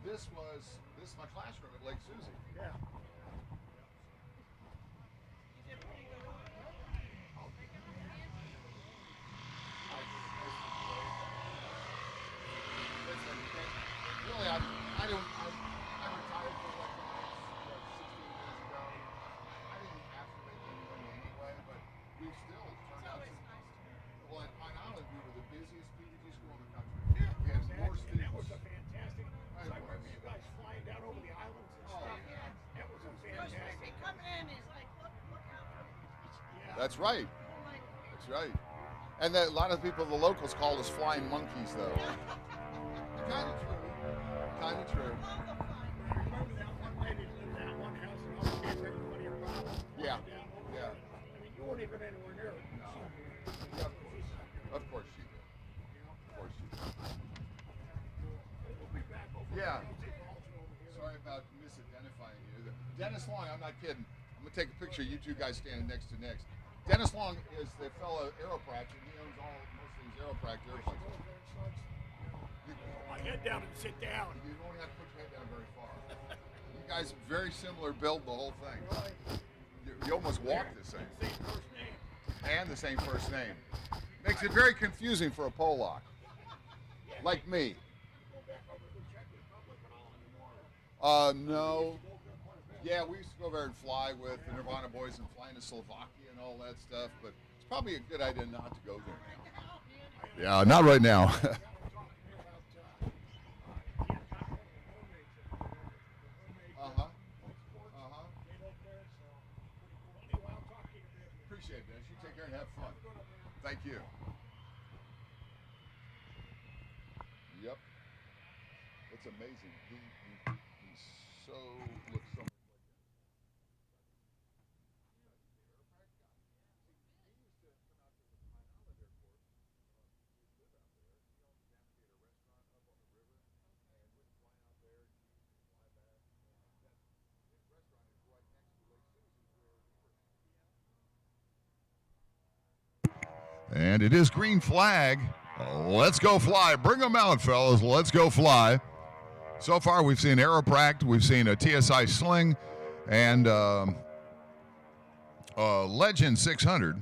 this is my classroom at Lake Susie. Yeah. Really, I retired from electronics 16 years ago. I didn't have to make any money anyway, but we still turned out to. Well, at Pine Island, we were the busiest PVG school in the country. Yeah. We had more And students. that was a fantastic. I remember you guys flying down over the islands and stuff. That was a fantastic. Coming in, he's like, look out. Yeah. That's right. That's right. And a lot of people, the locals, called us flying monkeys, though. Kind of true. Kind of true. I remember that one lady lived in that one house and always gave everybody a problem. Yeah. Down over Yeah. there. I mean, you weren't even anywhere near it. No. Yeah, of course she did. Of course she did. We'll be back over Yeah. there. Over here. Sorry about misidentifying you. Dennis Long, I'm not kidding. I'm going to take a picture of you two guys standing next to next. Dennis Long is the fellow Aeropract, and he owns most of these Aeropract airplanes. My head down and sit down. You don't have to put your head down very far. You guys very similar build, the whole thing. Right. You almost walk the same. Same first name. And the same first name. Makes it very confusing for a Polak. Like me. No. Yeah, we used to go over there and fly with the Nirvana boys and fly into Slovakia and all that stuff, but it's probably a good idea not to go there now. Yeah, not right now. Appreciate it, Dennis. You take care and have fun. Thank you. Yep. It's amazing. He so looks so much like that. And it is green flag. Let's go fly. Bring them out, fellas. Let's go fly. So far, we've seen Aeropract, we've seen a TSI Sling, and Legend 600.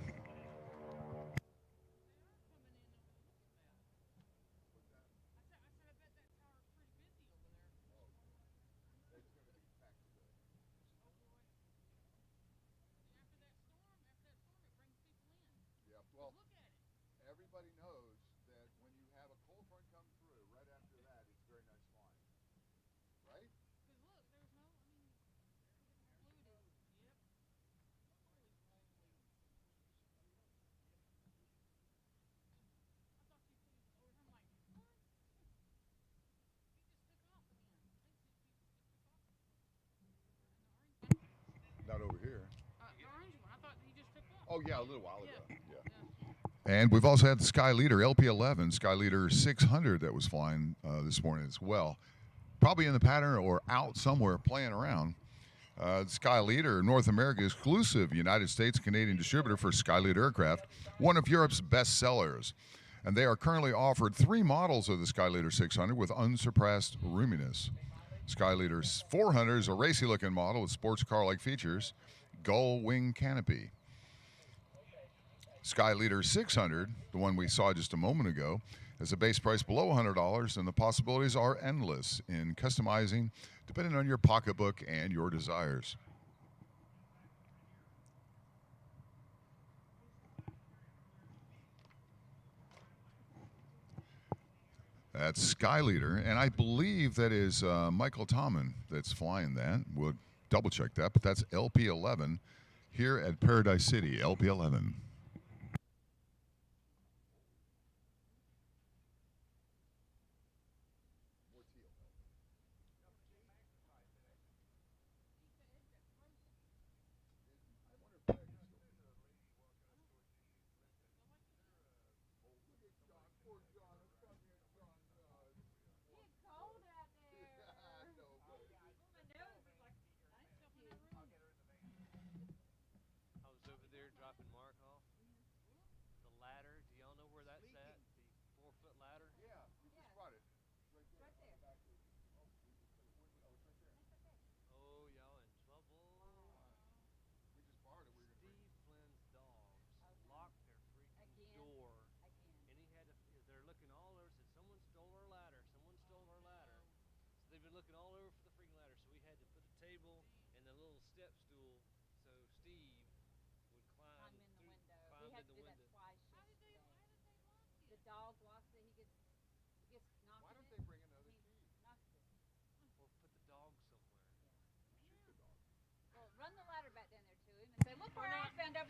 Everybody knows that when you have a cold front come through, right after that, it's very nice flying. Right? Because look, there's no, Not over here. the orange one. I thought he just took off. Oh, yeah, a little while ago. Yeah. And we've also had the Sky Leader LP11, Sky Leader 600 that was flying this morning as well. Probably in the pattern or out somewhere playing around. The Sky Leader, North America exclusive United States Canadian distributor for Sky Leader aircraft, one of Europe's best sellers. And they are currently offered 3 models of the Sky Leader 600 with unsurpassed roominess. Sky Leader 400 is a racy looking model with sports car-like features, gull wing canopy. Sky Leader 600, the one we saw just a moment ago, has a base price below $100, and the possibilities are endless in customizing depending on your pocketbook and your desires. That's Sky Leader, and I believe that is Michael Tommen that's flying that. We'll double check that, but that's LP11 here at Paradise City, LP11. I was over there dropping Mark off.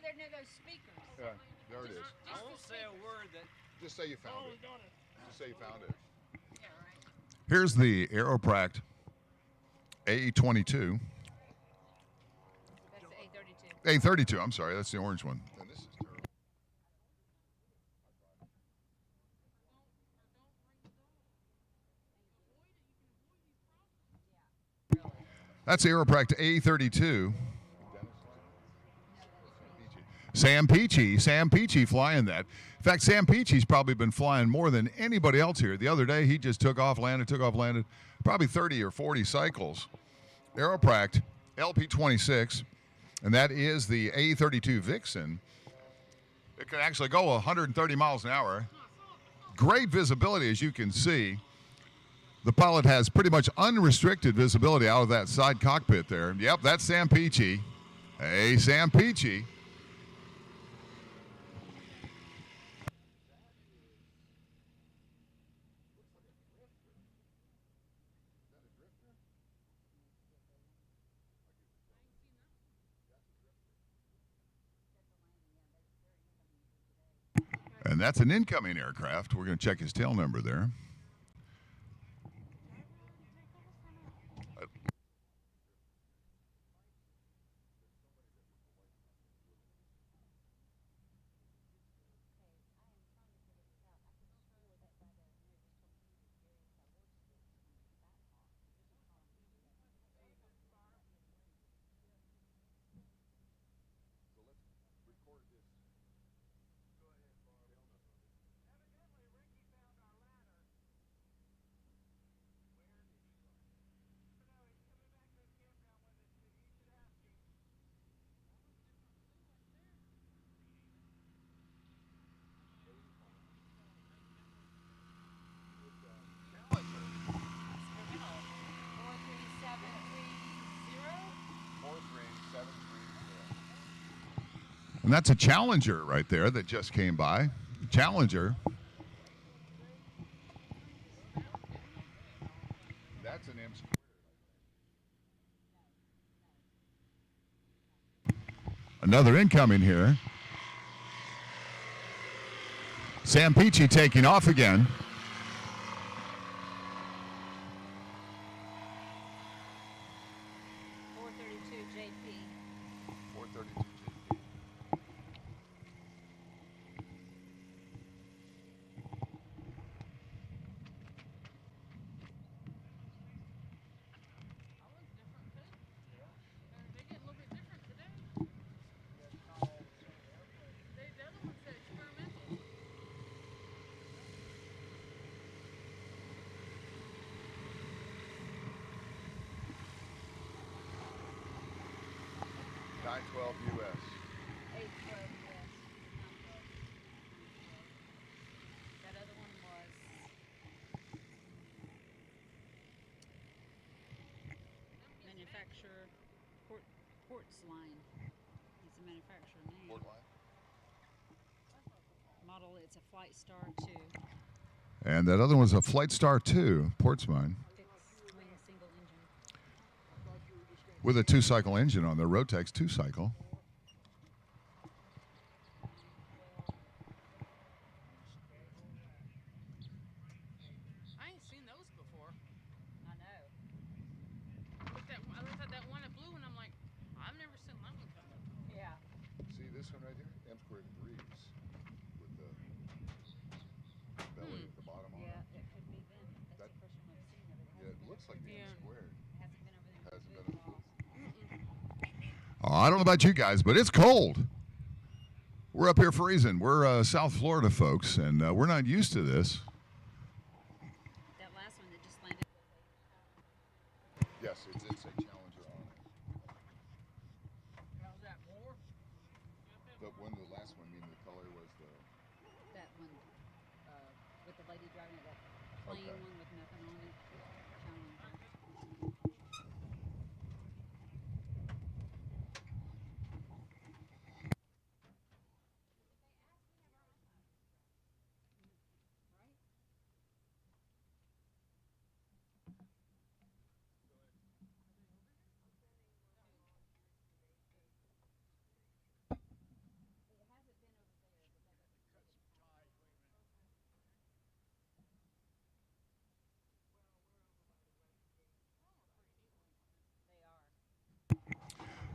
there near those speakers. Yeah, there it is. I won't say a word that. Just say you found Oh, we it. got it. Just say you found it. Yeah, right. Here's the Aeropract A22. That's the A32. A32, I'm sorry, that's the orange one. And this is terrible. That's the Aeropract A32. Sam Peachy flying that. In fact, Sam Peachy's probably been flying more than anybody else here. The other day, he just took off, landed, probably 30 or 40 cycles. Aeropract LP26, and that is the A32 Vixen. It can actually go 130 miles an hour. Great visibility, as you can see. The pilot has pretty much unrestricted visibility out of that side cockpit there. Yep, that's Sam Peachy. Hey, Sam Peachy. And that's an incoming aircraft. We're going to check his tail number there. And that's a Challenger right there that just came by. Challenger. That's an M squared. Another incoming here. Sam Peachy taking off again. JP. 432 JP. They get a little bit different today. The other one said experimental. $912 US. 812, yes. That other one was manufacturer Ports line. It's a manufacturer name. Port line. Model, it's a Flight Star 2. And that other one's a Flight Star 2, Portsmouth, Fixed wing single engine. with a 2-cycle engine on there, Rotex 2-cycle. I ain't seen those before. I know. I looked at that one in blue and I'm like, I've never seen that one come up. Yeah. See this one right here? M squared 3s with the belly at the bottom on Yeah, it. it could be them. That's the first one I've seen of it. Yeah, it looks like the M squared. Hasn't been over there. Hasn't been in Oh, I don't know about you guys, but it's cold. We're up here freezing. We're South Florida folks, and we're not used to this. That last one that just landed. Yes, it's a Challenger on it. How's that, more? The last one, meaning the color was the. That one with the lady driving it, that plain Okay. one with nothing on it. Challenger.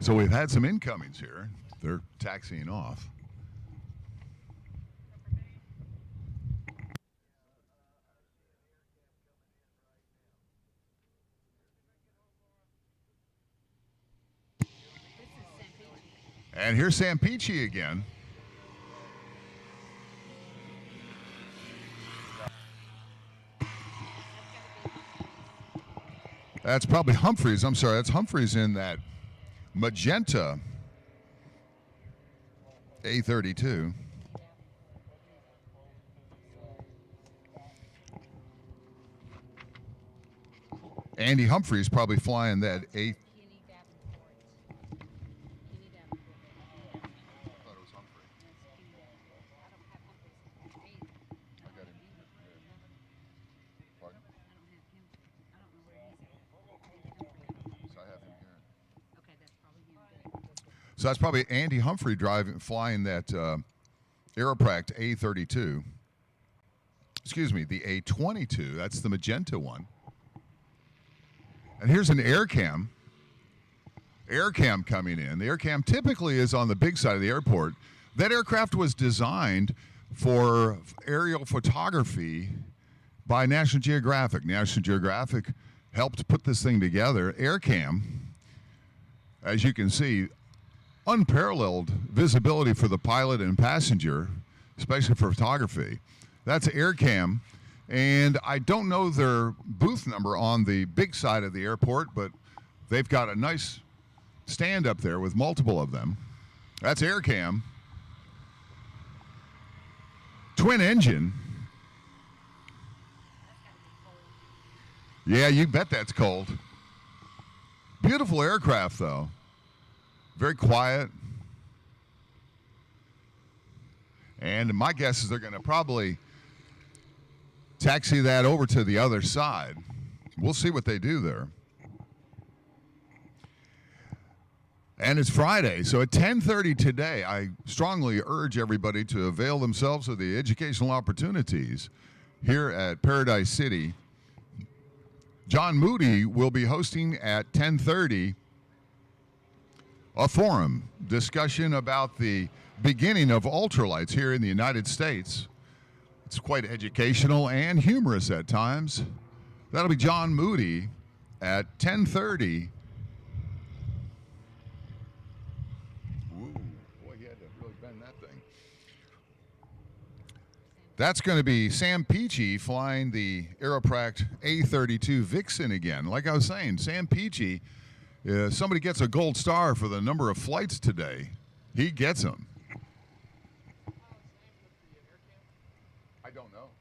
So we've had some incomings here. They're taxiing off. And here's Sam Peachy again. That's probably Humphreys. I'm sorry, that's Humphreys in that magenta A32. Andy Humphreys probably flying that A. So that's probably Andy Humphrey flying that Aeropract A32. Excuse me, the A22. That's the magenta one. And here's an Aircam. Aircam coming in. The Aircam typically is on the big side of the airport. That aircraft was designed for aerial photography by National Geographic. National Geographic helped put this thing together. Aircam, as you can see, unparalleled visibility for the pilot and passenger, especially for photography. That's Aircam, and I don't know their booth number on the big side of the airport, but they've got a nice stand up there with multiple of them. That's Aircam. Twin engine. Yeah, you bet that's cold. Beautiful aircraft, though. Very quiet. And my guess is they're going to probably taxi that over to the other side. We'll see what they do there. And it's Friday, so at 10:30 today, I strongly urge everybody to avail themselves of the educational opportunities here at Paradise City. John Moody will be hosting at 10:30 a forum discussion about the beginning of ultralights here in the United States. It's quite educational and humorous at times. That'll be John Moody at 10:30. Ooh, boy, he had to really bend that thing. That's going to be Sam Peachy flying the Aeropract A32 Vixen again. Like I was saying, Sam Peachy, somebody gets a gold star for the number of flights today. He gets them. I don't know.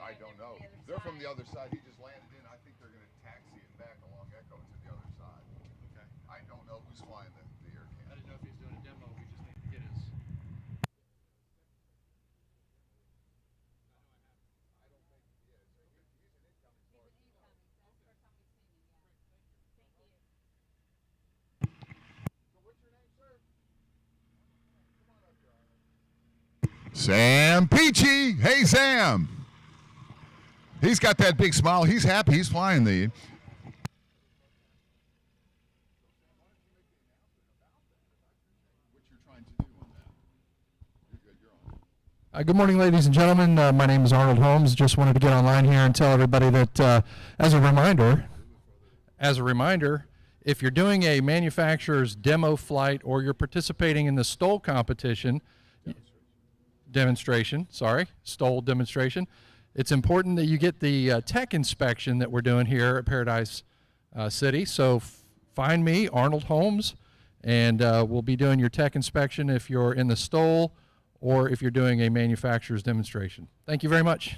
I don't know. They're from the other side. He just landed in. I think they're going to taxi it back along Echo to the other side. Okay. I don't know who's flying the Aircam. I didn't know if he's doing a demo. We just need to get his. Sam Peachy. Hey, Sam. He's got that big smile. He's happy. He's flying the. Good morning, ladies and gentlemen. My name is Arnold Holmes. Just wanted to get online here and tell everybody that, as a reminder, if you're doing a manufacturer's demo flight or you're participating in the STOL competition, demonstration, it's important that you get the tech inspection that we're doing here at Paradise City. So find me, Arnold Holmes, and we'll be doing your tech inspection if you're in the STOL or if you're doing a manufacturer's demonstration. Thank you very much.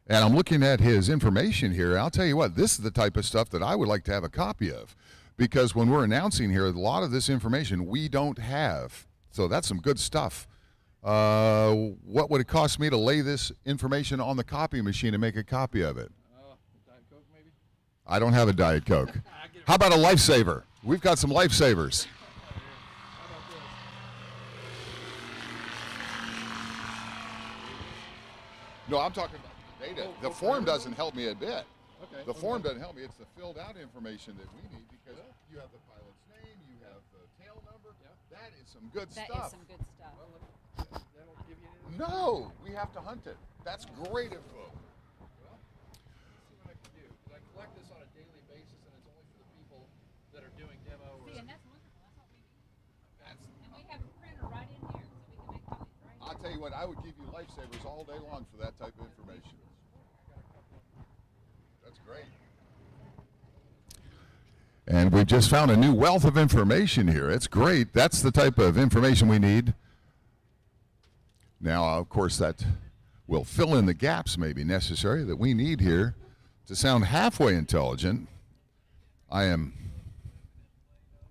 And I'm looking at his information here. I'll tell you what, this is the type of stuff that I would like to have a copy of, because when we're announcing here, a lot of this information we don't have. So that's some good stuff. What would it cost me to lay this information on the copy machine and make a copy of it? Diet Coke, maybe? I don't have a Diet Coke. How about a lifesaver? We've got some lifesavers. No, I'm talking about the data. The form doesn't help me a bit. Okay. The form doesn't help me. It's the filled out information that we need, because you have the pilot's name, you have That is some good That stuff. is some good stuff. No, we have to hunt it. That's great info. Well, let's see what I can do. 'Cause I collect this on a daily basis, and it's only for the people that are doing demo. See, and that's wonderful. That's what we need. That's, And we have a printer right in here, so we can make copies right I'll tell you what, I would give you lifesavers all day long for that type of information. That's great. And we just found a new wealth of information here. It's great. That's the type of information we need. Now, of course, that will fill in the gaps maybe necessary that we need here to sound halfway intelligent. I am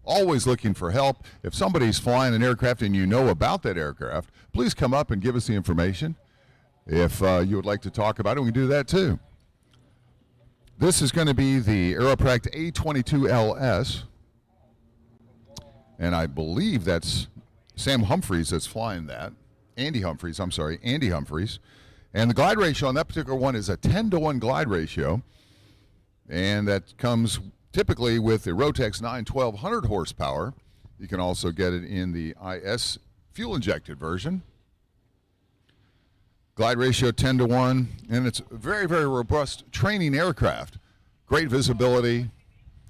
always looking for help. If somebody's flying an aircraft and you know about that aircraft, please come up and give us the information. If you would like to talk about it, we can do that too. This is going to be the Aeropract A22LS, and I believe that's Sam Humphreys that's flying that. Andy Humphreys. And the glide ratio on that particular one is a 10-to-1 glide ratio, and that comes typically with the Rotex 9 1200 horsepower. You can also get it in the IS fuel-injected version. Glide ratio 10-to-1, and it's a very, very robust training aircraft. Great visibility,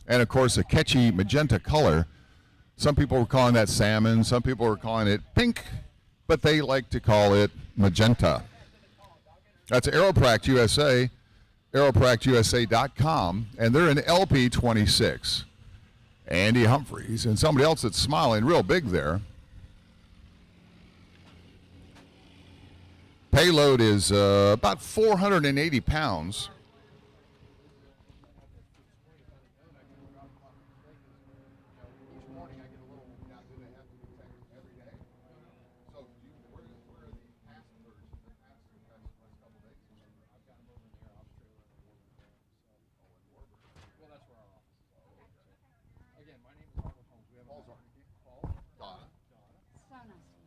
and of course a catchy magenta color. Some people were calling that salmon, some people were calling it pink, but they like to call it magenta. That's Aeropract USA, aeropractusa.com, and they're in LP26. Andy Humphreys, and somebody else that's smiling real big there. Payload is about 480 pounds.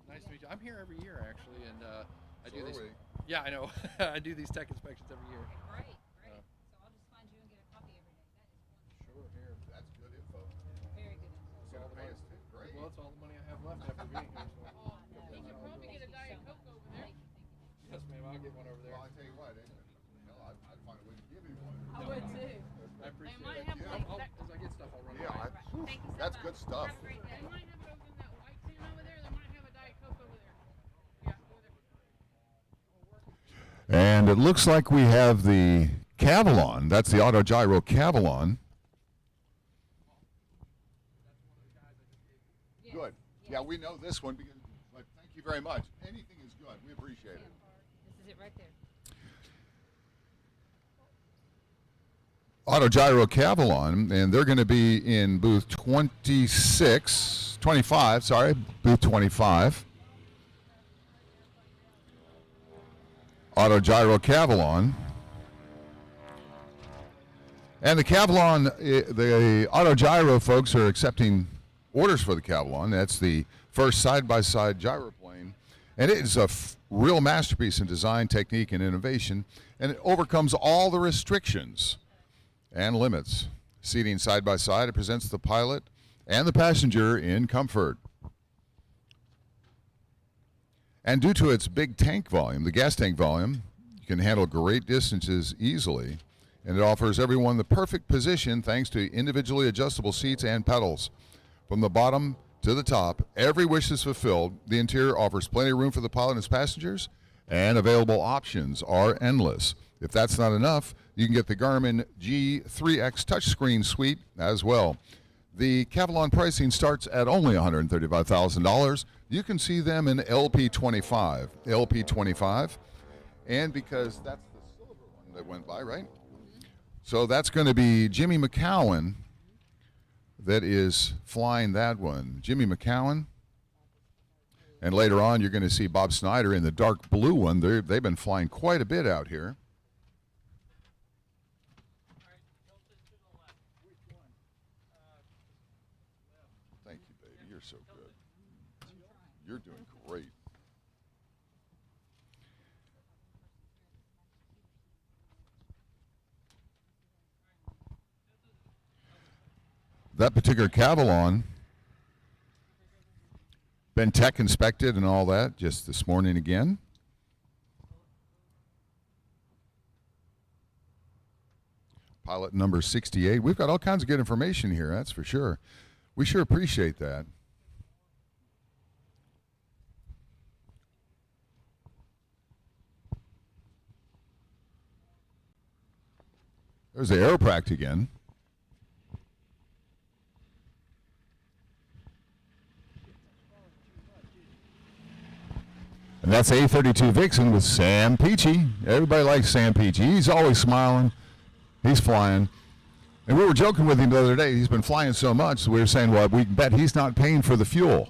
Nice to meet you. I'm here every year, actually, and I do So these. are we. Yeah, I know. I do these tech inspections every year. Great, great. So I'll just find you and get a copy every day. That is wonderful. Sure, here. That's good info. Very good. Gonna pay us too. Great. Well, it's all the money I have left after being here. So. He could probably get a Diet Coke over there. Yes, ma'am. I'll get one over there. Well, I tell you what, I'd find a way to give you one. I would too. I appreciate might it. have I'll, like that- as I get stuff, I'll run Yeah, it. Thank you so that's much. good stuff. Have a great day. They might have it over in that white tin over there. They might have a Diet Coke over there. Yeah, over there. And it looks like we have the Cavalon. That's the Autogyro Cavalon. Yes. Good. Yeah, we know this one, because, but thank you very much. Anything is good. We appreciate it. This is it right there. Autogyro Cavalon, and they're going to be in booth 25, booth 25. Autogyro Cavalon. And the Cavalon, the Autogyro folks are accepting orders for the Cavalon. That's the first side-by-side gyroplane. And it is a real masterpiece in design, technique, and innovation. And it overcomes all the restrictions and limits. Seating side by side, it presents the pilot and the passenger in comfort. And due to its big tank volume, the gas tank volume, you can handle great distances easily. And it offers everyone the perfect position thanks to individually adjustable seats and pedals. From the bottom to the top, every wish is fulfilled. The interior offers plenty of room for the pilot and his passengers, and available options are endless. If that's not enough, you can get the Garmin G3X touchscreen suite as well. The Cavalon pricing starts at only $135,000. You can see them in LP25. And because that's the silver one that went by, right? So that's going to be Jimmy McCowan that is flying that one. Jimmy McCowan. And later on, you're going to see Bob Snyder in the dark blue one. They've been flying quite a bit out here. Thank you, baby. You're so good. You're doing great. That particular Cavalon been tech inspected and all that just this morning again. Pilot number 68. We've got all kinds of good information here, that's for sure. We sure appreciate that. There's the aeropract again. And that's A32 Vixen with Sam Peachy. Everybody likes Sam Peachy. He's always smiling. He's flying. And we were joking with him the other day. He's been flying so much, so we were saying, well, we can bet he's not paying for the fuel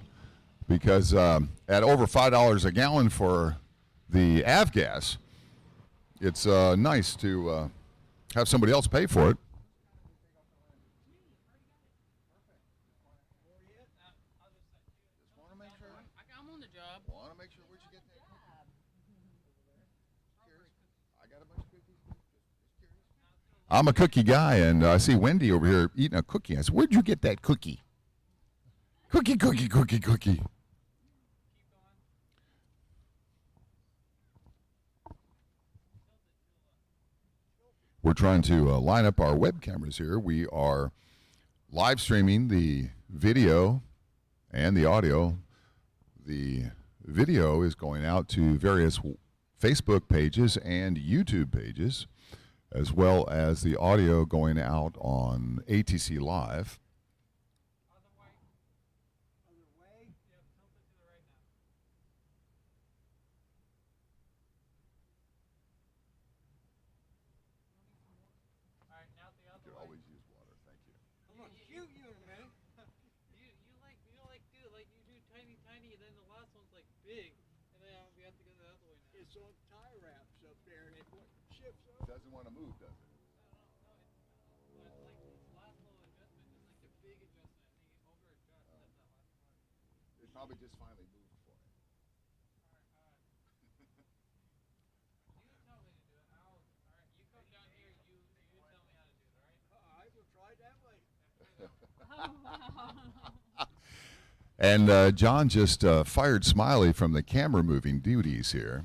because at over $5 a gallon for the avgas, it's nice to have somebody else pay for it. I'm on the job. Want to make sure where'd you get that cookie? I got a bunch of cookies. Just curious. I'm a cookie guy, and I see Wendy over here eating a cookie. I said, "Where'd you get that cookie?" Cookie, cookie, cookie, cookie. We're trying to line up our web cameras here. We are live streaming the video and the audio. The video is going out to various Facebook pages and YouTube pages, as well as the audio going out on ATC Live. You could always use water, thank you. I'm gonna shoot you in a minute. You like do tiny, and then the last one's like big, and then we have to go the other way now. It's on tie wraps up there, and it shifts It over. doesn't want to move, does it? But it's like this last little adjustment is like a big adjustment, and you over adjust. That's that last part. It probably just finally moved for it. You tell me to do it. Alright, you come down here. You tell me how to do it. All right. I will try that way. And John just fired Smiley from the camera moving duties here.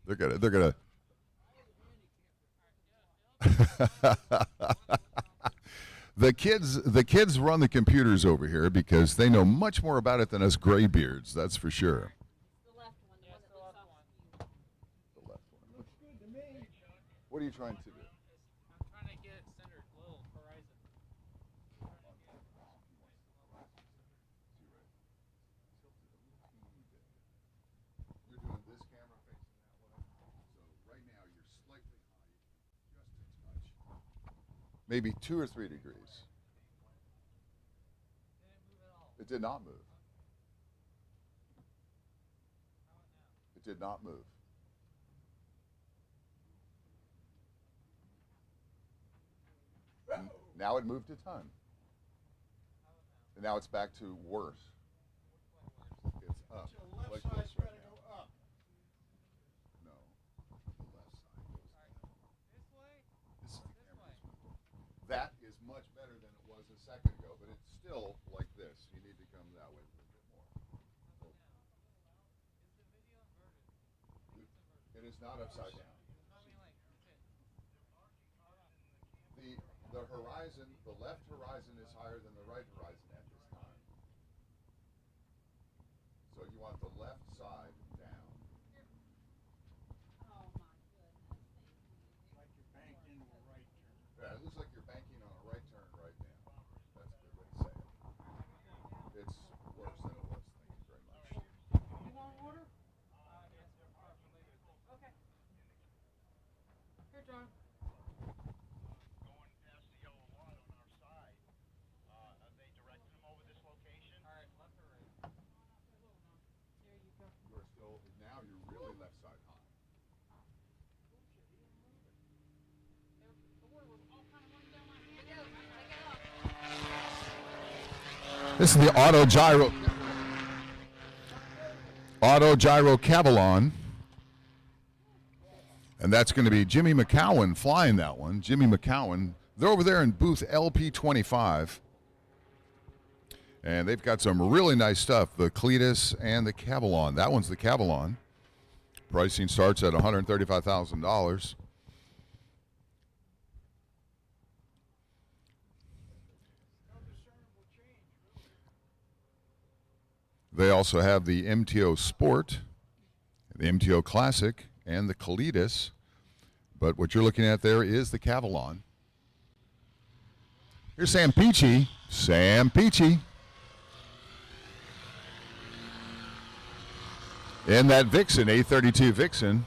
They're gonna. The kids run the computers over here because they know much more about it than us graybeards. That's for sure. The left one, the one that looks off. The left one. Looks good to me. What are you trying to do? I'm trying to get it centered, little horizon. You're doing this camera facing that way. So right now you're slightly high, just a touch. Maybe 2 or 3 degrees. It did not move. It did not move. Now it moved a ton. And now it's back to worse. It's up. So the left like side's this right gotta now. go up. No. The left side goes down. This way? This is the camera's moving. That is much better than it was a second ago, but it's still like this. You need to come that way a little bit more. It is not upside down. The horizon, the left horizon is higher than the right horizon at this time. So you want the left side down. Oh my goodness, Like you're banked into a right turn. Yeah, it looks like you're banking on a right turn right now. That's a good way to say it. It's worse than it was. Thank you very much. You want water? Okay. Here, John. Going past the yellow lot on our side. Are they directing them over this location? Alright, left or right? There you go. You're still, now you're really left side high. The word was all kind of running down my hand. This is the Auto Gyro Cavalon. And that's going to be Jimmy McCowan flying that one. Jimmy McCowan. They're over there in booth LP25. And they've got some really nice stuff, the Cletus and the Cavalon. That one's the Cavalon. Pricing starts at $135,000. They also have the MTO Sport, the MTO Classic, and the Cletus. But what you're looking at there is the Cavalon. Here's Sam Peachy. Sam Peachy. And that Vixen, A32 Vixen.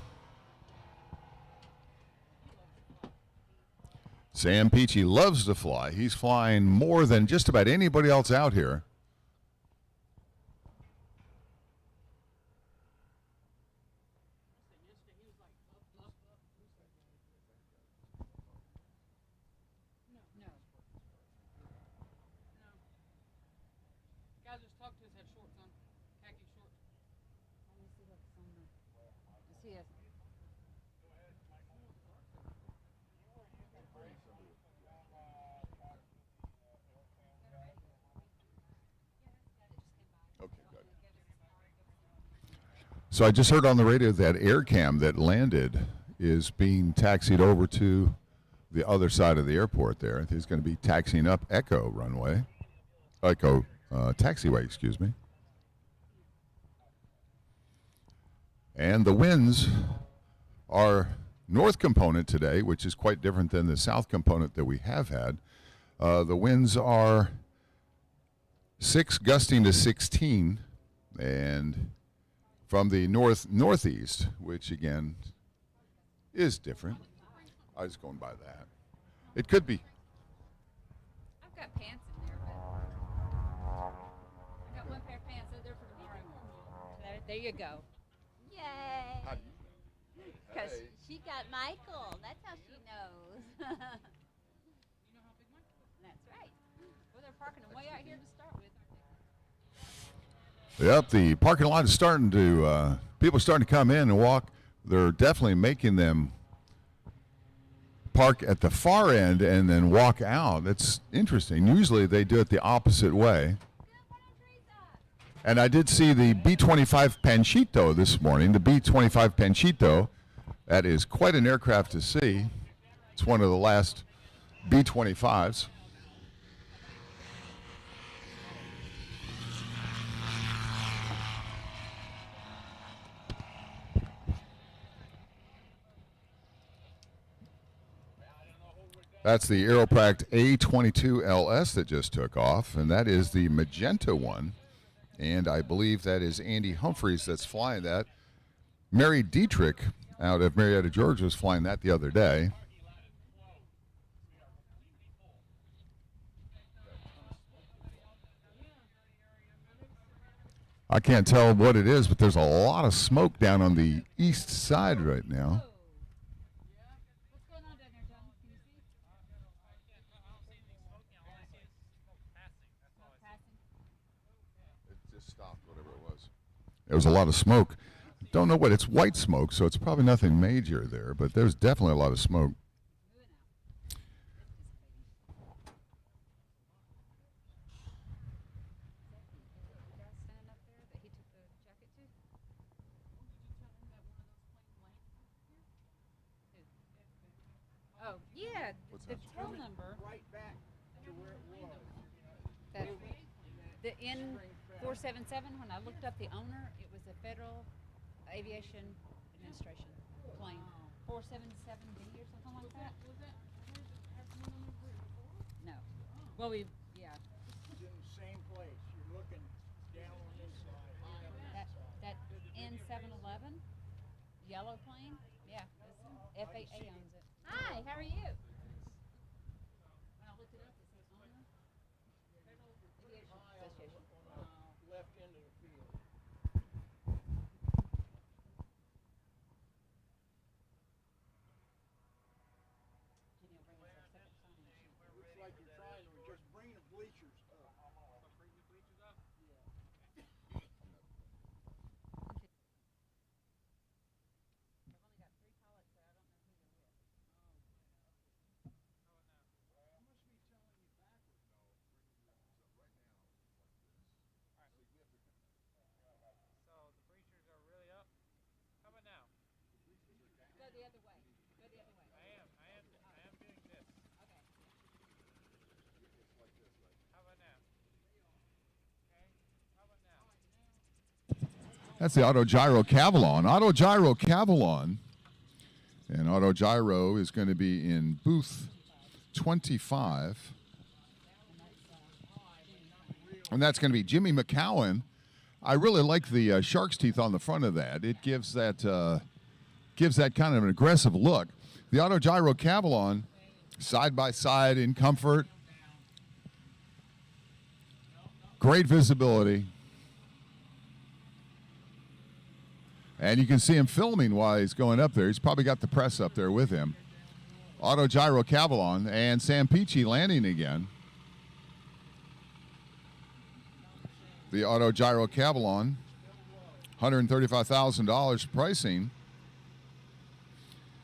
Sam Peachy loves to fly. He's flying more than just about anybody else out here. Guy just talked to us had shorts on, khaki shorts. Let me see what's on the. Is he a? So I just heard on the radio that AirCam that landed is being taxied over to the other side of the airport there. He's going to be taxiing up Echo Runway. Echo Taxiway, excuse me. And the winds are north component today, which is quite different than the south component that we have had. The winds are 6 gusting to 16, and from the northeast, which again is different. I was going by that. It could be. I've got pants in there, but I got one pair of pants out there for tomorrow. There you go. Yay! How do you know? Because she got Michael. That's how she knows. You know how big mine is? That's right. Well, they're parking them way out here to start with, aren't Yep, the parking lot is starting to, people are starting to come in and walk. They're definitely making them park at the far end and then walk out. That's interesting. Usually they do it the opposite way. And I did see the B-25 Panchito this morning, the B-25 Panchito. That is quite an aircraft to see. It's one of the last B-25s. That's the Aeropract A22LS that just took off, and that is the magenta one. And I believe that is Andy Humphreys that's flying that. Mary Dietrich out of Marietta, Georgia, was flying that the other day. I can't tell what it is, but there's a lot of smoke down on the east side right now. What's going on down there, John? Can you see? Passing. It just stopped, whatever it was. There was a lot of smoke. Don't know what, it's white smoke, so it's probably nothing major there, but there's definitely a lot of smoke. Oh, yeah, What's the that? tail number, Right back to where it was. that, the N477, when I looked up the owner, it was a Federal Aviation Administration plane. 477B or something like that? Was that, where's it, have you known it before? No. Well, yeah, It's in the same place. You're looking down on this side. that N711, yellow plane, yeah, that's FAA owns it. Hi, how are you? When I looked it up, it says owner, Federal Aviation Association. Left end of the field. Jenny will bring us our separate signing sheet. Looks like you're trying to just bring the bleachers up. I've only got 3 pilots there, I don't know who they're with. That's the Auto Gyro Cavalon. Auto Gyro Cavalon. And Auto Gyro is going to be in booth 25. And that's going to be Jimmy McCowan. I really like the shark's teeth on the front of that. It gives that kind of an aggressive look. The Auto Gyro Cavalon, side by side in comfort. Great visibility. And you can see him filming while he's going up there. He's probably got the press up there with him. Auto Gyro Cavalon and Sam Peachy landing again. The Auto Gyro Cavalon, $135,000 pricing.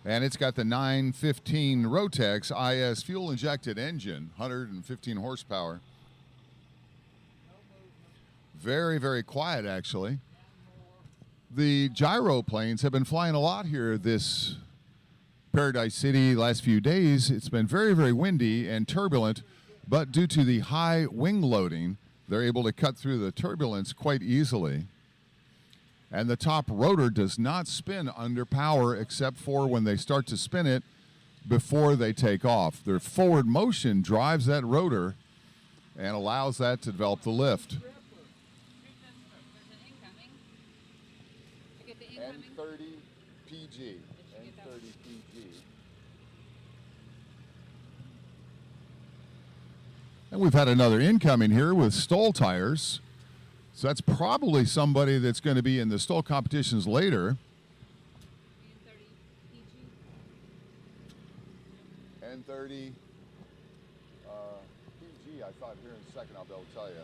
And it's got the 915 Rotex IS fuel-injected engine, 115 horsepower. Very, very quiet, actually. The gyro planes have been flying a lot here this Paradise City last few days. It's been very, very windy and turbulent, but due to the high wing loading, they're able to cut through the turbulence quite easily. And the top rotor does not spin under power except for when they start to spin it before they take off. Their forward motion drives that rotor and allows that to develop the lift. N30 PG. N30 PG. And we've had another incoming here with Stoll tires. So that's probably somebody that's going to be in the Stoll competitions later. N30 PG, I thought here in a second I'll be able to tell you.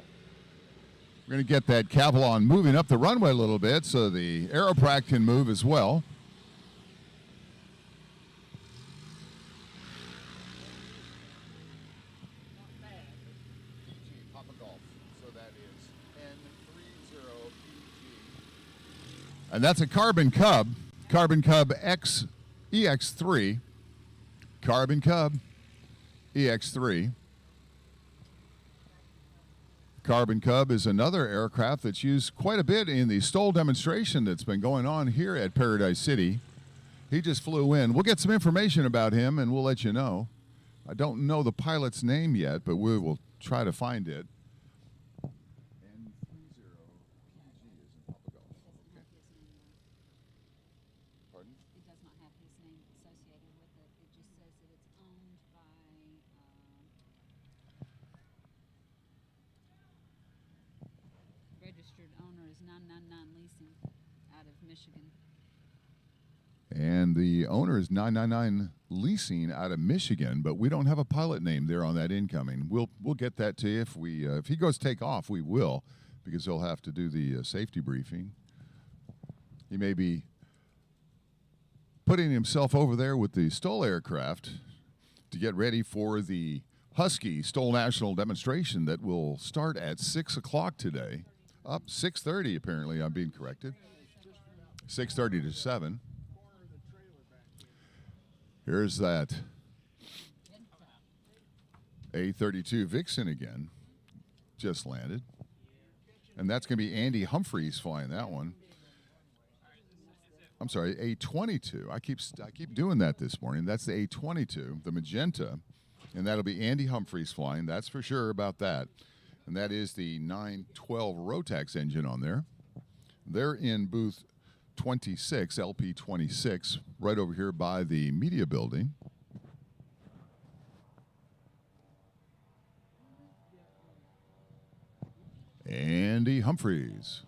We're going to get that Cavalon moving up the runway a little bit so the Aeroprac can move as well. PG, Papa Golf. So that is N30 PG. And that's a Carbon Cub X EX3. Carbon Cub EX3. Carbon Cub is another aircraft that's used quite a bit in the Stoll demonstration that's been going on here at Paradise City. He just flew in. We'll get some information about him and we'll let you know. I don't know the pilot's name yet, but we will try to find it. N30 PG is in Papa Golf. Okay. Pardon? It does not have his name associated with it. It just says that it's owned by registered owner is 999 Leasing out of Michigan. And the owner is 999 Leasing out of Michigan, but we don't have a pilot name there on that incoming. We'll get that to you if he goes take off. We will, because he'll have to do the safety briefing. He may be putting himself over there with the Stoll aircraft to get ready for the Husky Stoll National demonstration that will start at 6 o'clock today. Up 6:30 apparently. I'm being corrected. 6:30 to 7. Here's that A32 Vixen again, just landed. And that's going to be Andy Humphreys flying that one. I'm sorry, A22. I keep doing that this morning. That's the A22, the magenta, and that'll be Andy Humphreys flying. That's for sure about that. And that is the 912 Rotax engine on there. They're in booth 26, LP 26, right over here by the media building. Andy Humphreys.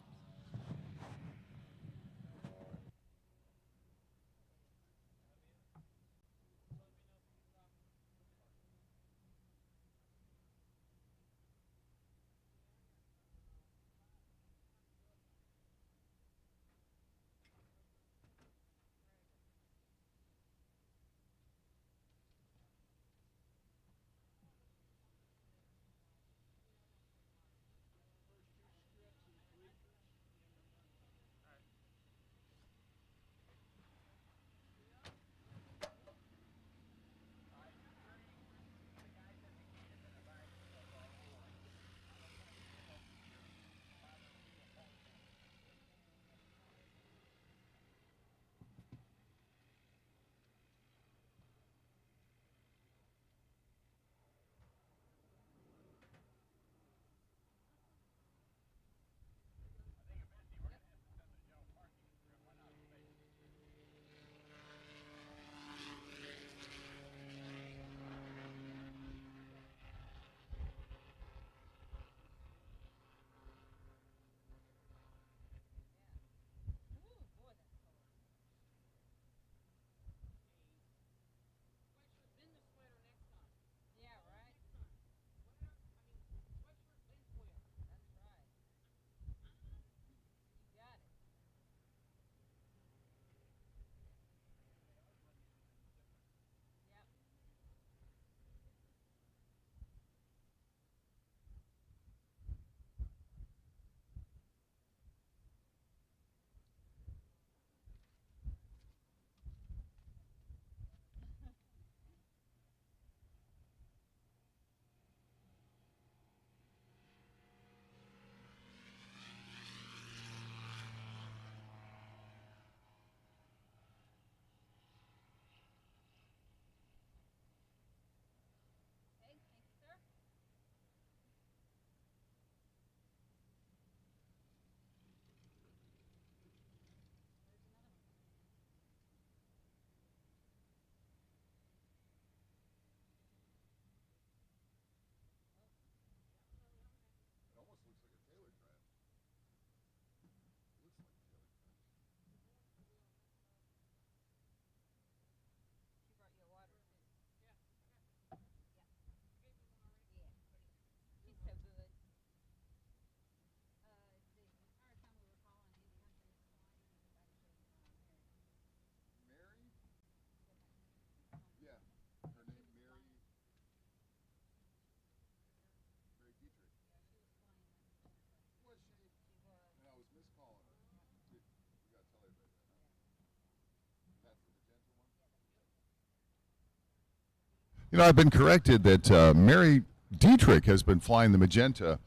You know, I've been corrected that Mary Dietrich has been flying the magenta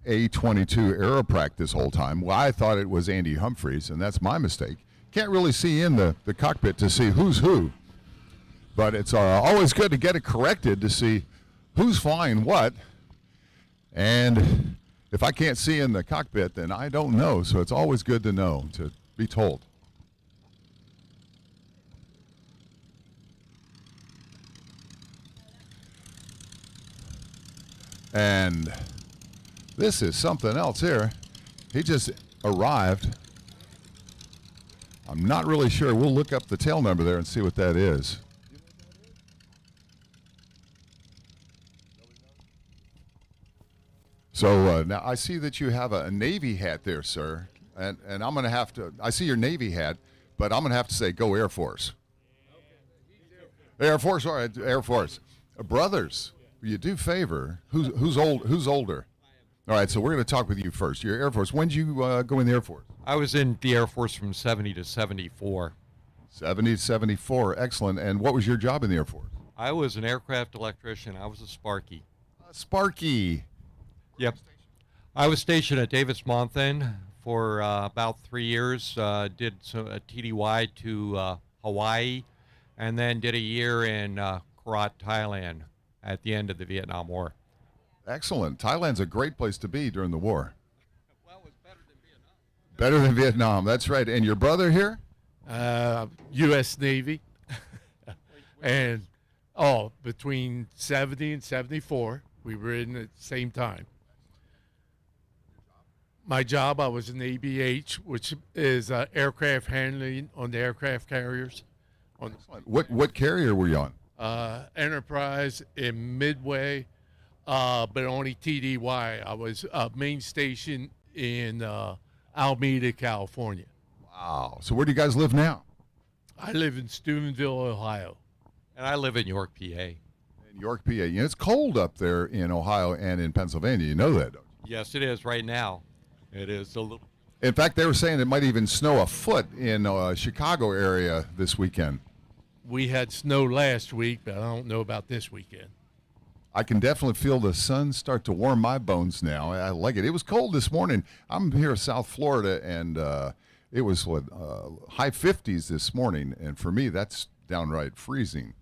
A-22 Aeroprac this whole time. Well, I thought it was Andy Humphreys, and that's my mistake. Can't really see in the cockpit to see who's who. But it's always good to get it corrected to see who's flying what. And if I can't see in the cockpit, then I don't know. So it's always good to know, to be told. And this is something else here. He just arrived. I'm not really sure. We'll look up the tail number there and see what that is. So now I see that you have a Navy hat there, sir. And I'm going to have to, I see your Navy hat, but I'm going to have to say go Air Force. Air Force, all right, Air Force. Brothers, you do favor. Who's older? All right, so we're going to talk with you first. You're Air Force. When did you go in the Air Force? I was in the Air Force from 70 to 74. 70 to 74, excellent. And what was your job in the Air Force? I was an aircraft electrician. I was a Sparky. Sparky. Yep. I was stationed at Davis-Monthan for about 3 years. Did a TDY to Hawaii, and then did a year in Korat, Thailand at the end of the Vietnam War. Excellent. Thailand's a great place to be during the war. Well, it was better than Vietnam. Better than Vietnam, that's right. And your brother here? U.S. Navy. And, between 70 and 74, we were in at the same time. My job, I was an ABH, which is aircraft handling on the aircraft carriers. Excellent. What carrier were you on? Enterprise in Midway, but only TDY. I was main station in Alameda, California. Wow. So where do you guys live now? I live in Steubenville, Ohio. And I live in York, PA. In York, PA. You know, it's cold up there in Ohio and in Pennsylvania. You know that, don't you? Yes, it is right now. It is a little. In fact, they were saying it might even snow a foot in Chicago area this weekend. We had snow last week, but I don't know about this weekend. I can definitely feel the sun start to warm my bones now. I like it. It was cold this morning. I'm here in South Florida, and it was high 50s this morning. And for me, that's downright freezing.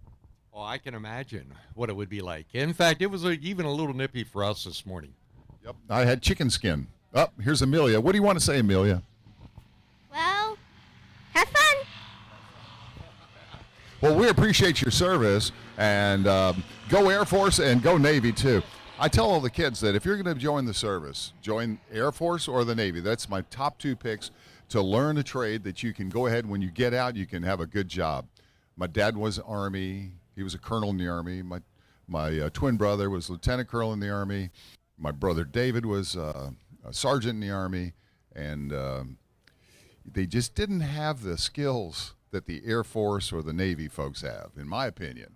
Oh, I can imagine what it would be like. In fact, it was even a little nippy for us this morning. Yep. I had chicken skin. Oh, here's Amelia. What do you want to say, Amelia? Well, have fun. Well, we appreciate your service, and go Air Force and go Navy, too. I tell all the kids that if you're going to join the service, join Air Force or the Navy. That's my top two picks to learn a trade that you can go ahead when you get out, you can have a good job. My dad was Army. He was a colonel in the Army. My twin brother was lieutenant colonel in the Army. My brother David was a sergeant in the Army, and they just didn't have the skills that the Air Force or the Navy folks have, in my opinion.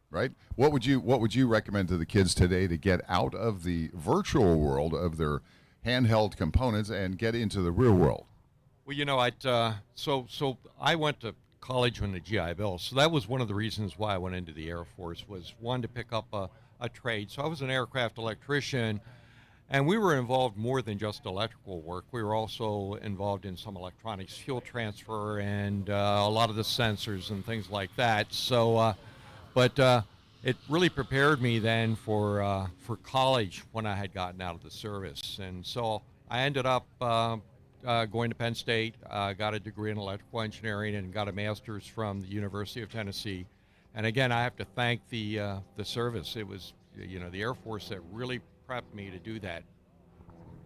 Right? What would you recommend to the kids today to get out of the virtual world of their handheld components and get into the real world? Well, you know, so I went to college on the GI Bill, so that was one of the reasons why I went into the Air Force, was one, to pick up a trade. So I was an aircraft electrician, and we were involved more than just electrical work. We were also involved in some electronics, fuel transfer, and a lot of the sensors and things like that. So, but it really prepared me then for college when I had gotten out of the service. And so I ended up going to Penn State, got a degree in electrical engineering, and got a master's from the University of Tennessee. And again, I have to thank the service. It was, you know, the Air Force that really prepped me to do that.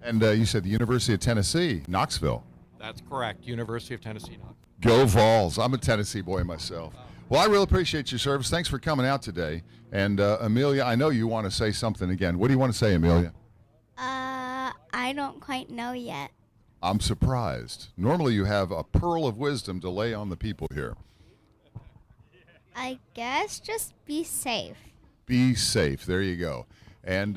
And you said the University of Tennessee, Knoxville. That's correct, University of Tennessee, Knoxville. Go Vols. I'm a Tennessee boy myself. Well, I really appreciate your service. Thanks for coming out today. And Amelia, I know you want to say something again. What do you want to say, Amelia? I don't quite know yet. I'm surprised. Normally you have a pearl of wisdom to lay on the people here. I guess just be safe. Be safe. There you go. And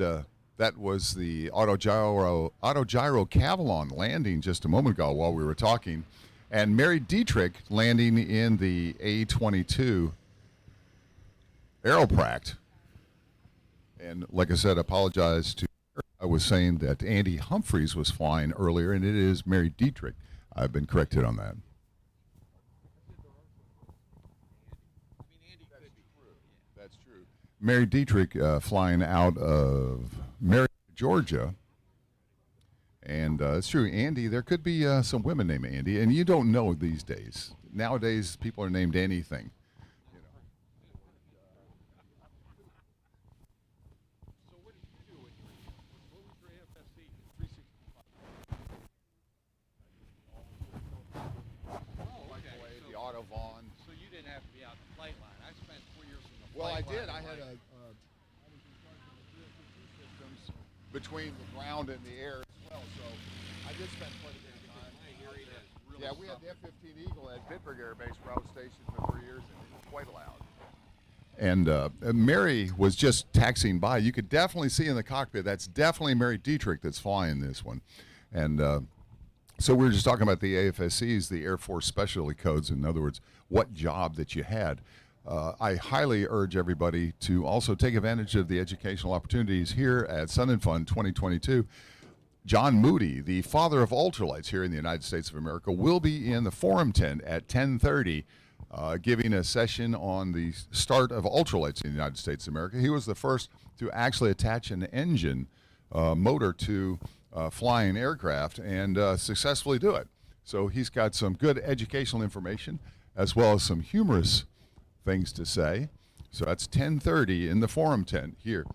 that was the autogyro Cavalon landing just a moment ago while we were talking. And Mary Dietrich landing in the A-22 Aeroprac. And like I said, apologize to her. I was saying that Andy Humphreys was flying earlier, and it is Mary Dietrich. I've been corrected on that. That's true. Mary Dietrich flying out of Marietta, Georgia. And it's true, Andy, there could be some women named Andy, and you don't know these days. Nowadays, people are named anything. So what did you do what was your AFSC 365? Oh, okay. The Autobahn. So you didn't have to be out the flight line. I spent 4 years in the Well, I flight did. line. I was in charge of the systems between the ground and the air as well. So I did spend quite a bit of time. Yeah, we had the F-15 Eagle at Bitburg Air Base route station for 3 years, and it was quite loud. And Mary was just taxiing by. You could definitely see in the cockpit, that's definitely Mary Dietrich that's flying this one. And so we were just talking about the AFSCs, the Air Force Specialty Codes, in other words, what job that you had. I highly urge everybody to also take advantage of the educational opportunities here at Sun and Fun 2022. John Moody, the father of ultralights here in the United States of America, will be in the Forum tent at 10:30, giving a session on the start of ultralights in the United States of America. He was the first to actually attach an engine motor to flying aircraft and successfully do it. So he's got some good educational information as well as some humorous things to say. So that's 10:30 in the Forum tent here.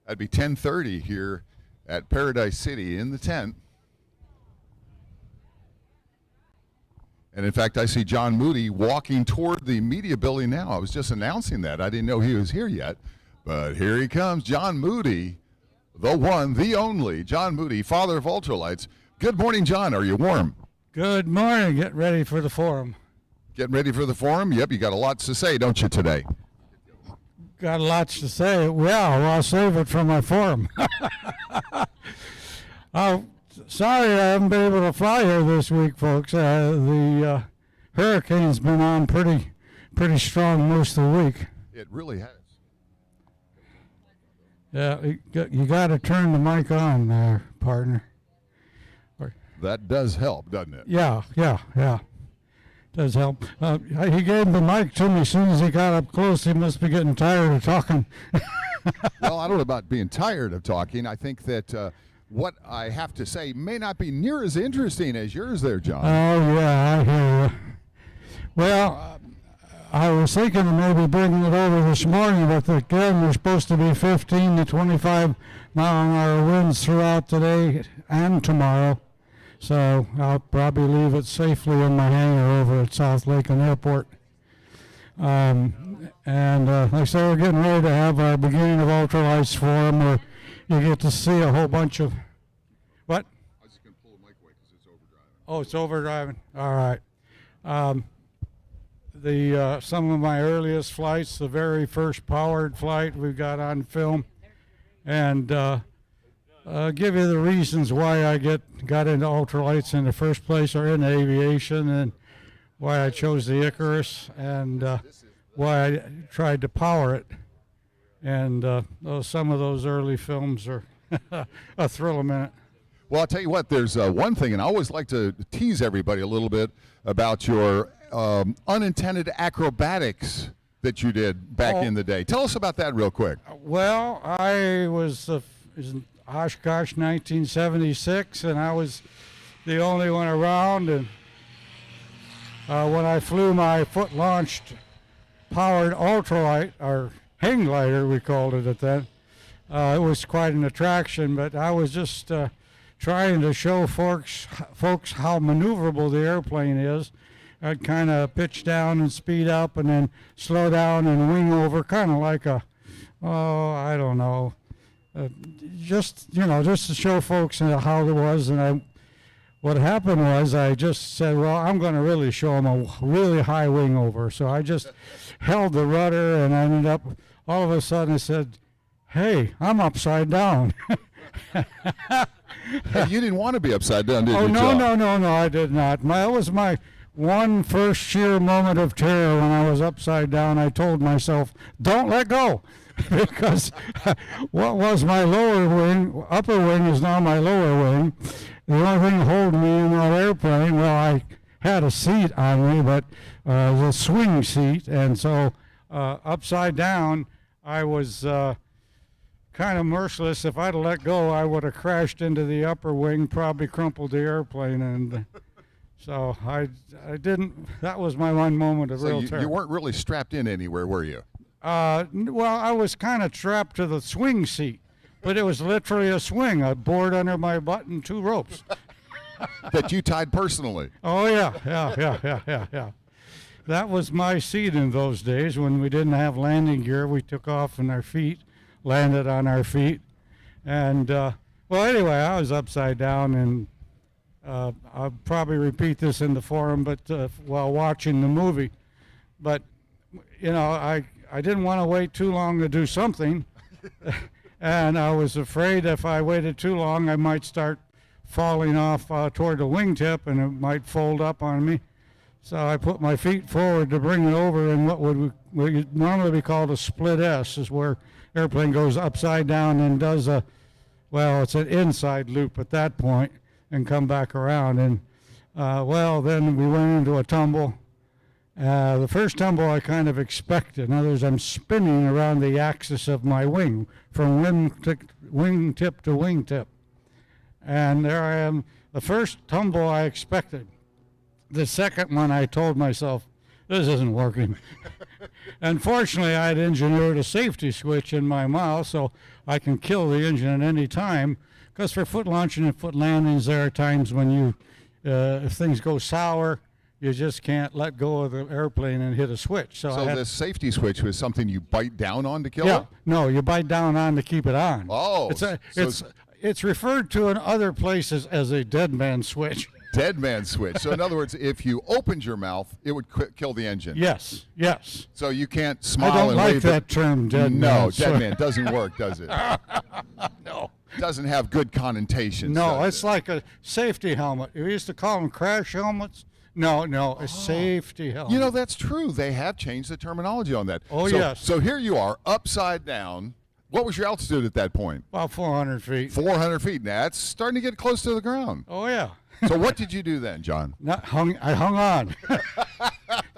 That'd be 10:30 here at Paradise City in the tent. And in fact, I see John Moody walking toward the media building now. I was just announcing that. I didn't know he was here yet, but here he comes, John Moody, the one, the only, John Moody, father of ultralights. Good morning, John. Are you warm? Good morning. Get ready for the forum. Getting ready for the forum? Yep, you got a lot to say, don't you, today? Got lots to say. Well, I'll save it for my forum. Sorry I haven't been able to fly here this week, folks. The hurricane's been on pretty strong most of the week. It really has. Yeah, you got to turn the mic on there, partner. That does help, doesn't it? Yeah. Does help. He gave the mic to me as soon as he got up close. He must be getting tired of talking. Well, I don't know about being tired of talking. I think that what I have to say may not be near as interesting as yours there, John. Oh, yeah, I hear you. Well, I was thinking of maybe bringing it over this morning, but again, there's supposed to be 15 to 25 mile-an-hour winds throughout today and tomorrow. So I'll probably leave it safely in my hangar over at South Lakeland Airport. And like I said, we're getting ready to have our beginning of ultralights forum where you get to see a whole bunch of... What? I was just going to pull the mic away because it's overdriving. Oh, it's overdriving. All right. Some of my earliest flights, the very first powered flight we've got on film, and give you the reasons why I got into ultralights in the first place, or in aviation, and why I chose the Icarus, and why I tried to power it. And some of those early films are a thrill a minute. Well, I'll tell you what, there's one thing, and I always like to tease everybody a little bit about your unintended acrobatics that you did back in the day. Tell us about that real quick. Well, I was in Oshkosh 1976, and I was the only one around, and when I flew my foot-launched powered ultralight, or hang glider we called it at then, it was quite an attraction, but I was just trying to show folks how maneuverable the airplane is. I'd kind of pitch down and speed up and then slow down and wing over, kind of like I don't know, just to show folks how it was. And what happened was I just said, well, I'm going to really show them a really high wing over. So I just held the rudder, and I ended up, all of a sudden I said, hey, I'm upside down. Hey, you didn't want to be upside down, did you, Oh, John? no, I did not. That was my one first sheer moment of terror when I was upside down. I told myself, don't let go. Because what was my lower wing, upper wing is now my lower wing. The only thing holding me in that airplane, well, I had a seat on me, but the swing seat, and so upside down, I was kind of merciless. If I'd have let go, I would have crashed into the upper wing, probably crumpled the airplane, and so I didn't. That was my one moment of real terror. You weren't really strapped in anywhere, were you? Well, I was kind of trapped to the swing seat, but it was literally a swing, a board under my butt and 2 ropes. That you tied personally. Oh, yeah. That was my seat in those days when we didn't have landing gear. We took off on our feet, landed on our feet. And, well, anyway, I was upside down, and I'll probably repeat this in the forum, but while watching the movie. But, you know, I didn't want to wait too long to do something, and I was afraid if I waited too long, I might start falling off toward the wingtip, and it might fold up on me. So I put my feet forward to bring it over in what would normally be called a split S, is where airplane goes upside down and does well, it's an inside loop at that point, and come back around. And, well, then we went into a tumble. The first tumble I kind of expected. In other words, I'm spinning around the axis of my wing from wingtip to wingtip. And there I am. The first tumble I expected. The second one I told myself, this isn't working. Unfortunately, I had engineered a safety switch in my mouth so I can kill the engine at any time. Because for foot launching and foot landings, there are times when you, if things go sour, you just can't let go of the airplane and hit a switch. So this safety switch was something you bite down on to kill yeah, it? No, you bite down on to keep it on. Oh. It's referred to in other places as a dead man switch. Dead man switch. So in other words, if you opened your mouth, it would kill the engine. Yes. So you can't smile I don't and like wave that term, dead man. No, dead man doesn't work, does it? No. Doesn't have good connotations. No, it's like a safety helmet. We used to call them crash helmets. No, a safety helmet. You know, that's true. They have changed the terminology on that. Oh, so, yes. So here you are, upside down. What was your altitude at that point? About 400 feet. 400 feet. Now, that's starting to get close to the ground. Oh, yeah. So what did you do then, John? I hung on.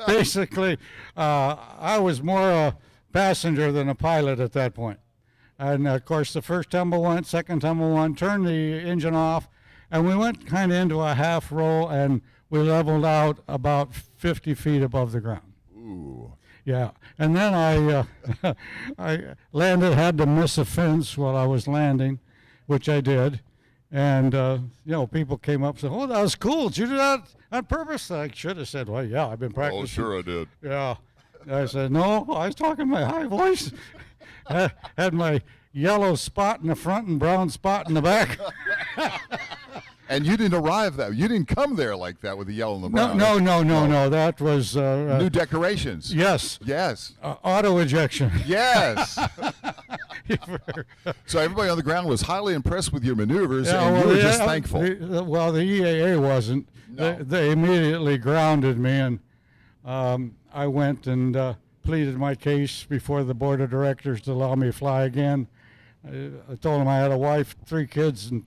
Basically, I was more a passenger than a pilot at that point. And, of course, the first tumble went, second tumble went, turned the engine off, and we went kind of into a half roll, and we leveled out about 50 feet above the ground. Ooh. Yeah. And then I landed, had to miss a fence while I was landing, which I did. And, people came up and said, oh, that was cool. Did you do that on purpose? I should have said, well, yeah, I've been practicing. Oh, sure I did. Yeah. I said, no, I was talking my high voice. Had my yellow spot in the front and brown spot in the back. And you didn't arrive that. You didn't come there like that with the yellow and the brown. No. That was new decorations. Yes. Auto ejection. Yes. So everybody on the ground was highly impressed with your maneuvers, and you were just thankful. The EAA wasn't. No. They immediately grounded me, and I went and pleaded my case before the board of directors to allow me to fly again. I told them I had a wife, 3 kids, and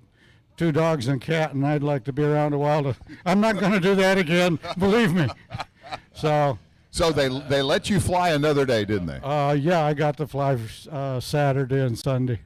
2 dogs and a cat, and I'd like to be around a while. I'm not going to do that again, believe me. So they let you fly another day, didn't they? Yeah, I got to fly Saturday and Sunday.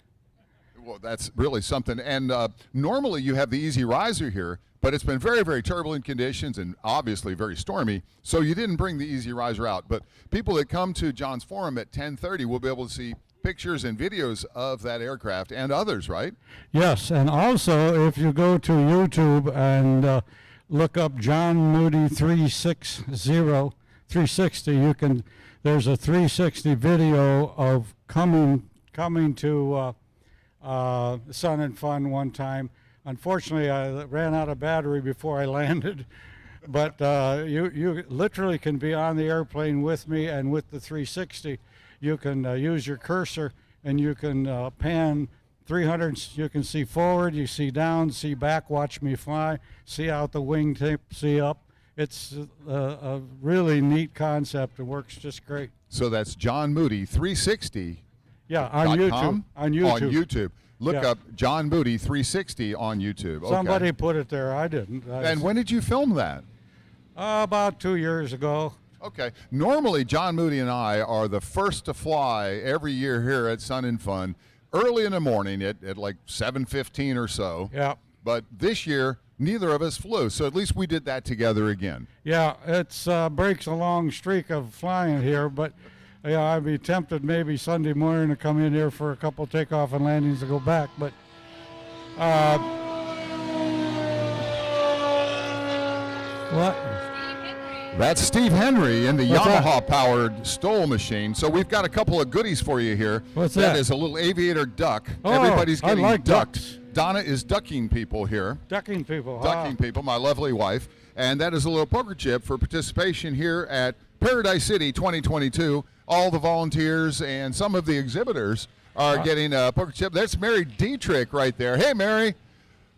Well, that's really something. And normally you have the easy riser here, but it's been very, very turbulent conditions and obviously very stormy, so you didn't bring the easy riser out. But people that come to John's Forum at 10:30 will be able to see pictures and videos of that aircraft and others, right? Yes, and also if you go to YouTube and look up John Moody 360, there's a 360 video of coming to Sun and Fun one time. Unfortunately, I ran out of battery before I landed, but you literally can be on the airplane with me, and with the 360, you can use your cursor and you can pan 300. You can see forward, you see down, see back, watch me fly, see out the wingtip, see up. it's a really neat concept. It works just great. So that's John Moody 360. Yeah, on YouTube. .com? On YouTube. On YouTube. Look Yeah. up John Moody 360 on YouTube. Okay. Somebody put it there. I didn't. And when did you film that? About 2 years ago. Okay. Normally, John Moody and I are the first to fly every year here at Sun and Fun, early in the morning at like 7:15 or so. Yeah. But this year, neither of us flew, so at least we did that together again. Yeah, it's breaks a long streak of flying here, but yeah, I'd be tempted maybe Sunday morning to come in here for a couple takeoff and landings to go back. But what? That's Steve Henry in the What's that? Yamaha-powered Stoll machine. So we've got a couple of goodies for you here. What's that? That is a little aviator duck. Oh, Everybody's I getting like ducked. ducks. Donna is ducking people here. Ducking people. Ducking people, my lovely wife. And that is a little poker chip for participation here at Paradise City 2022. All the volunteers and some of the exhibitors are getting a poker chip. That's Mary Dietrich right there. Hey, Mary.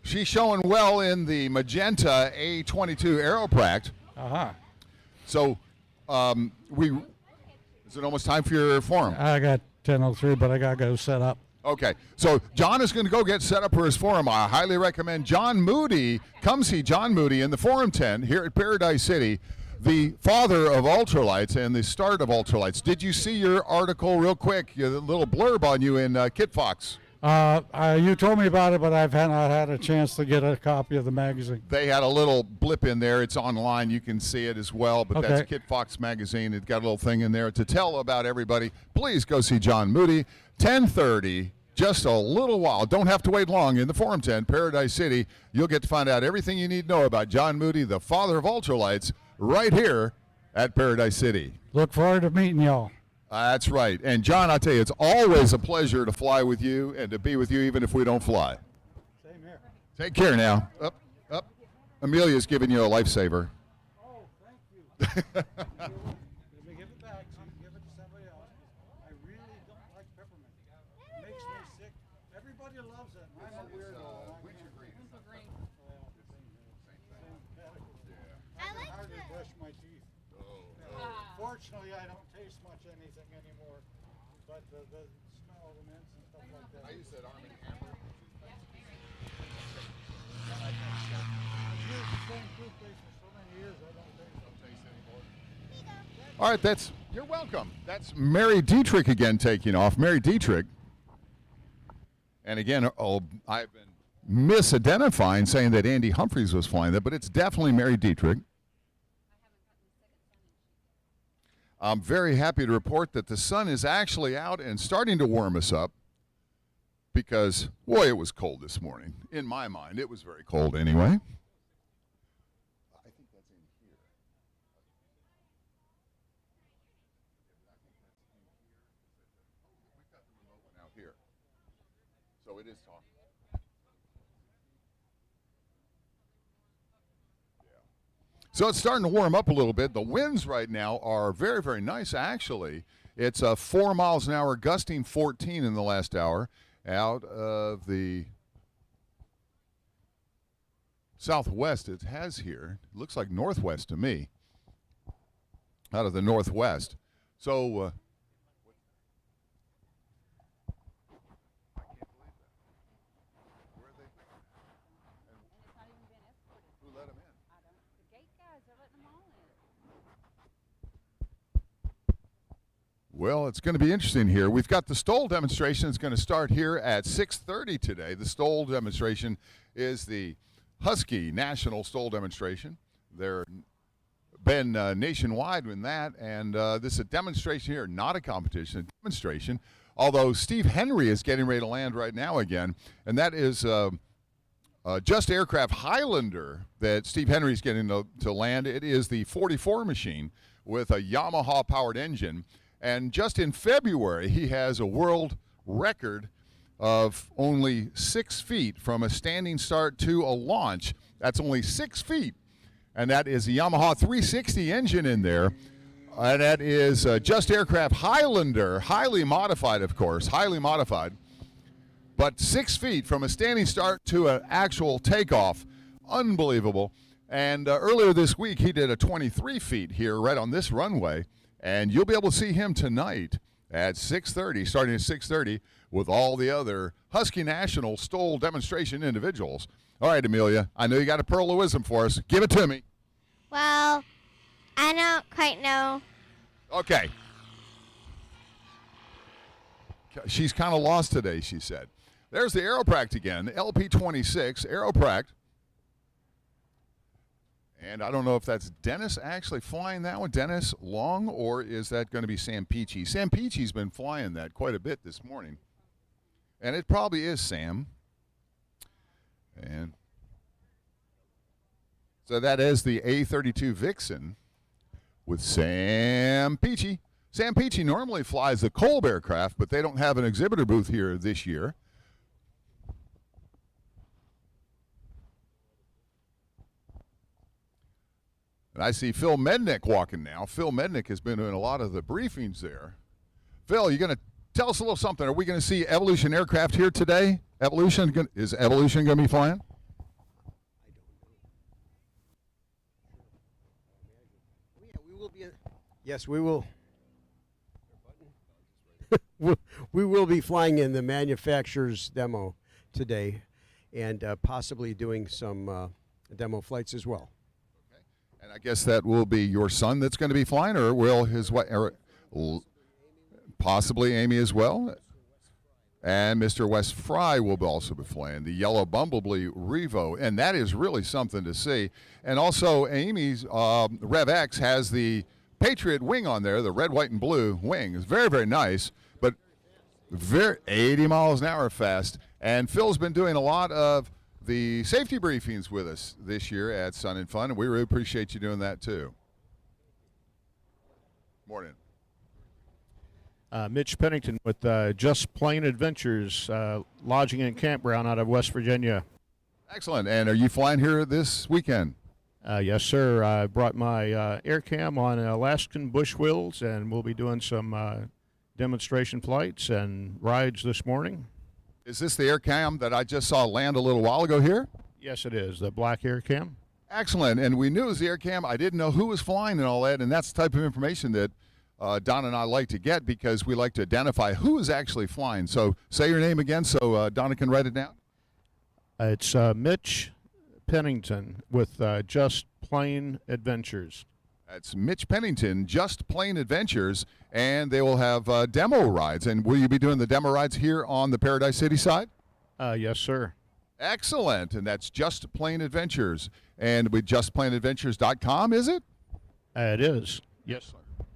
She's showing well in the magenta A22 Aeropract. Uh-huh. So is it almost time for your forum? I got 10:03, but I got to go set up. Okay, so John is going to go get set up for his forum. I highly recommend John Moody. Come see John Moody in the forum tent here at Paradise City, the father of ultralights and the start of ultralights. Did you see your article real quick, your little blurb on you in Kit Fox? You told me about it, but I've not had a chance to get a copy of the magazine. They had a little blip in there. It's online. You can see it as well, but that's Okay. Kit Fox Magazine. It's got a little thing in there to tell about everybody. Please go see John Moody. 10:30, just a little while. Don't have to wait long in the Forum Tent, Paradise City. You'll get to find out everything you need to know about John Moody, the father of ultralights, right here at Paradise City. Look forward to meeting y'all. That's right. And John, I tell you, it's always a pleasure to fly with you and to be with you even if we don't fly. Same here. Take care now. Up, up. Amelia's giving you a lifesaver. Oh, thank you. Let me give it back so you can give it to somebody else. I really don't like peppermint. It makes me sick. Everybody loves it. I'm a weirdo. I like Hard to the. brush my teeth. Fortunately, I don't taste much anything anymore, but the smell of the mints and stuff like that. I use that Arm & Hammer. I've used the same toothpaste for so many years, I don't taste it. All right, you're welcome. That's Mary Dietrich again taking off. Mary Dietrich. And again, I've been misidentifying, saying that Andy Humphreys was flying that, but it's definitely Mary Dietrich. I'm very happy to report that the sun is actually out and starting to warm us up because, boy, it was cold this morning. In my mind, it was very cold anyway. I think that's in here. We've got the remote one out here. So it is talking. So it's starting to warm up a little bit. The winds right now are very, very nice, actually. It's 4 miles an hour, gusting 14 in the last hour out of the southwest it has here. It looks like northwest to me, out of the northwest. So I can't believe that. Where are they? It's not even been escorted. Who let them in? I don't. The gate guys are letting them all in. Well, it's going to be interesting here. We've got the Stoll demonstration. It's going to start here at 6:30 today. The Stoll demonstration is the Husky National Stoll demonstration. They're been nationwide in that, and this is a demonstration here, not a competition, a demonstration. Although Steve Henry is getting ready to land right now again, and that is Just Aircraft Highlander that Steve Henry is getting to land. It is the 44 machine with a Yamaha-powered engine. And just in February, he has a world record of only 6 feet from a standing start to a launch. That's only 6 feet. And that is a Yamaha 360 engine in there. And that is Just Aircraft Highlander, highly modified, of course, highly modified. But 6 feet from a standing start to an actual takeoff, unbelievable. And earlier this week, he did a 23 feet here right on this runway. And you'll be able to see him tonight at 6:30, starting at 6:30, with all the other Husky National Stole demonstration individuals. All right, Amelia, I know you got a pearl of wisdom for us. Give it to me. Well, I don't quite know. Okay. She's kind of lost today, she said. There's the Aeropract again, LP26 Aeropract. And I don't know if that's Dennis actually flying that one, Dennis Long, or is that going to be Sam Peachy? Sam Peachy's been flying that quite a bit this morning. And it probably is Sam. And so that is the A32 Vixen with Sam Peachy. Sam Peachy normally flies the Kolb aircraft, but they don't have an exhibitor booth here this year. And I see Phil Mednick walking now. Phil Mednick has been doing a lot of the briefings there. Phil, you're going to tell us a little something. Are we going to see Evolution aircraft here today? Is Evolution going to be flying? We will be. Yes, we will. We will be flying in the manufacturer's demo today, and possibly doing some demo flights as well. And I guess that will be your son that's going to be flying, or will his wife, possibly Amy as well? And Mr. Wes Fry will also be flying the yellow Bumblebee Revo, and that is really something to see. And also Amy's Rev X has the Patriot wing on there, the red, white, and blue wing. It's very, very nice, but 80 miles an hour fast. And Phil's been doing a lot of the safety briefings with us this year at Sun and Fun, and we really appreciate you doing that too. Morning. Mitch Pennington with Just Plain Adventures, lodging and campground out of West Virginia. Excellent. And are you flying here this weekend? Yes, sir. I brought my air cam on Alaskan bush wheels, and we'll be doing some demonstration flights and rides this morning. Is this the air cam that I just saw land a little while ago here? Yes, it is, the black air cam. Excellent. And we knew it was the air cam. I didn't know who was flying and all that, and that's the type of information that Don and I like to get, because we like to identify who is actually flying. So say your name again so Donna can write it down. It's Mitch Pennington with Just Plain Adventures. That's Mitch Pennington, Just Plain Adventures, and they will have demo rides. And will you be doing the demo rides here on the Paradise City side? Yes, sir. Excellent. And that's Just Plain Adventures. And with justplainadventures.com, is it? It is. Yes, sir.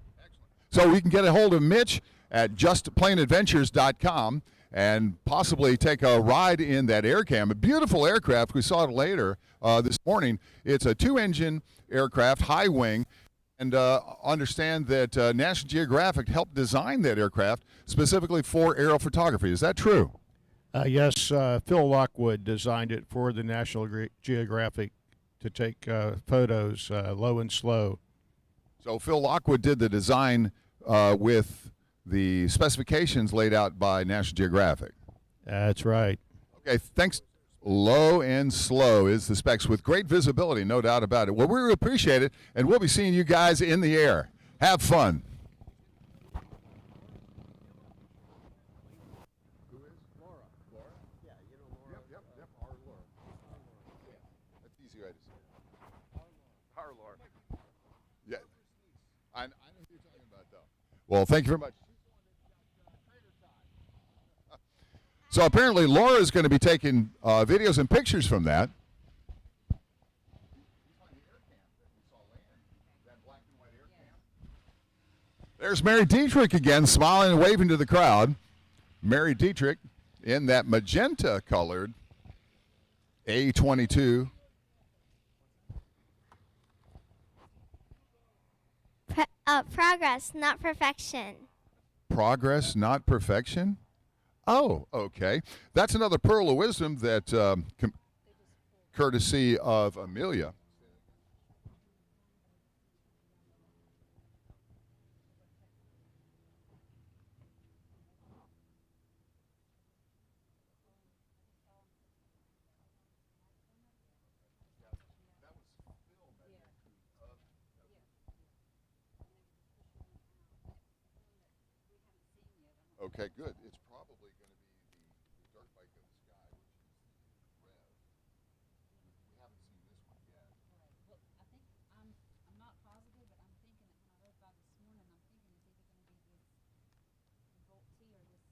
So we can get a hold of Mitch at justplainadventures.com and possibly take a ride in that air cam. A beautiful aircraft. We saw it later this morning. It's a 2-engine aircraft, high wing, and understand that National Geographic helped design that aircraft specifically for aerophotography. Is that true? Yes, Phil Lockwood designed it for the National Geographic to take photos low and slow. So Phil Lockwood did the design with the specifications laid out by National Geographic. That's right. Okay, thanks. Low and slow is the specs with great visibility, no doubt about it. Well, we really appreciate it, and we'll be seeing you guys in the air. Have fun. Who is? Laura. Laura? Yeah, you know Laura. Yep, our Laura. That's easy way to say it. Our Laura. Yeah. I know who you're talking about, though. Well, thank you very much. So apparently Laura is going to be taking videos and pictures from that. There's Mary Dietrich again, smiling and waving to the crowd. Mary Dietrich in that magenta-colored A22. Progress, not perfection. Progress, not perfection? Oh, okay. That's another pearl of wisdom that, courtesy of Amelia. Okay, good. It's probably going to be the dirt bike of the sky, which is the Rev. We haven't seen this one yet. Well, I think I'm not positive, but I'm thinking that when I rode by this morning, I'm thinking it's either going to be this Volt T or this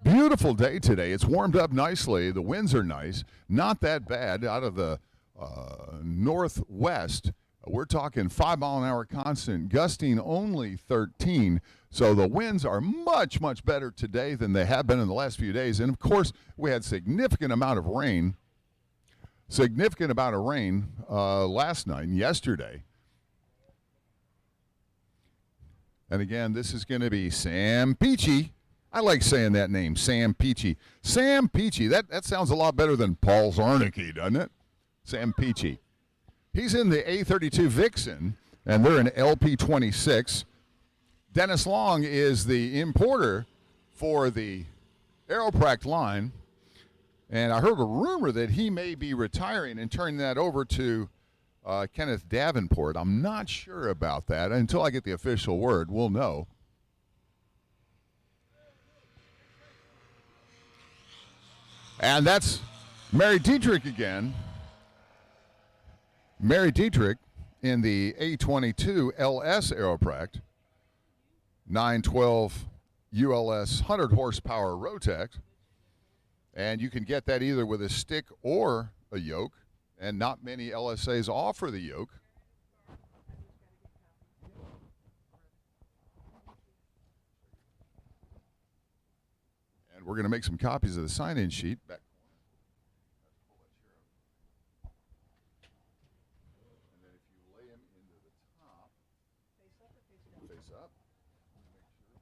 Beautiful day today. It's warmed up nicely. The winds are nice. Not that bad out of the northwest. We're talking 5 mile an hour constant, gusting only 13. So the winds are much, much better today than they have been in the last few days. And of course, we had significant amount of rain last night and yesterday. And again, this is going to be Sam Peachy. I like saying that name, Sam Peachy. Sam Peachy, that sounds a lot better than Paul Czarnecki, doesn't it? Sam Peachy. He's in the A32 Vixen, and they're in LP26. Dennis Long is the importer for the Aeropract line, and I heard a rumor that he may be retiring and turning that over to Kenneth Davenport. I'm not sure about that. Until I get the official word, we'll know. And that's Mary Dietrich again. Mary Dietrich in the A22 LS Aeropract, 912 ULS 100 horsepower Rotex. And you can get that either with a stick or a yoke. And not many LSAs offer the yoke. And we're going to make some copies of the sign-in sheet. Back corner. And then if you lay them into the top, face up or face down? Face up. Let me make sure.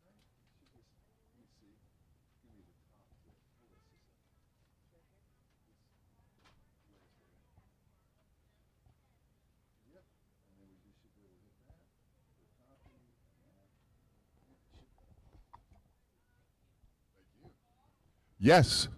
Let me see. Give me the top. Yep. And then we just should be able to hit that. The copy and that. Yes.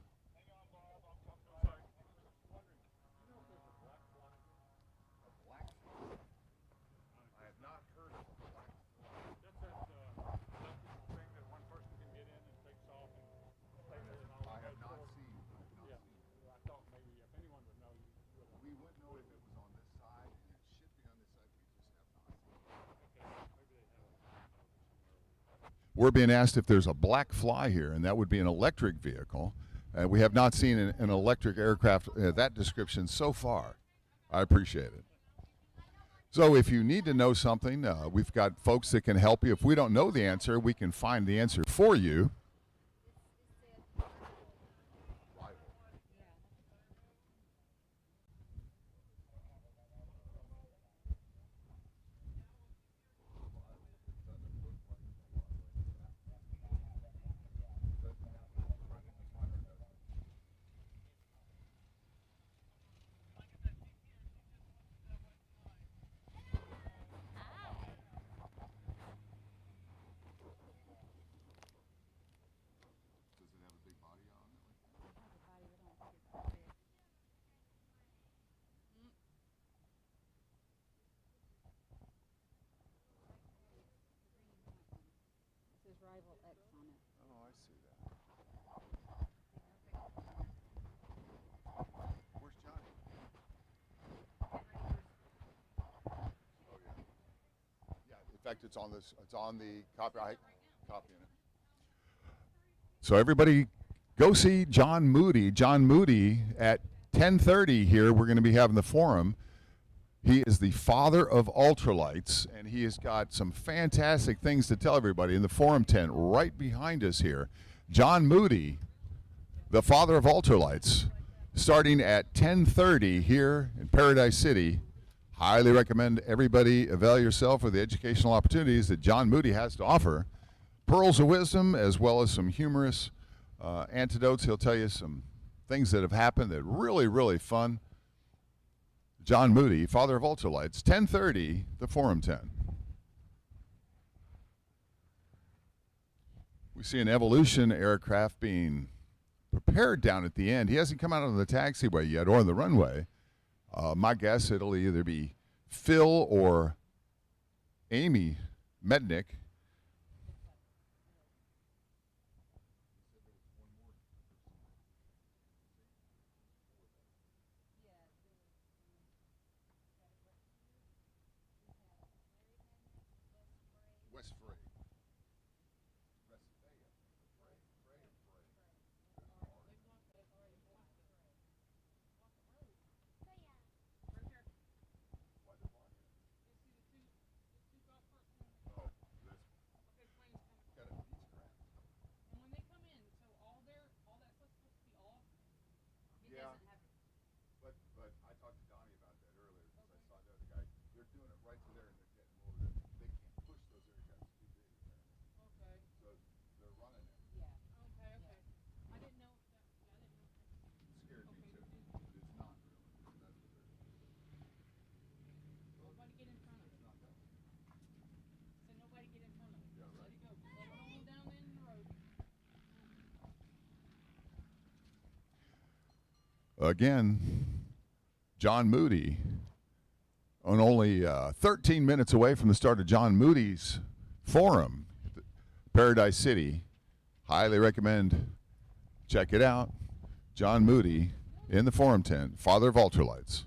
We're being asked if there's a black fly here, and that would be an electric vehicle. We have not seen an electric aircraft that description so far. I appreciate it. So if you need to know something, we've got folks that can help you. If we don't know the answer, we can find the answer for you. Rival X on it. Oh, I see that. Where's Johnny? Oh yeah. Yeah. In fact, it's on this. It's on the copyright copying it. So everybody, go see John Moody. John Moody at 10:30 here. We're going to be having the forum. He is the father of ultralights, and he has got some fantastic things to tell everybody in the forum tent right behind us here. John Moody, the father of ultralights, starting at 10:30 here in Paradise City. Highly recommend everybody avail yourself of the educational opportunities that John Moody has to offer. Pearls of wisdom, as well as some humorous antidotes. He'll tell you some things that have happened that are really, really fun. John Moody, father of ultralights, 10:30, the Forum 10. We see an Evolution aircraft being prepared down at the end. He hasn't come out on the taxiway yet or on the runway. My guess it'll either be Phil or Amy Mednick. West Frey. But I talked to Donnie about that earlier because I saw the other guy. They're doing it right to there and they're getting loaded. They can't push those aircraft too big. Okay. So they're running it. Yeah. Okay. Okay. I didn't know. It scared me too. It's not really. That's what they're Nobody get in front of it. So nobody get in front of it. Yeah, Let right. it go. Let it roll down in the road. Again, John Moody, on only 13 minutes away from the start of John Moody's forum, Paradise City. Highly recommend check it out. John Moody in the forum tent, father of ultralights.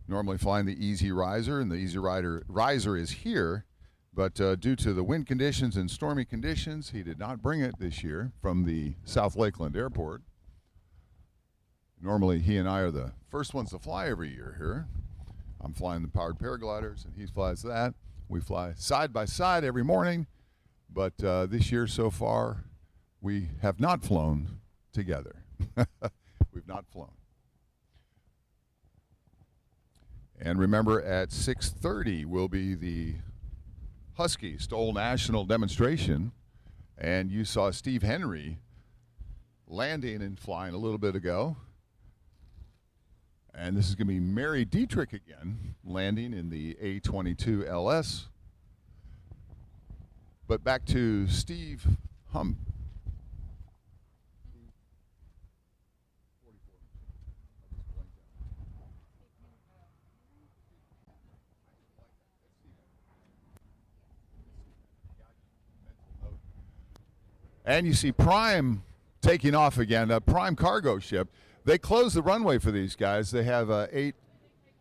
Normally flying the Easy Riser, and the Easy Riser is here, but due to the wind conditions and stormy conditions, he did not bring it this year from the South Lakeland Airport. Normally, he and I are the first ones to fly every year here. I'm flying the powered paragliders, and he flies that. We fly side by side every morning, but this year so far, we have not flown together. We've not flown. And remember, at 6:30 will be the Husky Stoll National demonstration, and you saw Steve Henry landing and flying a little bit ago. And this is going to be Mary Dietrich again, landing in the A-22 LS. But back to Steve Hum. And you see Prime taking off again, a Prime cargo ship. They close the runway for these guys. They have 8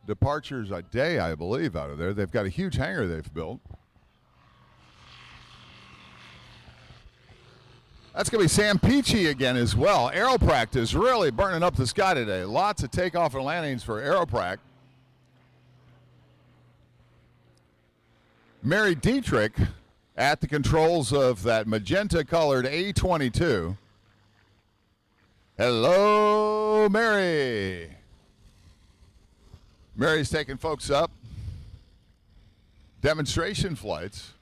departures a day, I believe, out of there. They've got a huge hangar they've built. That's going to be Sam Peachy again as well. Aeroprac is really burning up the sky today. Lots of takeoff and landings for Aeroprac. Mary Dietrich at the controls of that magenta-colored A-22. Hello, Mary. Mary's taking folks up. Demonstration flights.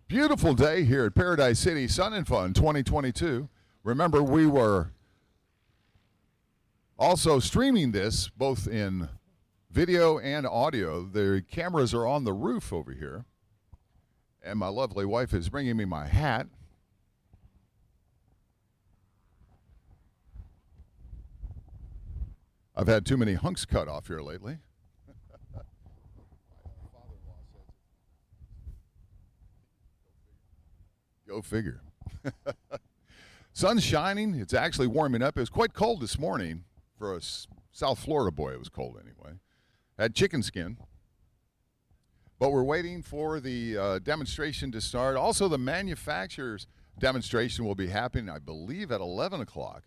Beautiful day here at Paradise City Sun and Fun 2022. Remember, we were also streaming this both in video and audio. The cameras are on the roof over here. And my lovely wife is bringing me my hat. I've had too many hunks cut off here lately. Go figure. Sun's shining. It's actually warming up. It was quite cold this morning for a South Florida boy. It was cold anyway. Had chicken skin. But we're waiting for the demonstration to start. Also, the manufacturer's demonstration will be happening, I believe, at 11 o'clock.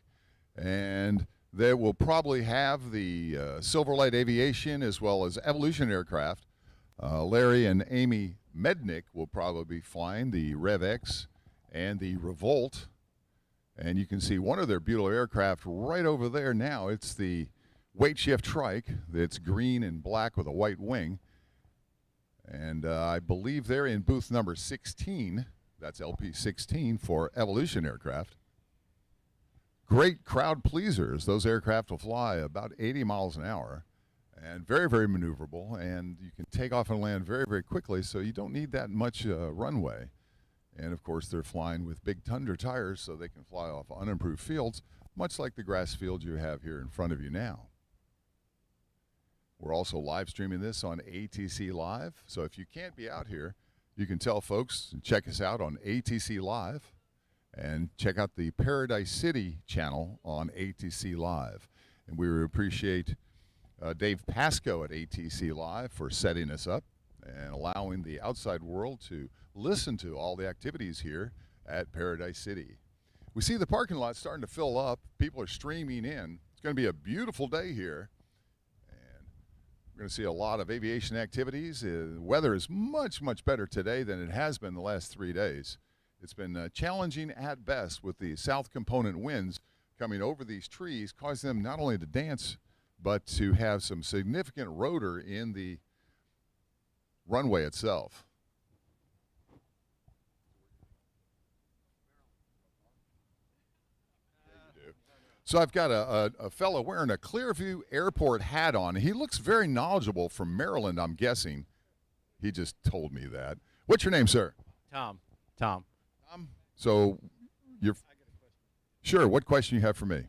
And they will probably have the Silverlight Aviation as well as Evolution Aircraft. Larry and Amy Mednick will probably be flying the Rev X and the Revolt. And you can see one of their beautiful aircraft right over there now. It's the Weight Shift Trike. It's green and black with a white wing. And I believe they're in booth number 16. That's LP16 for Evolution Aircraft. Great crowd pleasers. Those aircraft will fly about 80 miles an hour and very, very maneuverable. And you can take off and land very, very quickly, so you don't need that much runway. And, of course, they're flying with big Tundra tires so they can fly off unimproved fields, much like the grass field you have here in front of you now. We're also live streaming this on ATC Live. So if you can't be out here, you can tell folks and check us out on ATC Live and check out the Paradise City channel on ATC Live. And we appreciate Dave Pasco at ATC Live for setting us up and allowing the outside world to listen to all the activities here at Paradise City. We see the parking lot starting to fill up. People are streaming in. It's going to be a beautiful day here. And we're going to see a lot of aviation activities. The weather is much, much better today than it has been the last 3 days. It's been challenging at best with the south component winds coming over these trees, causing them not only to dance, but to have some significant rotor in the runway itself. So I've got a fellow wearing a Clearview Airport hat on. He looks very knowledgeable, from Maryland, I'm guessing. He just told me that. What's your name, sir? Tom. So you're sure. What question you have for me?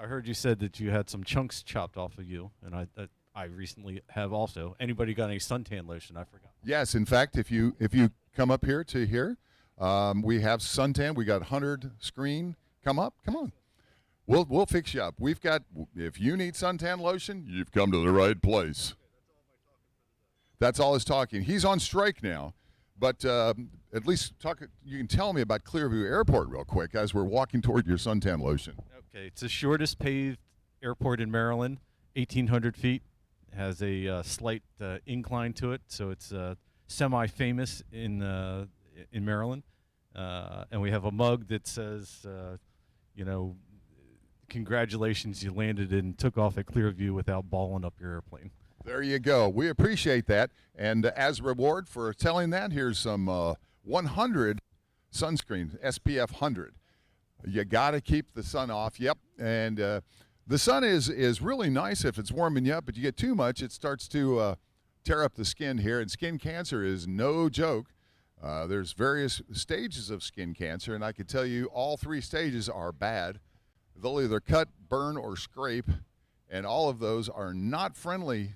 I heard you said that you had some chunks chopped off of you, and I recently have also. Anybody got any suntan lotion? I forgot. Yes, in fact, if you come up here to here, we have suntan. We got 100 screen. Come up. Come on. We'll fix you up. We've got. If you need suntan lotion, you've come to the right place. That's all his talking. He's on strike now, but at least you can tell me about Clearview Airport real quick as we're walking toward your suntan lotion. Okay, it's the shortest paved airport in Maryland, 1,800 feet. It has a slight incline to it, so it's semi-famous in Maryland. And we have a mug that says, congratulations, you landed and took off at Clearview without balling up your airplane. There you go. We appreciate that. And as a reward for telling that, here's some 100 sunscreen, SPF 100. You got to keep the sun off. Yep. And the sun is really nice if it's warming you up, but you get too much, it starts to tear up the skin here. And skin cancer is no joke. There's various stages of skin cancer, and I can tell you all 3 stages are bad. They'll either cut, burn, or scrape, and all of those are not friendly.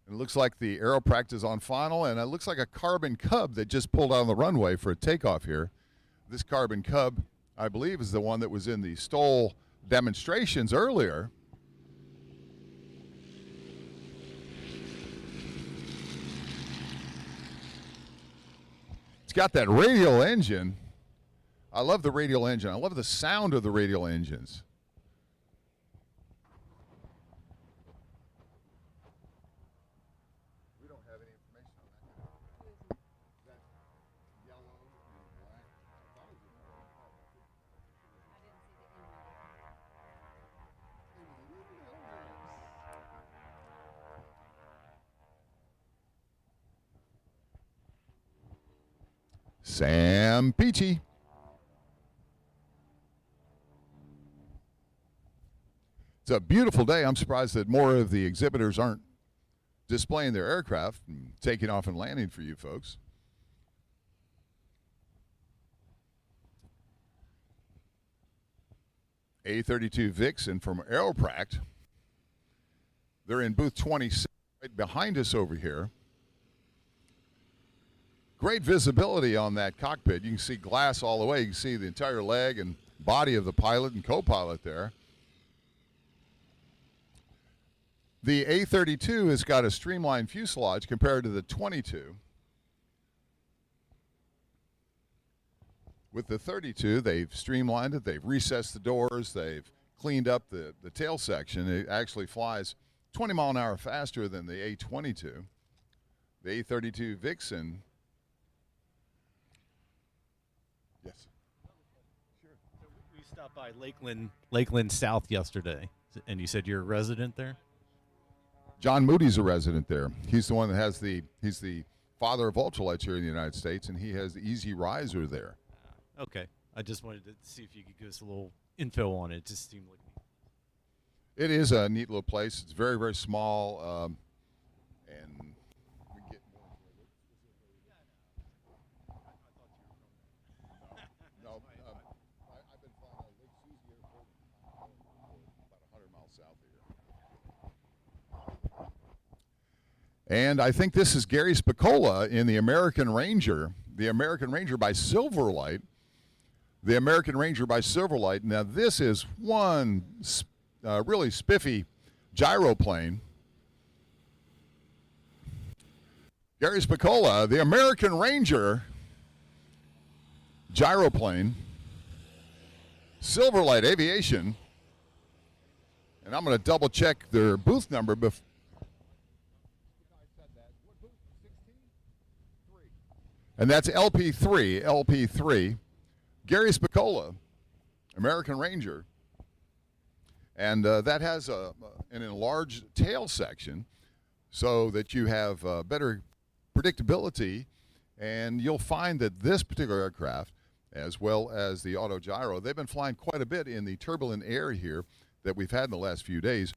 It looks like the Aeropract is on final, and it looks like a Carbon Cub that just pulled out on the runway for a takeoff here. This Carbon Cub, I believe, is the one that was in the STOL demonstrations earlier. It's got that radial engine. I love the radial engine. I love the sound of the radial engines. We don't have any information on that. That's yellow and black. I thought it was Sam Peachy. It's a beautiful day. I'm surprised that more of the exhibitors aren't displaying their aircraft and taking off and landing for you folks. A32 Vixen from Aeropract. They're in booth 26 right behind us over here. Great visibility on that cockpit. You can see glass all the way. You can see the entire leg and body of the pilot and co-pilot there. The A32 has got a streamlined fuselage compared to the 22. With the 32, they've streamlined it. They've recessed the doors. They've cleaned up the tail section. It actually flies 20 mile an hour faster than the A22. The A32 Vixen. Yes. Sure. So we stopped by Lakeland South yesterday, and you said you're a resident there? John Moody's a resident there. He's the one that has he's the father of ultralights here in the United States, and he has the Easy Riser there. Okay. I just wanted to see if you could give us a little info on it. It just seemed like it is a neat little place. It's very, very small, and we get more. No, I've been flying out of Lake Susie Airport about 100 miles south of here. And I think this is Gary Spicola in the American Ranger by Silverlight. The American Ranger by Silverlight. Now, this is one really spiffy gyroplane. Gary Spicola, the American Ranger gyroplane, Silverlight Aviation. And I'm going to double check their booth number before. And that's LP3. Gary Spicola, American Ranger. And that has an enlarged tail section so that you have better predictability. And you'll find that this particular aircraft, as well as the auto gyro, they've been flying quite a bit in the turbulent air here that we've had in the last few days.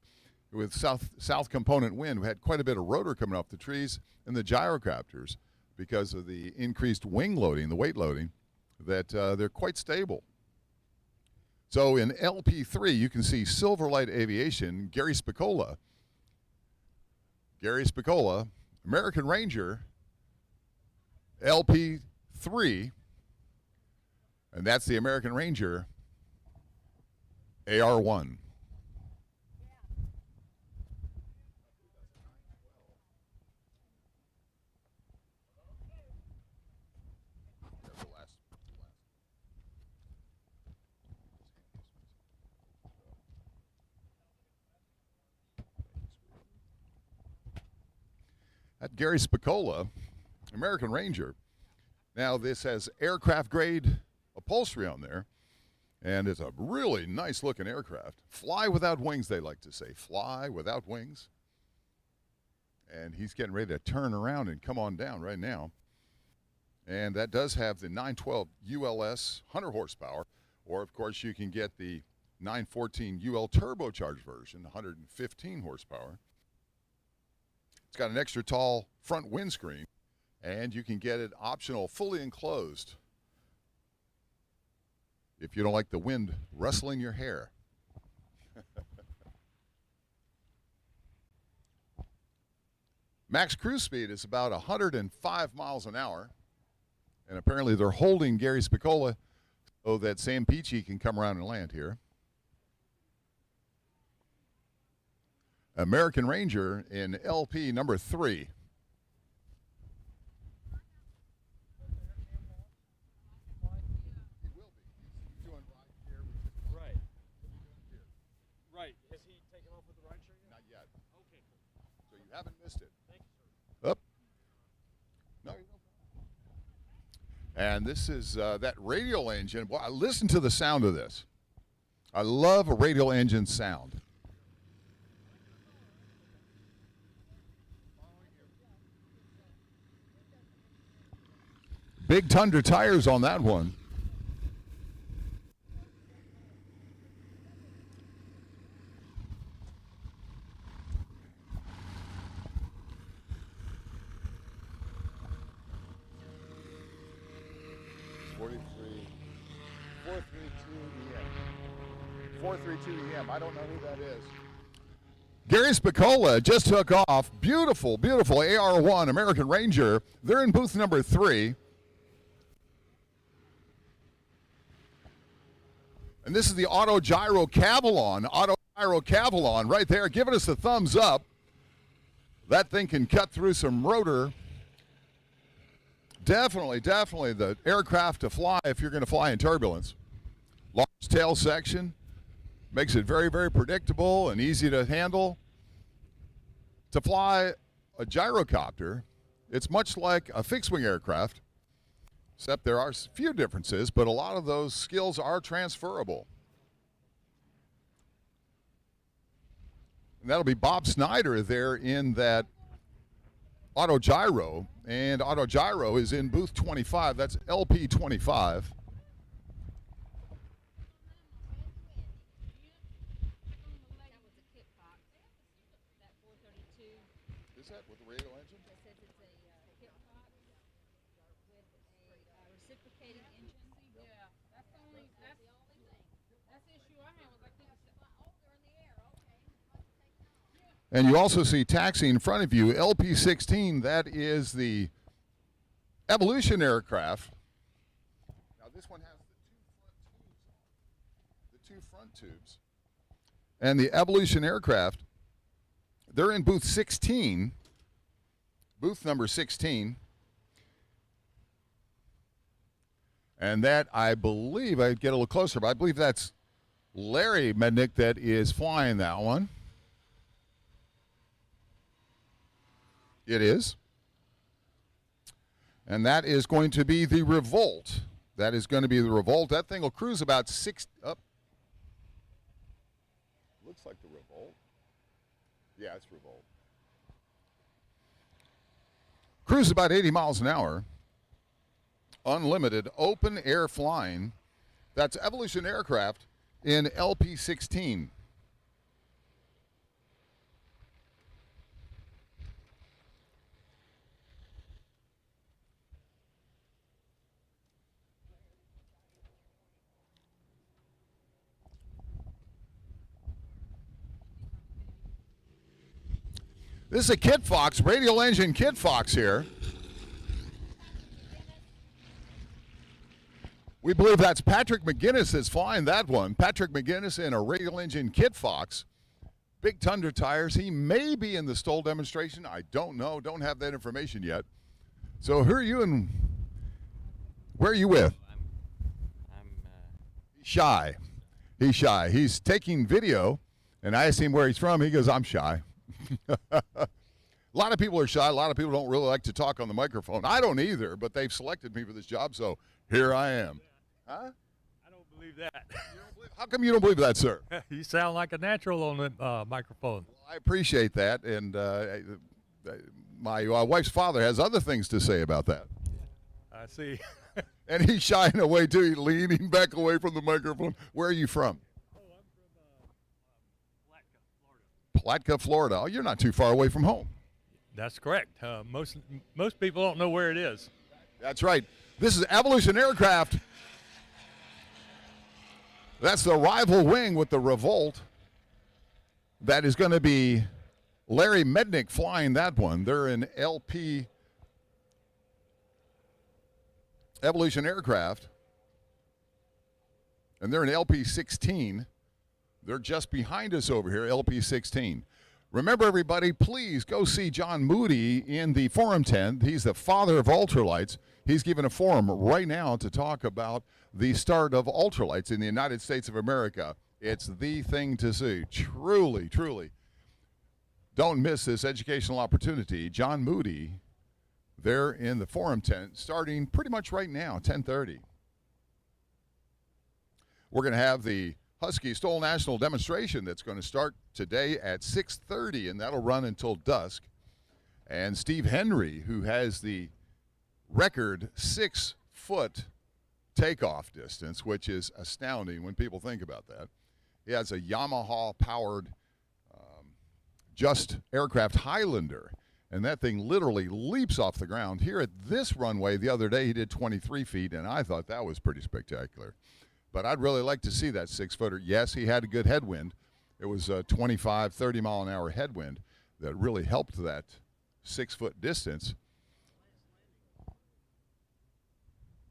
With south component wind, we had quite a bit of rotor coming off the trees and the gyrocopters because of the increased wing loading, the weight loading, that they're quite stable. So in LP3, you can see Silverlight Aviation, Gary Spicola, American Ranger, LP3, and that's the American Ranger AR1. At Gary Spicola, American Ranger. Now this has aircraft grade upholstery on there, and it's a really nice looking aircraft. Fly without wings, they like to say. Fly without wings. And he's getting ready to turn around and come on down right now. And that does have the 912 ULS 100 horsepower, or of course you can get the 914 UL turbocharged version, 115 horsepower. It's got an extra tall front windscreen, and you can get it optional, fully enclosed, if you don't like the wind rustling your hair. Max cruise speed is about 105 miles an hour, and apparently they're holding Gary Spicola so that Sam Peachy can come around and land here. American Ranger in LP number 3. Right. Has he taken off with the ride share yet? Not yet. Okay, cool. So you haven't missed it. Thank you, sir. Up. No, you don't. And this is that radial engine. Boy, listen to the sound of this. I love a radial engine sound. Big Tundra tires on that one. I don't know who that is. Gary Spicola just took off. Beautiful, beautiful AR1 American Ranger. They're in booth number 3. And this is the Auto Gyro Cavalon. Auto Gyro Cavalon right there, giving us a thumbs up. That thing can cut through some rotor. Definitely the aircraft to fly if you're going to fly in turbulence. Large tail section. Makes it very, very predictable and easy to handle. To fly a gyrocopter, it's much like a fixed-wing aircraft, except there are a few differences, but a lot of those skills are transferable. And that'll be Bob Snyder there in that Auto Gyro, and Auto Gyro is in booth 25. That's LP 25. Is that with the radial engine? It says it's a hip box with a reciprocating engine. Yeah, that's the only thing. That's the issue I had was I couldn't. Oh, they're in the air. Okay, must take off. Yeah. And you also see taxiing in front of you, LP-16, that is the Evolution aircraft. Now this one has the two front tubes. And the Evolution aircraft, they're in booth 16, booth number 16. And that, I believe, I'd get a little closer, but I believe that's Larry Mednick that is flying that one. It is. And that is going to be the Revolt. That is going to be the Revolt. That thing will cruise about up. Looks like the Revolt. Yeah, it's Revolt. Cruise about 80 miles an hour. Unlimited open air flying. That's Evolution aircraft in LP-16. This is a Kit Fox, radial engine Kit Fox here. We believe that's Patrick McGinnis that's flying that one. Patrick McGinnis in a radial engine Kit Fox. Big Tundra tires. He may be in the Stoll demonstration. I don't know. Don't have that information yet. So who are you and where are you with? Shy. He's shy. He's taking video, and I asked him where he's from. He goes, I'm shy. A lot of people are shy. A lot of people don't really like to talk on the microphone. I don't either, but they've selected me for this job, so here I am. Huh? I don't believe that. How come you don't believe that, sir? You sound like a natural on the microphone. Well, I appreciate that, and my wife's father has other things to say about that. I see. And he's shying away, too. He's leaning back away from the microphone. Where are you from? Oh, I'm from Palatka, Florida. Palatka, Florida. Oh, you're not too far away from home. That's correct. Most people don't know where it is. That's right. This is Evolution aircraft. That's the rival wing with the Revolt. That is going to be Larry Mednick flying that one. They're in LP Evolution aircraft. And they're in LP-16. They're just behind us over here, LP-16. Remember, everybody, please go see John Moody in the forum tent. He's the father of ultralights. He's giving a forum right now to talk about the start of ultralights in the United States of America. It's the thing to see. Truly, truly. Don't miss this educational opportunity. John Moody, there in the forum tent, starting pretty much right now, 10:30. We're going to have the Husky Stoll National demonstration that's going to start today at 6:30, and that'll run until dusk. And Steve Henry, who has the record 6-foot takeoff distance, which is astounding when people think about that. He has a Yamaha-powered just aircraft Highlander, and that thing literally leaps off the ground. Here at this runway the other day, he did 23 feet, and I thought that was pretty spectacular. But I'd really like to see that 6-footer. Yes, he had a good headwind. It was a 25, 30-mile-an-hour headwind that really helped that 6-foot distance.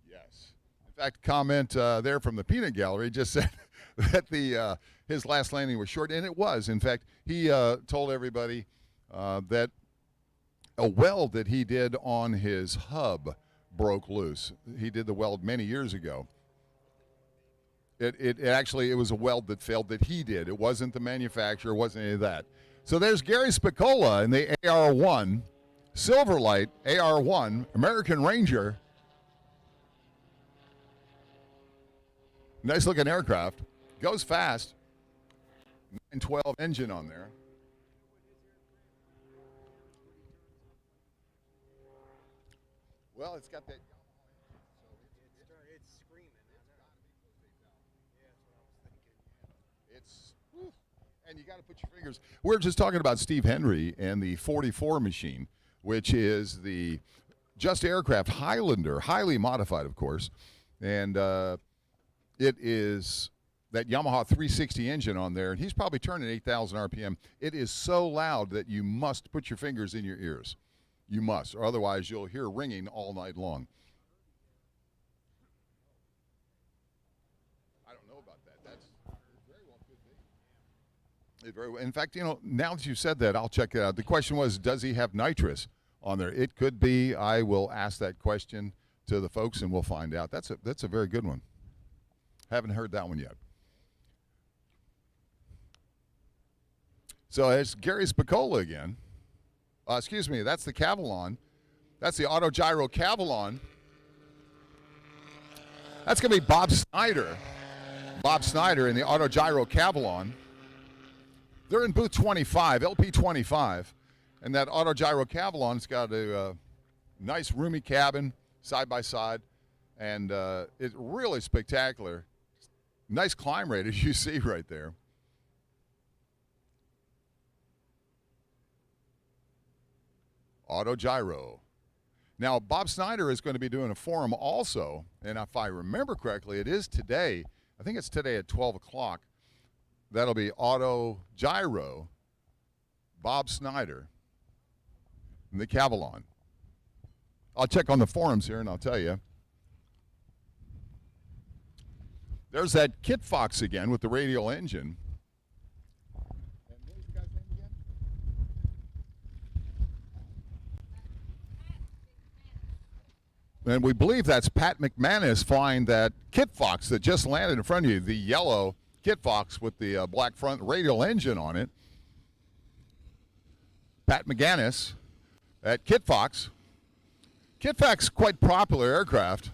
Yes. In fact, comment there from the Peanut Gallery just said that his last landing was short, and it was. In fact, he told everybody that a weld that he did on his hub broke loose. He did the weld many years ago. It actually was a weld that failed that he did. It wasn't the manufacturer, it wasn't any of that. So there's Gary Spicola in the AR-1, Silverlight AR-1, American Ranger. Nice looking aircraft. Goes fast. 912 engine on there. Well, it's got that. It's screaming. It's, whew, and you got to put your fingers. We're just talking about Steve Henry and the 44 machine, which is the just aircraft Highlander, highly modified, of course, and it is that Yamaha 360 engine on there, and he's probably turning 8,000 RPM. It is so loud that you must put your fingers in your ears. You must, or otherwise you'll hear ringing all night long. I don't know about that. That's very well could be. It very well. In fact, you know, now that you said that, I'll check it out. The question was, does he have nitrous on there? It could be. I will ask that question to the folks, and we'll find out. That's a very good one. Haven't heard that one yet. So it's Gary Spicola again. Excuse me, that's the Cavalon. That's the Auto Gyro Cavalon. That's going to be Bob Snyder. Bob Snyder in the Auto Gyro Cavalon. They're in booth 25, LP 25. And that Auto Gyro Cavalon's got a nice roomy cabin, side by side. And it's really spectacular. Nice climb rate, as you see right there. Auto Gyro. Now, Bob Snyder is going to be doing a forum also, and if I remember correctly, it is today. I think it's today at 12 o'clock. That'll be Auto Gyro, Bob Snyder, and the Cavalon. I'll check on the forums here, and I'll tell you. There's that Kit Fox again with the radial engine. And what was the guy's name again? And we believe that's Pat McManus flying that Kit Fox that just landed in front of you, the yellow Kit Fox with the black front radial engine on it. Pat McManus at Kit Fox. Kit Fox, quite popular aircraft.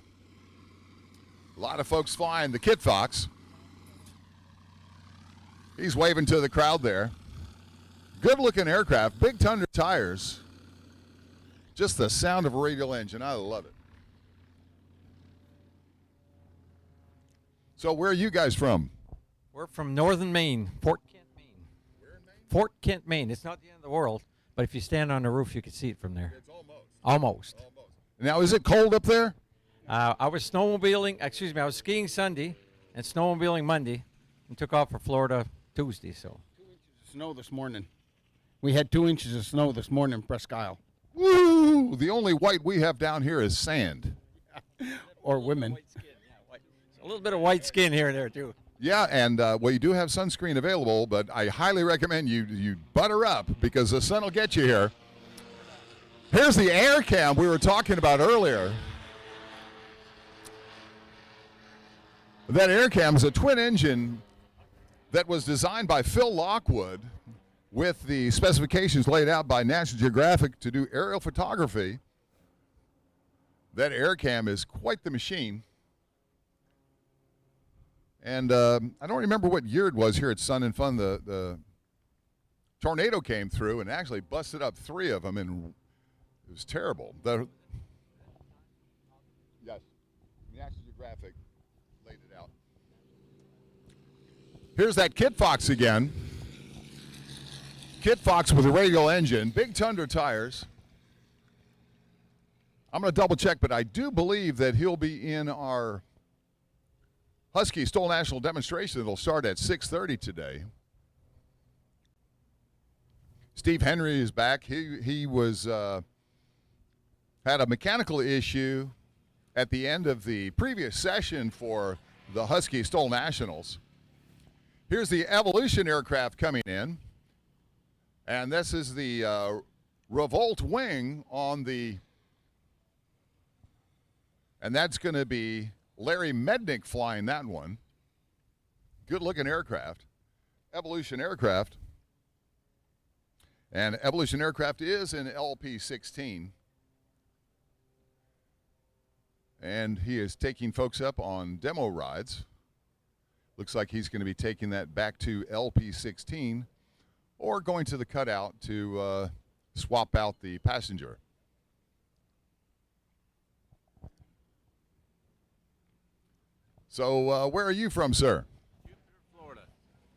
A lot of folks flying the Kit Fox. He's waving to the crowd there. Good-looking aircraft, big Tundra tires. Just the sound of a radial engine. I love it. So where are you guys from? We're from northern Maine, Fort Kent, Maine. Where in Maine? Fort Kent, Maine. It's not the end of the world, but if you stand on the roof, you can see it from there. It's almost. Almost. Now, is it cold up there? I was I was skiing Sunday and snowmobiling Monday and took off for Florida Tuesday, so. 2 inches of snow this morning. We had 2 inches of snow this morning in Presque Isle. Woo! The only white we have down here is sand. Or women. A little bit of white skin here and there, too. Yeah, and well, you do have sunscreen available, but I highly recommend you butter up because the sun will get you here. Here's the air cam we were talking about earlier. That air cam is a twin engine that was designed by Phil Lockwood with the specifications laid out by National Geographic to do aerial photography. That air cam is quite the machine. And I don't remember what year it was here at Sun and Fun. The tornado came through and actually busted up 3 of them, and it was terrible. Yes, National Geographic laid it out. Here's that Kit Fox again. Kit Fox with a radial engine, big Tundra tires. I'm going to double check, but I do believe that he'll be in our Husky Stoll National demonstration. It'll start at 6:30 today. Steve Henry is back. He was had a mechanical issue at the end of the previous session for the Husky Stoll Nationals. Here's the Evolution aircraft coming in, and this is the Revolt wing on the, and that's going to be Larry Mednick flying that one. Good-looking aircraft. Evolution aircraft. And Evolution aircraft is in LP16. And he is taking folks up on demo rides. Looks like he's going to be taking that back to LP16 or going to the cutout to swap out the passenger. So where are you from, sir?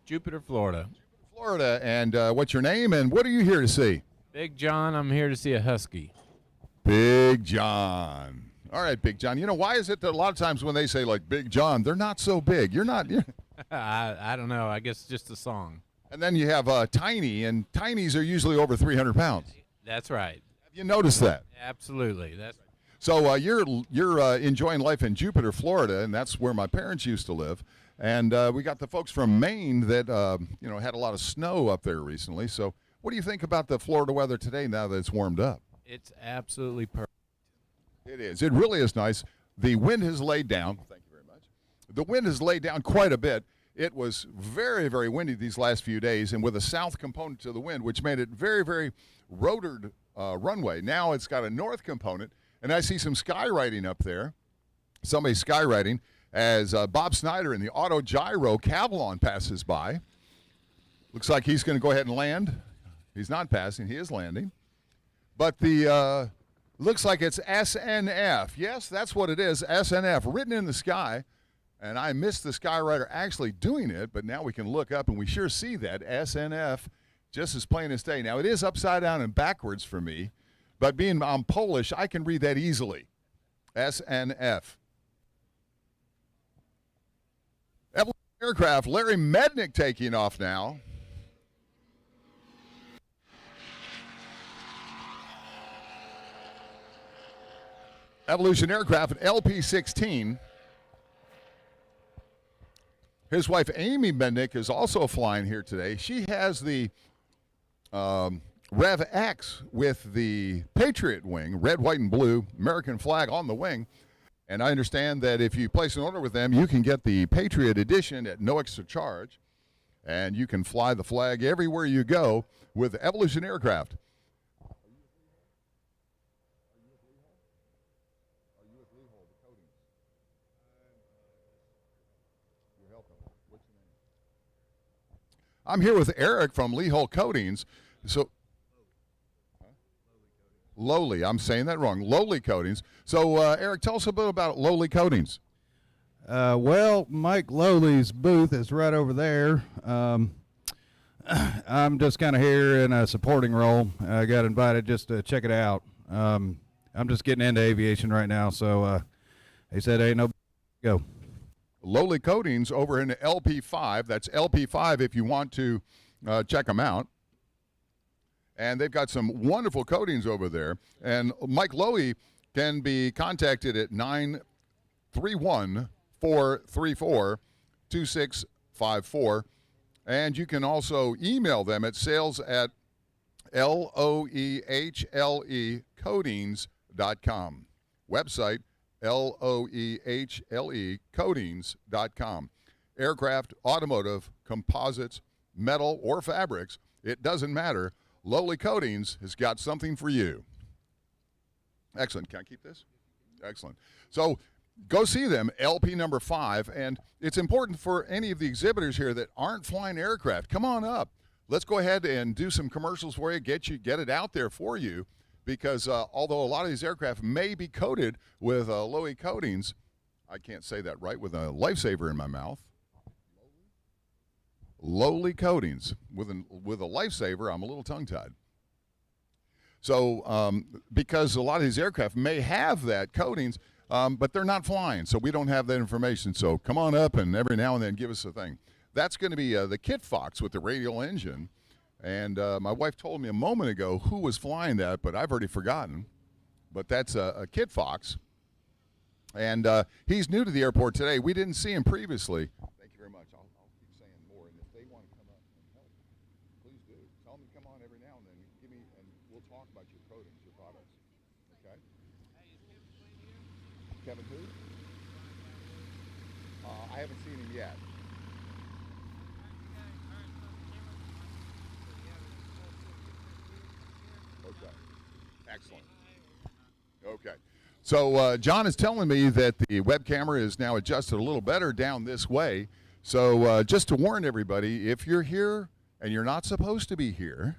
Jupiter, Florida. Florida. And what's your name and what are you here to see? Big John, I'm here to see a Husky. Big John. All right, Big John. You know, why is it that a lot of times when they say, like, Big John, they're not so big? You're not. I don't know. I guess just a song. And then you have Tiny, and Tinies are usually over 300 pounds. That's right. Have you noticed that? Absolutely. That's So you're enjoying life in Jupiter, Florida, and that's where my parents used to live. And we got the folks from Maine that had a lot of snow up there recently. So what do you think about the Florida weather today now that it's warmed up? it's absolutely perfect. It is. It really is nice. The wind has laid down. Thank you very much. The wind has laid down quite a bit. It was very, very windy these last few days, and with a south component to the wind, which made it very, very rotored runway. Now it's got a north component, and I see some skywriting up there. Somebody's skywriting as Bob Snyder in the Auto Gyro Cavalon passes by. Looks like he's going to go ahead and land. He's not passing. He is landing. But the looks like it's SNF. Yes, that's what it is, SNF, written in the sky. And I missed the skywriter actually doing it, but now we can look up and we sure see that SNF just as plain as day. Now, it is upside down and backwards for me, but being I'm Polish, I can read that easily. SNF. Evolution Aircraft, Larry Mednick taking off now. Evolution Aircraft at LP-16. His wife, Amy Mednick, is also flying here today. She has the Rev X with the Patriot wing, red, white, and blue, American flag on the wing. And I understand that if you place an order with them, you can get the Patriot edition at no extra charge. And you can fly the flag everywhere you go with Evolution Aircraft. I'm here with Eric from Lee Hull Coatings. So, Lowly, I'm saying that wrong. Lowly Coatings. So, Eric, tell us a bit about Lowly Coatings. Well, Mike Lowly's booth is right over there. I'm just kind of here in a supporting role. I got invited just to check it out. I'm just getting into aviation right now, so he said, "Hey, no, go." Lowly Coatings over in LP5. That's LP5 if you want to check them out. And they've got some wonderful coatings over there. And Mike Lowy can be contacted at 931-434-2654. And you can also email them at sales@LOEHLEcoatings.com. Website, LOEHLEcoatings.com. Aircraft, automotive, composites, metal, or fabrics, it doesn't matter. Lowly Coatings has got something for you. Excellent. Can I keep this? Excellent. So go see them, LP number 5. And it's important for any of the exhibitors here that aren't flying aircraft. Come on up. Let's go ahead and do some commercials for you, get it out there for you. Because although a lot of these aircraft may be coated with Lowly Coatings, I can't say that right with a lifesaver in my mouth. Lowly Coatings with a lifesaver, I'm a little tongue-tied. So because a lot of these aircraft may have that coatings, but they're not flying, so we don't have that information. So come on up and every now and then give us a thing. That's going to be the Kit Fox with the radial engine. And my wife told me a moment ago who was flying that, but I've already forgotten. But that's a Kit Fox. And he's new to the airport today. We didn't see him previously. Thank you very much. I'll keep saying more. And if they want to come up and help, please do. Tell them to come on every now and then. And we'll talk about your coatings, your products. Okay? Kevin who? I haven't seen him yet. Excellent. Okay. So John is telling me that the web camera is now adjusted a little better down this way. So just to warn everybody, if you're here and you're not supposed to be here,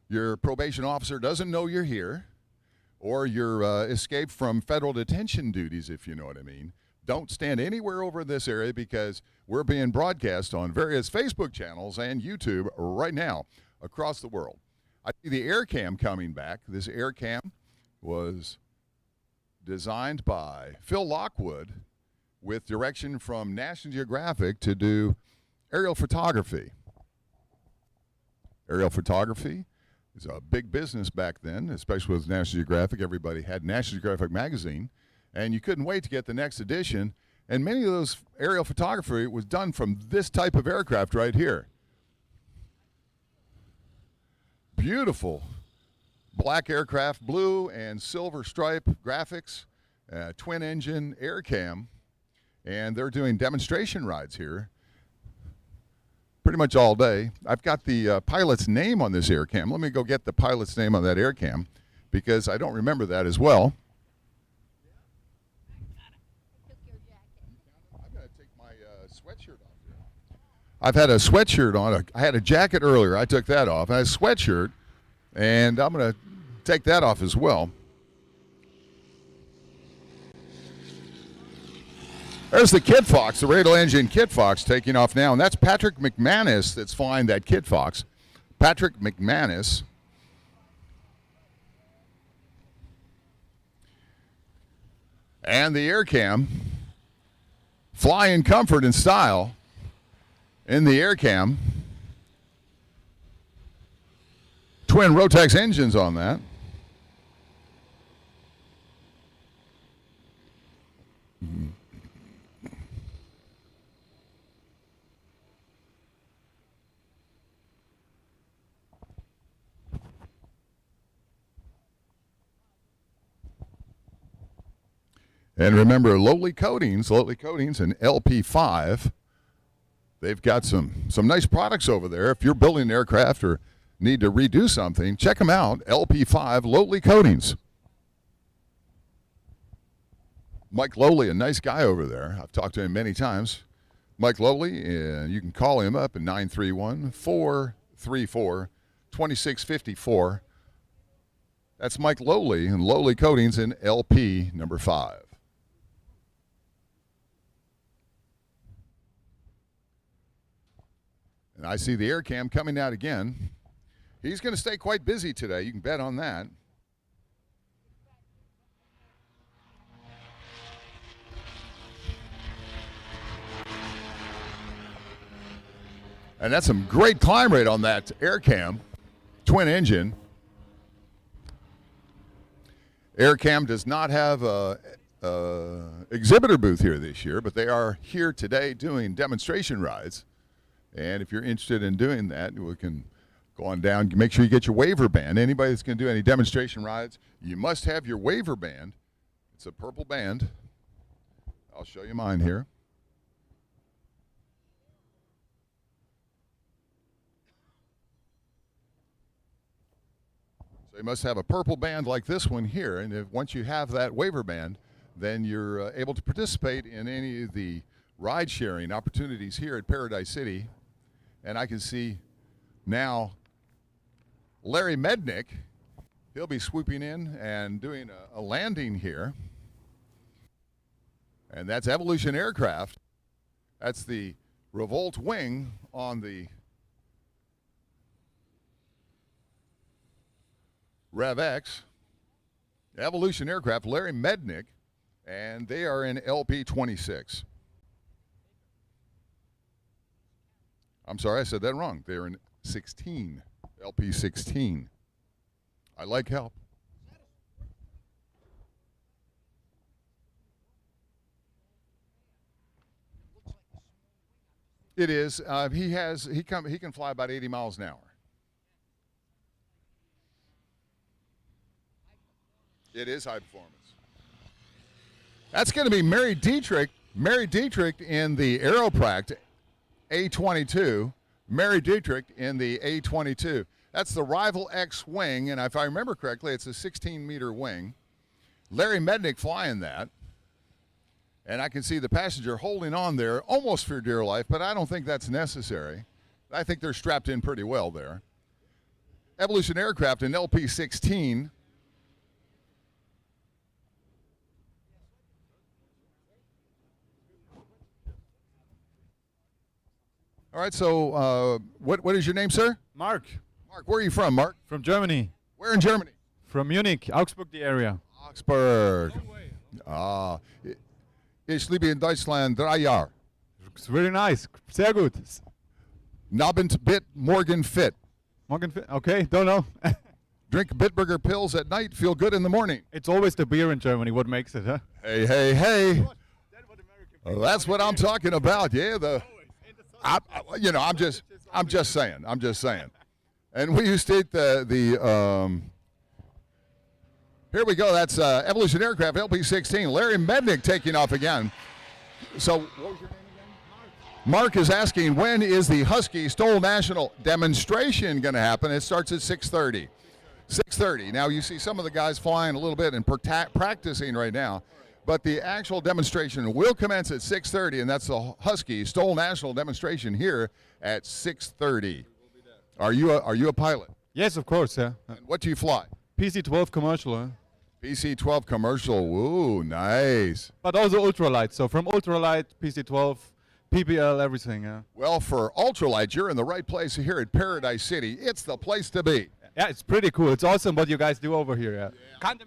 your probation officer doesn't know you're here, or you're escaped from federal detention duties, if you know what I mean, don't stand anywhere over this area because we're being broadcast on various Facebook channels and YouTube right now across the world. I see the air cam coming back. This air cam was designed by Phil Lockwood with direction from National Geographic to do aerial photography. Aerial photography is a big business back then, especially with National Geographic. Everybody had National Geographic magazine, and you couldn't wait to get the next edition. And many of those aerial photography was done from this type of aircraft right here. Beautiful black aircraft, blue and silver stripe graphics, twin engine air cam, and they're doing demonstration rides here pretty much all day. I've got the pilot's name on this air cam. Let me go get the pilot's name on that air cam because I don't remember that as well. I've got to take my sweatshirt off here. I've had a sweatshirt on. I had a jacket earlier. I took that off. I had a sweatshirt, and I'm going to take that off as well. There's the Kit Fox, the Radial Engine Kit Fox taking off now, and that's Patrick McManus that's flying that Kit Fox. Patrick McManus. And the air cam, fly in comfort and style in the air cam. Twin Rotex engines on that. And remember, Lowly Coatings and LP5, they've got some nice products over there. If you're building an aircraft or need to redo something, check them out, LP5, Lowly Coatings. Mike Lowly, a nice guy over there. I've talked to him many times. Mike Lowly, and you can call him up at 931-434-2654. That's Mike Lowly and Lowly Coatings in LP number 5. And I see the air cam coming out again. He's going to stay quite busy today. You can bet on that. And that's some great climb rate on that air cam, twin engine. Air cam does not have a exhibitor booth here this year, but they are here today doing demonstration rides. And if you're interested in doing that, we can go on down. Make sure you get your waiver band. Anybody that's going to do any demonstration rides, you must have your waiver band. It's a purple band. I'll show you mine here. So you must have a purple band like this one here. And once you have that waiver band, then you're able to participate in any of the ride-sharing opportunities here at Paradise City. And I can see now Larry Mednick. He'll be swooping in and doing a landing here. And that's Evolution Aircraft. That's the Revolt wing on the Rev X. Evolution Aircraft, Larry Mednick, and they are in LP26. I'm sorry, I said that wrong. They're in 16, LP16. I like help. It is. He can fly about 80 miles an hour. It is high performance. That's going to be Mary Dietrich. Mary Dietrich in the Aeropract A22. Mary Dietrich in the A22. That's the Rival X wing, and if I remember correctly, it's a 16-meter wing. Larry Mednick flying that. And I can see the passenger holding on there almost for dear life, but I don't think that's necessary. I think they're strapped in pretty well there. Evolution Aircraft in LP16. All right, so what is your name, sir? Mark. Mark, where are you from, Mark? From Germany. Where in Germany? From Munich, Augsburg, the area. Augsburg. Ich lebe in Deutschland 3 Jahre. It's very nice. Sehr gut. Nabend bit, morgen fit. Morgen fit. Okay, don't know. Drink Bitburger pills at night, feel good in the morning. It's always the beer in Germany what makes it, huh? Hey, hey, hey. Well, that's what I'm talking about. Yeah, I'm just saying. And we used to eat here we go. That's Evolution Aircraft LP-16. Larry Mednick taking off again. So, what was your name again? Mark is asking, when is the Husky Stoll National demonstration going to happen? It starts at 6:30. 6:30. Now, you see some of the guys flying a little bit and practicing right now, but the actual demonstration will commence at 6:30, and that's the Husky Stoll National demonstration here at 6:30. Are you a pilot? Yes, of course, yeah. And what do you fly? PC-12 commercial, huh? PC-12 commercial. Ooh, nice. But also ultralight. So from ultralight, PC-12, PBL, everything, yeah. Well, for ultralight, you're in the right place here at Paradise City. It's the place to be. Yeah, it's pretty cool. It's awesome what you guys do over here. Yeah. Can't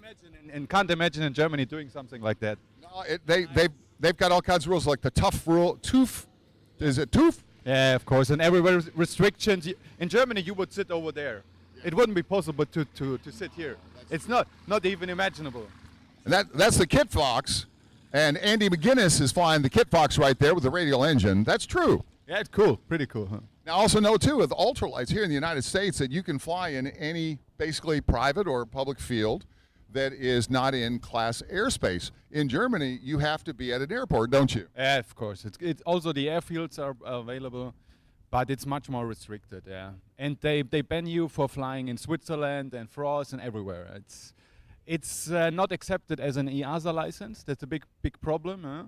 imagine in Germany doing something like that. No, they've got all kinds of rules, like the tough rule. TÜV. Is it TÜV? Yeah, of course. And everywhere restrictions. In Germany, you would sit over there. It wouldn't be possible to sit here. It's not even imaginable. And that's the Kit Fox, and Andy McGinnis is flying the Kit Fox right there with the radial engine. That's true. Yeah, it's cool. Pretty cool, huh? Now, also know, too, with ultralights here in the United States that you can fly in any basically private or public field that is not in class airspace. In Germany, you have to be at an airport, don't you? Yeah, of course. It's also the airfields are available, but it's much more restricted, yeah. And they ban you for flying in Switzerland and France and everywhere. It's not accepted as an EASA license. That's a big problem, huh?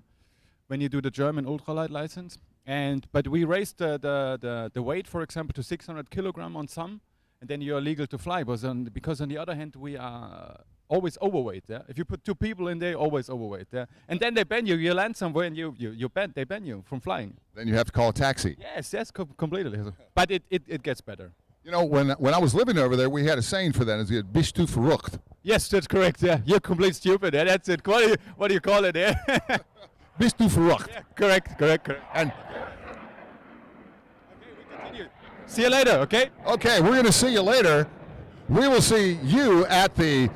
When you do the German ultralight license. But we raised the weight, for example, to 600 kilogram on some, and then you're legal to fly. Because on the other hand, we are always overweight. Yeah? If you put 2 people in there, always overweight. Yeah? And then they ban you. You land somewhere and they ban you from flying. Then you have to call a taxi. Yes, completely. But it gets better. You know, when I was living over there, we had a saying for that. It's bist du verrückt. Yes, that's correct. Yeah, you're complete stupid. Yeah, that's it. What do you call it? Yeah. Bist du verrückt. Yeah, correct. And we continue. See you later, okay? Okay, we're going to see you later. We will see you at the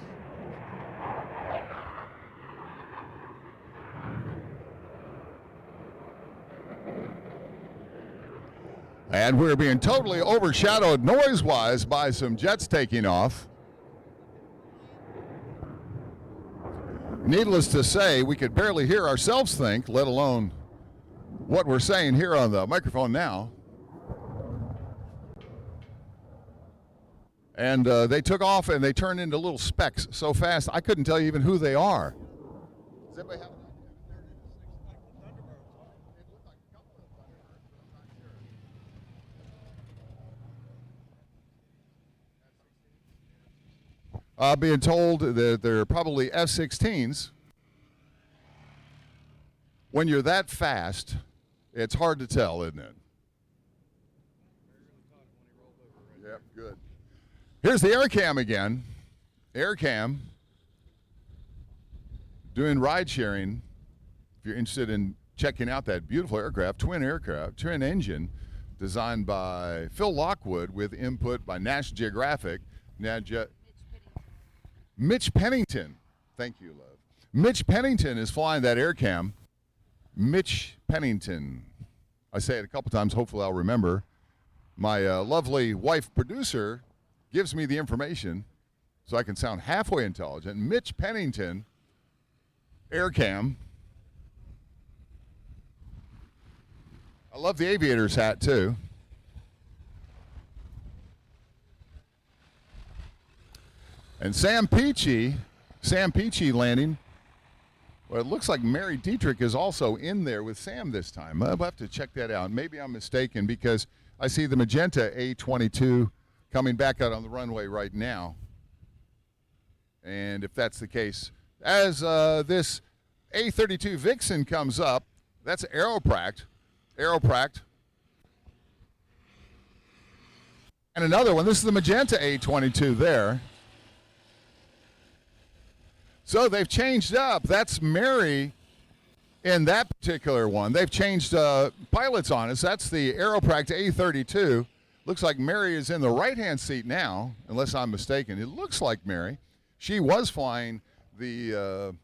and we're being totally overshadowed noise-wise by some jets taking off. Needless to say, we could barely hear ourselves think, let alone what we're saying here on the microphone now. And they took off and they turned into little specks so fast I couldn't tell you even who they are. Does anybody have being told that they're probably F-16s. When you're that fast, it's hard to tell, isn't it? Yep, good. Here's the AirCam again. AirCam doing ride sharing. If you're interested in checking out that beautiful aircraft, twin engine, designed by Phil Lockwood with input by National Geographic. Mitch Pennington. Thank you, love. Mitch Pennington is flying that AirCam. Mitch Pennington. I say it a couple times. Hopefully I'll remember. My lovely wife producer gives me the information so I can sound halfway intelligent. Mitch Pennington, AirCam. I love the aviator's hat, too. And Sam Peachy landing. Well, it looks like Mary Dietrich is also in there with Sam this time. I'll have to check that out. Maybe I'm mistaken because I see the magenta A22 coming back out on the runway right now. And if that's the case, as this A32 Vixen comes up, that's Aeropract. And another one, this is the magenta A22 there. So they've changed up. That's Mary in that particular one, they've changed pilots on us. That's the Aeropract A32. Looks like Mary is in the right-hand seat now, unless I'm mistaken. It looks like Mary. She was flying the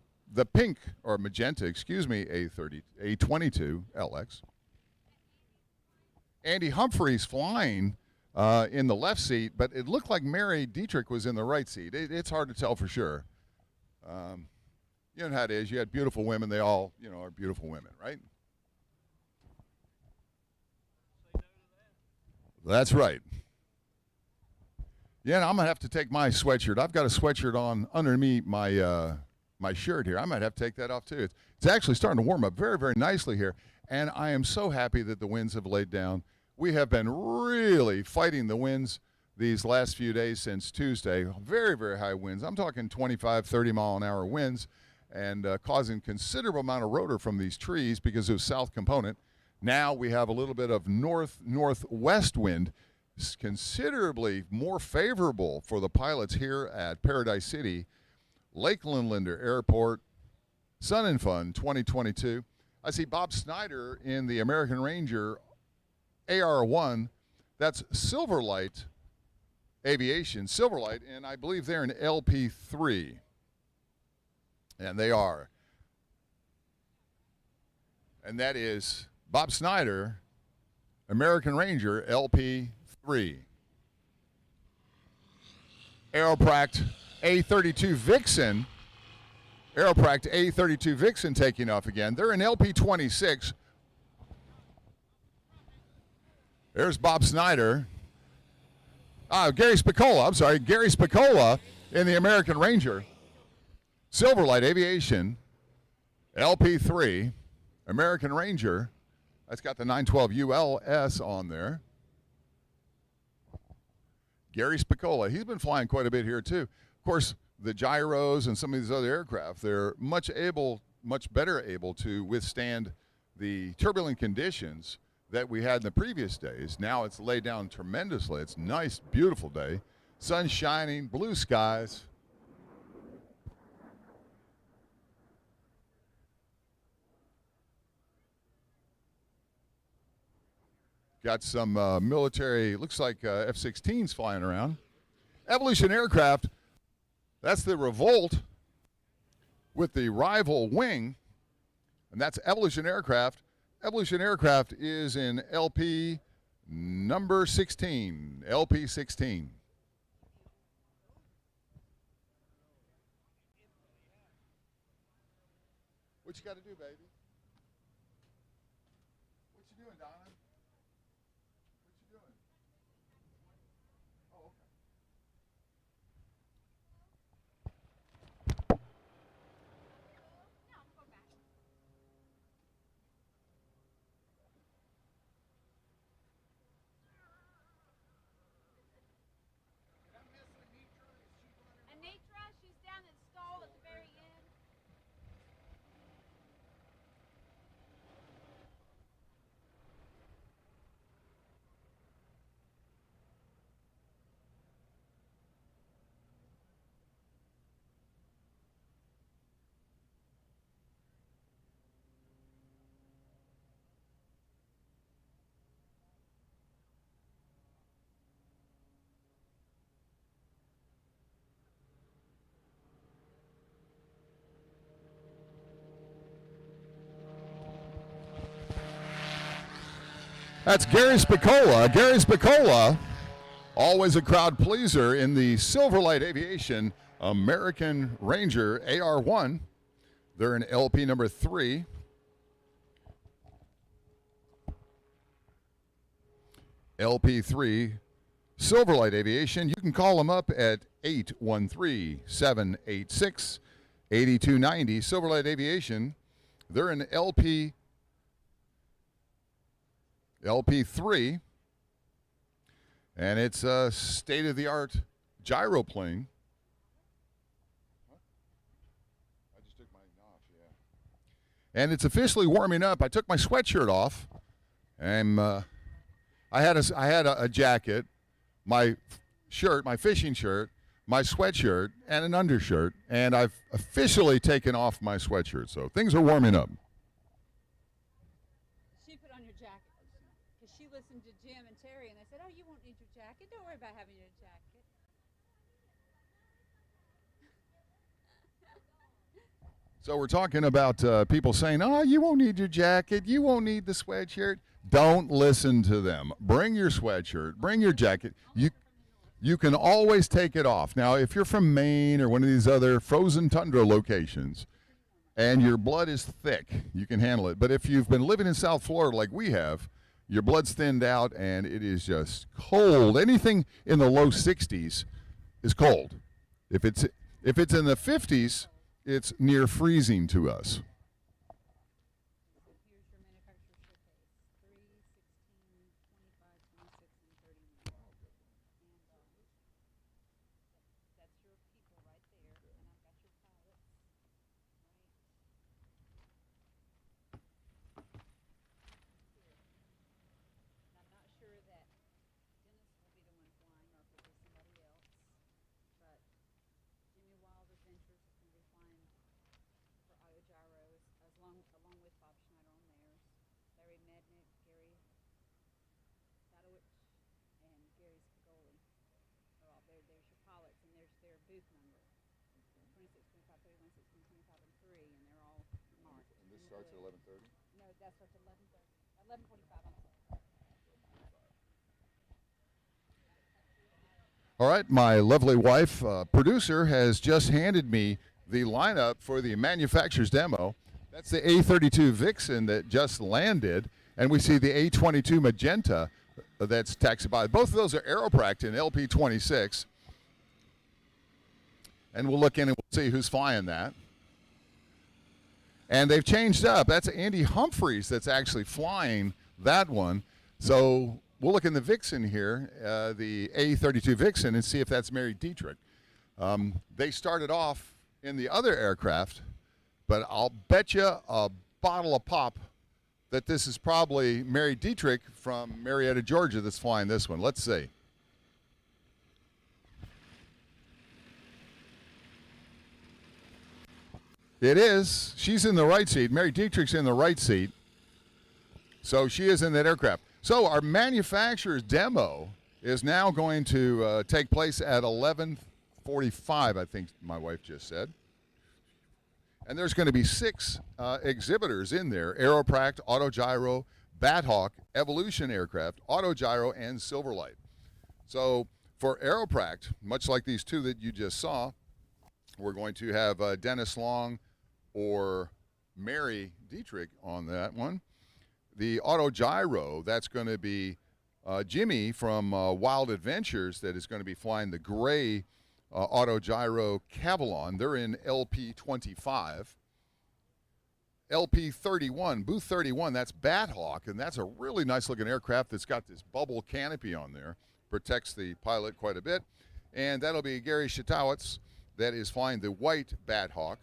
pink, or magenta, excuse me, A22 LX. Andy Humphreys flying in the left seat, but it looked like Mary Dietrich was in the right seat. It's hard to tell for sure. You know how it is. You had beautiful women. They all, are beautiful women, right? That's right. Yeah, and I'm going to have to take my sweatshirt. I've got a sweatshirt on underneath my my shirt here. I might have to take that off too. It's actually starting to warm up very, very nicely here, and I am so happy that the winds have laid down. We have been really fighting the winds these last few days since Tuesday. Very, very high winds. I'm talking 25, 30-mile-an-hour winds, and causing considerable amount of rotor from these trees because of south component. Now we have a little bit of northwest wind, considerably more favorable for the pilots here at Paradise City, Lakeland Linder Airport, Sun and Fun 2022. I see Bob Snyder in the American Ranger AR1. That's Silverlight Aviation, Silverlight, and I believe they're in LP3. And they are. And that is Bob Snyder, American Ranger, LP3. Aeropract A32 Vixen. Aeropract A32 Vixen taking off again. They're in LP26. There's Bob Snyder. Gary Spicola, I'm sorry, Gary Spicola in the American Ranger. Silverlight Aviation, LP3, American Ranger. That's got the 912 ULS on there. Gary Spicola, he's been flying quite a bit here too. Of course, the gyros and some of these other aircraft, they're much better able to withstand the turbulent conditions that we had in the previous days. Now it's laid down tremendously. It's a nice, beautiful day. Sun shining, blue skies. Got some military, looks like F-16s flying around. Evolution Aircraft, that's the Revolt with the rival wing, and that's Evolution Aircraft. Evolution Aircraft is in LP number 16, LP 16. What you got to do, baby? What you doing, Donna? Anitra, she's down in the stall at the very end. That's Gary Spicola. Gary Spicola, always a crowd pleaser in the Silverlight Aviation American Ranger AR1. They're in LP number 3. LP3 Silverlight Aviation. You can call them up at 813-786-8290. Silverlight Aviation. They're in LP3, and it's a state-of-the-art gyroplane. I just took mine off, yeah. And it's officially warming up. I took my sweatshirt off, and I had a jacket, my shirt, my fishing shirt, my sweatshirt, and an undershirt, and I've officially taken off my sweatshirt. So things are warming up. So we're talking about people saying, "Oh, you won't need your jacket. You won't need the sweatshirt." Don't listen to them. Bring your sweatshirt. Bring your jacket. You can always take it off. Now, if you're from Maine or one of these other frozen tundra locations and your blood is thick, you can handle it. But if you've been living in South Florida like we have, your blood's thinned out and it is just cold. Anything in the low 60s is cold. If it's in the 50s, it's near freezing to us. This starts at 11:30? No, that starts at 11:30. 11:45. All right, my lovely wife, producer, has just handed me the lineup for the manufacturer's demo. That's the A32 Vixen that just landed, and we see the A22 Magenta that's taxied by. Both of those are Aeropract in LP26. And we'll look in and we'll see who's flying that. And they've changed up. That's Andy Humphreys that's actually flying that one. So we'll look in the Vixen here, the A32 Vixen, and see if that's Mary Dietrich. They started off in the other aircraft, but I'll bet you a bottle of pop that this is probably Mary Dietrich from Marietta, Georgia that's flying this one. Let's see. It is. She's in the right seat. Mary Dietrich's in the right seat. So she is in that aircraft. So our manufacturer's demo is now going to take place at 11:45, I think my wife just said. And there's going to be 6 exhibitors in there: Aeropract, Autogyro, Bathawk, Evolution Aircraft, Autogyro, and Silverlight. So for Aeropract, much like these 2 that you just saw, we're going to have Dennis Long or Mary Dietrich on that one. The Autogyro, that's going to be Jimmy from Wild Adventures that is going to be flying the gray Autogyro Cavalon. They're in LP25. LP31, Booth 31, that's Bathawk, and that's a really nice looking aircraft that's got this bubble canopy on there. Protects the pilot quite a bit. And that'll be Gary Shatowitz that is flying the white Bathawk.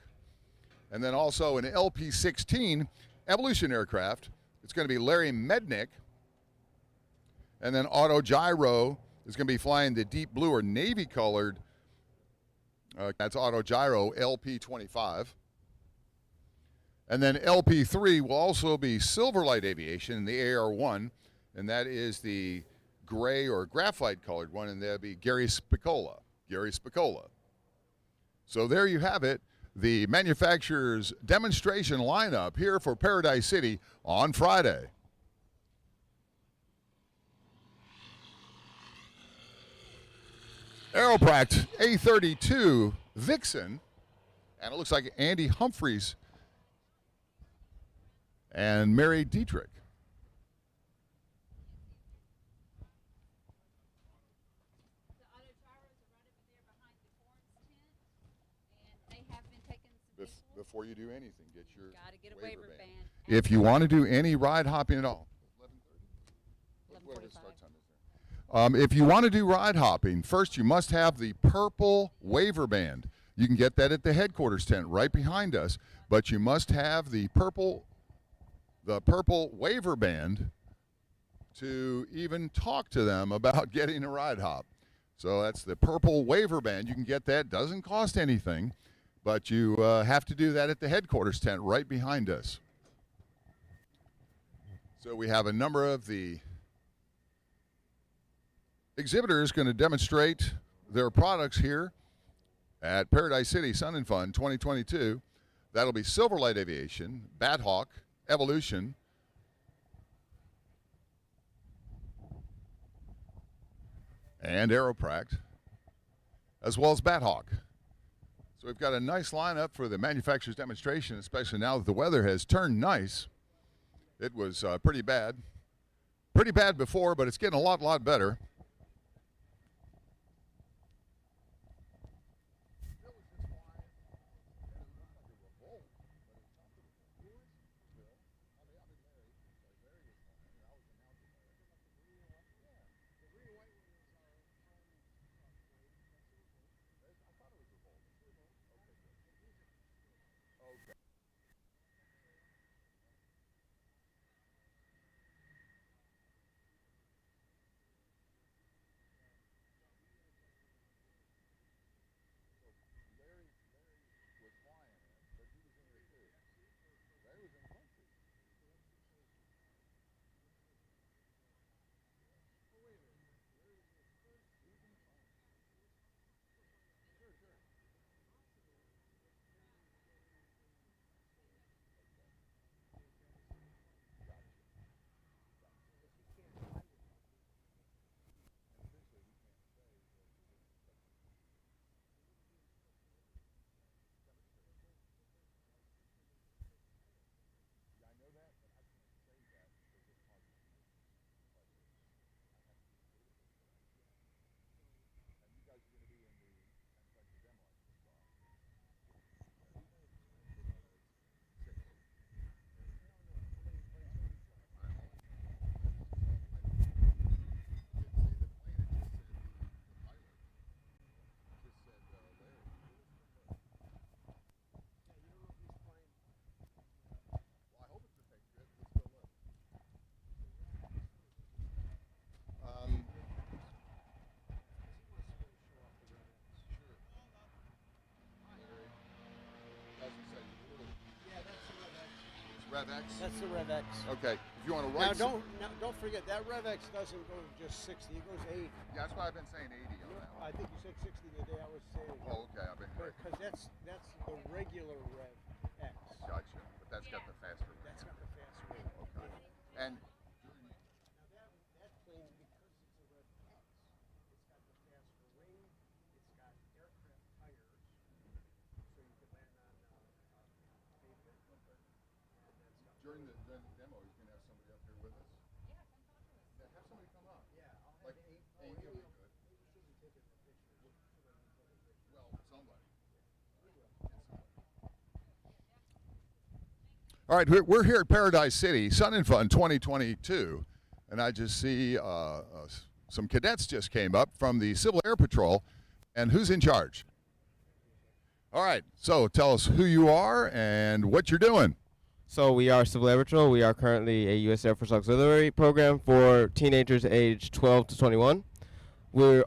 And then also an LP16 Evolution aircraft. It's going to be Larry Mednick. And then Autogyro is going to be flying the deep blue or navy colored. That's Autogyro LP25. And then LP3 will also be Silverlight Aviation in the AR1. And that is the gray or graphite colored one. And that'll be Gary Spicola. Gary Spicola. So there you have it, the manufacturer's demonstration lineup here for Paradise City on Friday. Aeropract A32 Vixen, and it looks like Andy Humphreys and Mary Dietrich. Before you do anything, get your waiver band. If you want to do any ride hopping at all, 11:30. If you want to do ride hopping, first you must have the purple waiver band. You can get that at the headquarters tent right behind us, but you must have the purple waiver band to even talk to them about getting a ride hop. So that's the purple waiver band. You can get that. Doesn't cost anything. But you have to do that at the headquarters tent right behind us. So we have a number of the exhibitors going to demonstrate their products here at Paradise City Sun and Fun 2022. That'll be Silver Light Aviation, Bat Hawk, Evolution, and Aeropract, as well as Bat Hawk. So we've got a nice lineup for the manufacturer's demonstration, especially now that the weather has turned nice. It was pretty bad. Pretty bad before, but it's getting a lot better. Rev X? That's the Rev X. Okay. If you want to write Now, don't forget, that Rev X doesn't go just 60, it goes 80. Yeah, that's why I've been saying 80 on that one. I think you said 60 the day I was saying. Oh, okay. I've been correct. Because that's the regular Rev X. Gotcha. But that's got the faster rate. That's got the faster rate. Okay. And That plane, because it's a Rev X, it's got the faster wing, it's got aircraft tires, so you can land on pavement quicker. during the demo, he's going to have somebody up here with us. Yeah, come talk to us. Yeah, have somebody come up. Yeah, I'll have Like Amy. Amy will be good. She'll be taking the pictures. Well, somebody. All right, we're here at Paradise City, Sun and Fun 2022, and I just see some cadets just came up from the Civil Air Patrol, and who's in charge? All right, so tell us who you are and what you're doing. So we are Civil Air Patrol. We are currently a U.S. Air Force Auxiliary program for teenagers aged 12 to 21.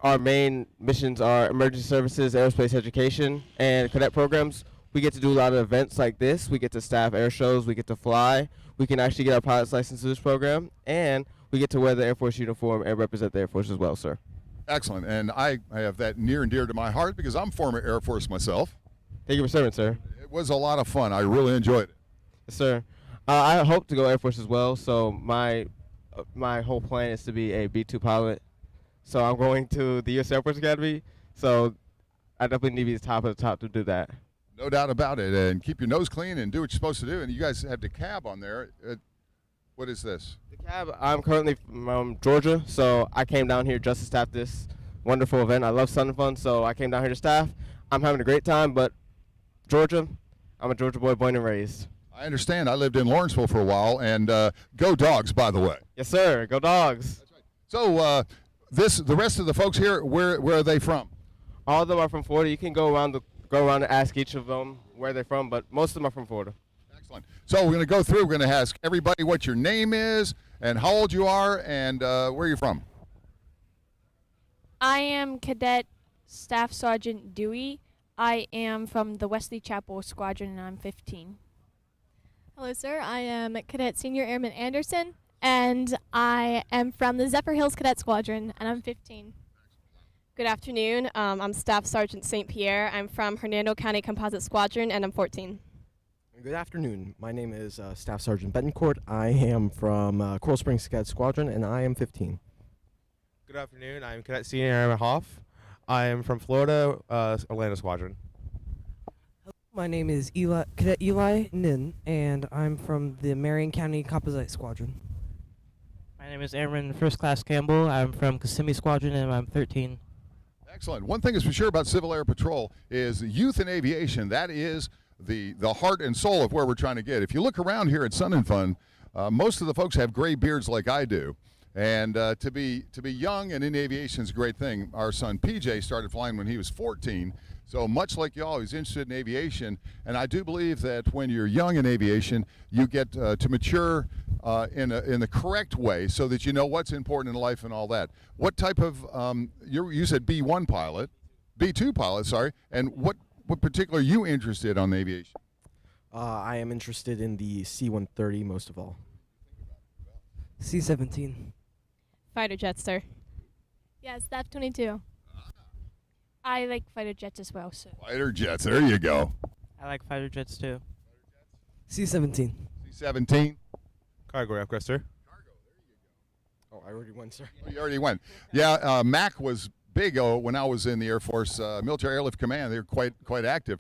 Our main missions are emergency services, aerospace education, and cadet programs. We get to do a lot of events like this. We get to staff air shows. We get to fly. We can actually get our pilot's license through this program. And we get to wear the Air Force uniform and represent the Air Force as well, sir. Excellent, and I have that near and dear to my heart because I'm former Air Force myself. Thank you for serving, sir. It was a lot of fun. I really enjoyed it. Yes, sir. I hope to go Air Force as well. So my whole plan is to be a B-2 pilot. So I'm going to the U.S. Air Force Academy. So I definitely need to be the top of the top to do that. No doubt about it. And keep your nose clean and do what you're supposed to do. And you guys have the cab on there. What is this? The cab, I'm currently from Georgia. So I came down here just to staff this wonderful event. I love Sun and Fun, so I came down here to staff. I'm having a great time, but Georgia, I'm a Georgia boy born and raised. I understand. I lived in Lawrenceville for a while. And go Dogs, by the way. Yes, sir. Go Dogs. That's right. So the rest of the folks here, where are they from? All of them are from Florida. You can go around and ask each of them where they're from, but most of them are from Florida. Excellent. So we're going to go through. We're going to ask everybody what your name is and how old you are and where you're from. I am Cadet Staff Sergeant Dewey. I am from the Wesley Chapel Squadron, and I'm 15. Hello, sir. I am Cadet Senior Airman Anderson, and I am from the Zephyr Hills Cadet Squadron, and I'm 15. Good afternoon. I'm Staff Sergeant St. Pierre. I'm from Hernando County Composite Squadron, and I'm 14. Good afternoon. My name is Staff Sergeant Betancourt. I am from Coral Springs Cadet Squadron, and I am 15. Good afternoon. I'm Cadet Senior Airman Hoff. I am from Florida, Orlando Squadron. My name is Cadet Eli Nin, and I'm from the Marion County Composite Squadron. My name is Airman First Class Campbell. I'm from Kissimmee Squadron, and I'm 13. Excellent. One thing is for sure about Civil Air Patrol is youth in aviation. That is the heart and soul of where we're trying to get. If you look around here at Sun and Fun, most of the folks have gray beards like I do. And to be young and in aviation is a great thing. Our son PJ started flying when he was 14. So much like y'all, he's interested in aviation. And I do believe that when you're young in aviation, you get to mature in the correct way so that you know what's important in life and all that. What type of, you said B1 pilot, B2 pilot, sorry. And what particular are you interested on aviation? I am interested in the C-130 most of all. C-17. Fighter jets, sir. Yes, Staff 22. I like fighter jets as well, so. Fighter jets, there you go. I like fighter jets too. C-17. C-17. Cargo aircraft, sir. Oh, I already went, sir. Oh, you already went. Yeah, MAC was big when I was in the Air Force, Military Airlift Command. They were quite active.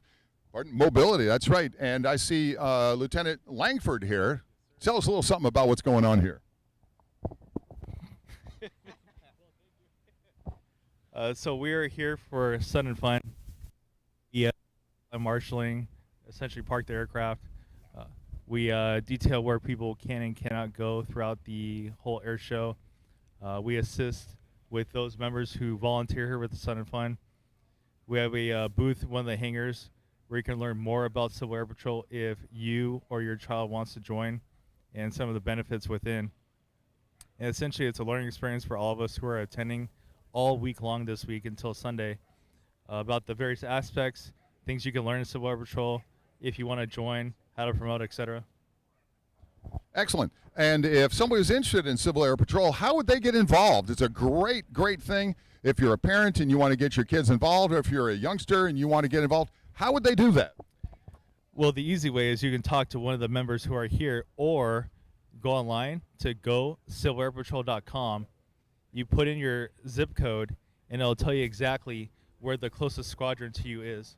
Pardon? Mobility, that's right. And I see Lieutenant Langford here. Tell us a little something about what's going on here. So we are here for Sun and Fun. Yeah, marshaling, essentially park the aircraft. We detail where people can and cannot go throughout the whole air show. We assist with those members who volunteer here with the Sun and Fun. We have a booth in one of the hangars where you can learn more about Civil Air Patrol if you or your child wants to join, and some of the benefits within. And essentially, it's a learning experience for all of us who are attending all week long this week until Sunday about the various aspects, things you can learn in Civil Air Patrol, if you want to join, how to promote, etc. Excellent. And if somebody was interested in Civil Air Patrol, how would they get involved? It's a great thing. If you're a parent and you want to get your kids involved, or if you're a youngster and you want to get involved, how would they do that? Well, the easy way is you can talk to one of the members who are here, or go online to gocivilairpatrol.com. You put in your zip code, and it'll tell you exactly where the closest squadron to you is.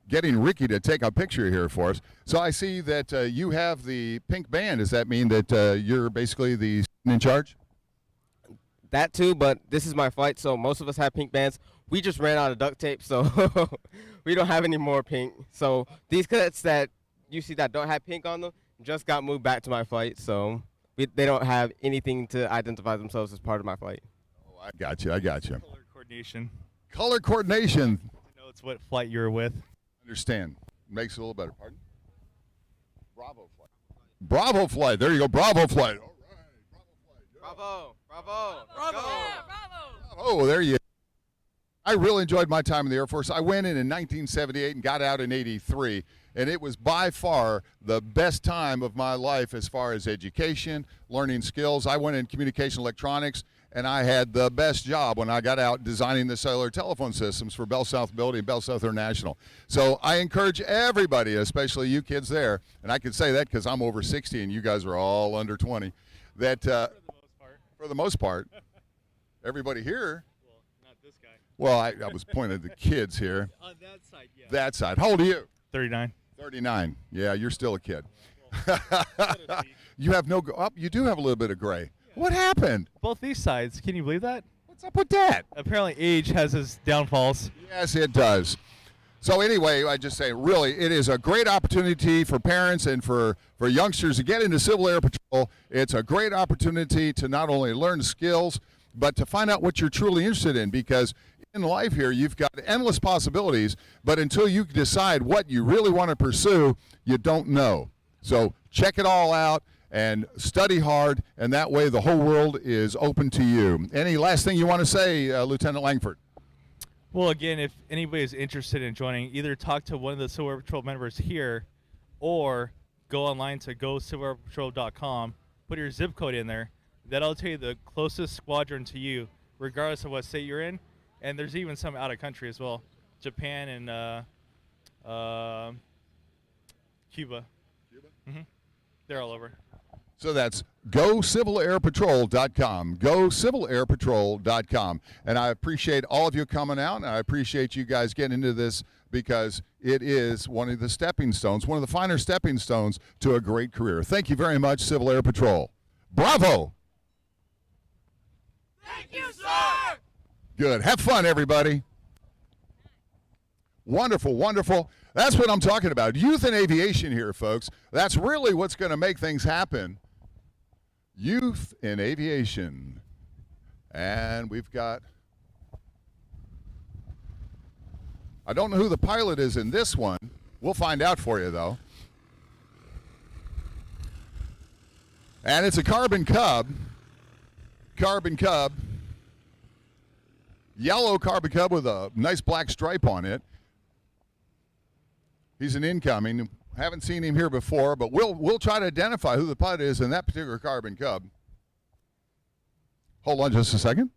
Getting Ricky to take a picture here for us. So I see that you have the pink band. Does that mean that you're basically the in charge? That too, but this is my flight, so most of us have pink bands. We just ran out of duct tape, so we don't have any more pink. So these cadets that you see that don't have pink on them just got moved back to my flight, so they don't have anything to identify themselves as part of my flight. Oh, I got you. Color coordination. Color coordination. You know, it's what flight you're with. Understand. Makes it a little better. Pardon? Bravo flight. Bravo flight. There you go. Bravo flight. All right. Bravo. Bravo. Bravo. Oh, there you go. I really enjoyed my time in the Air Force. I went in 1978 and got out in 83, and it was by far the best time of my life as far as education, learning skills. I went in communication electronics, and I had the best job when I got out designing the cellular telephone systems for Bell South Mobility and Bell South International. So I encourage everybody, especially you kids there, and I can say that because I'm over 60 and you guys are all under 20, that for the most part, everybody here. Well, I was pointing at the kids here. On that side, yeah. That side. How old are you? 39. 39. Yeah, you're still a kid. You have no. You do have a little bit of gray. What happened? Both these sides. Can you believe that? What's up with that? Apparently, age has its downfalls. Yes, it does. So anyway, I just say, really, it is a great opportunity for parents and for youngsters to get into Civil Air Patrol. It's a great opportunity to not only learn skills, but to find out what you're truly interested in, because in life here, you've got endless possibilities, but until you decide what you really want to pursue, you don't know. So check it all out and study hard, and that way the whole world is open to you. Any last thing you want to say, Lieutenant Langford? Well, again, if anybody is interested in joining, either talk to one of the Civil Air Patrol members here, or go online to gocivilairpatrol.com, put your zip code in there. That'll tell you the closest squadron to you regardless of what state you're in. And there's even some out of country as well, Japan and Cuba. Mm-hmm. They're all over. So that's GoCivilAirPatrol.com. GoCivilAirPatrol.com. And I appreciate all of you coming out, and I appreciate you guys getting into this because it is one of the stepping stones, one of the finer stepping stones to a great career. Thank you very much, Civil Air Patrol. Bravo! Thank you, sir! Good. Have fun, everybody. Wonderful, wonderful. That's what I'm talking about. Youth in aviation here, folks. That's really what's going to make things happen. Youth in aviation. And we've got, I don't know who the pilot is in this one. We'll find out for you, though. And it's a Carbon Cub. Carbon Cub. Yellow Carbon Cub with a nice black stripe on it. He's an incoming. Haven't seen him here before, but we'll try to identify who the pilot is in that particular Carbon Cub. Hold on just a second.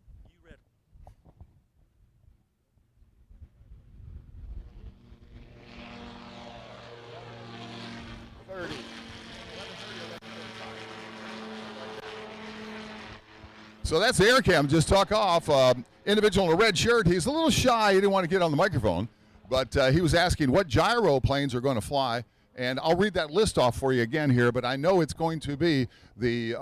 So that's the air cam. Just talk off. Individual in a red shirt. He's a little shy. He didn't want to get on the microphone, but he was asking what gyro planes are going to fly. And I'll read that list off for you again here, but I know it's going to be the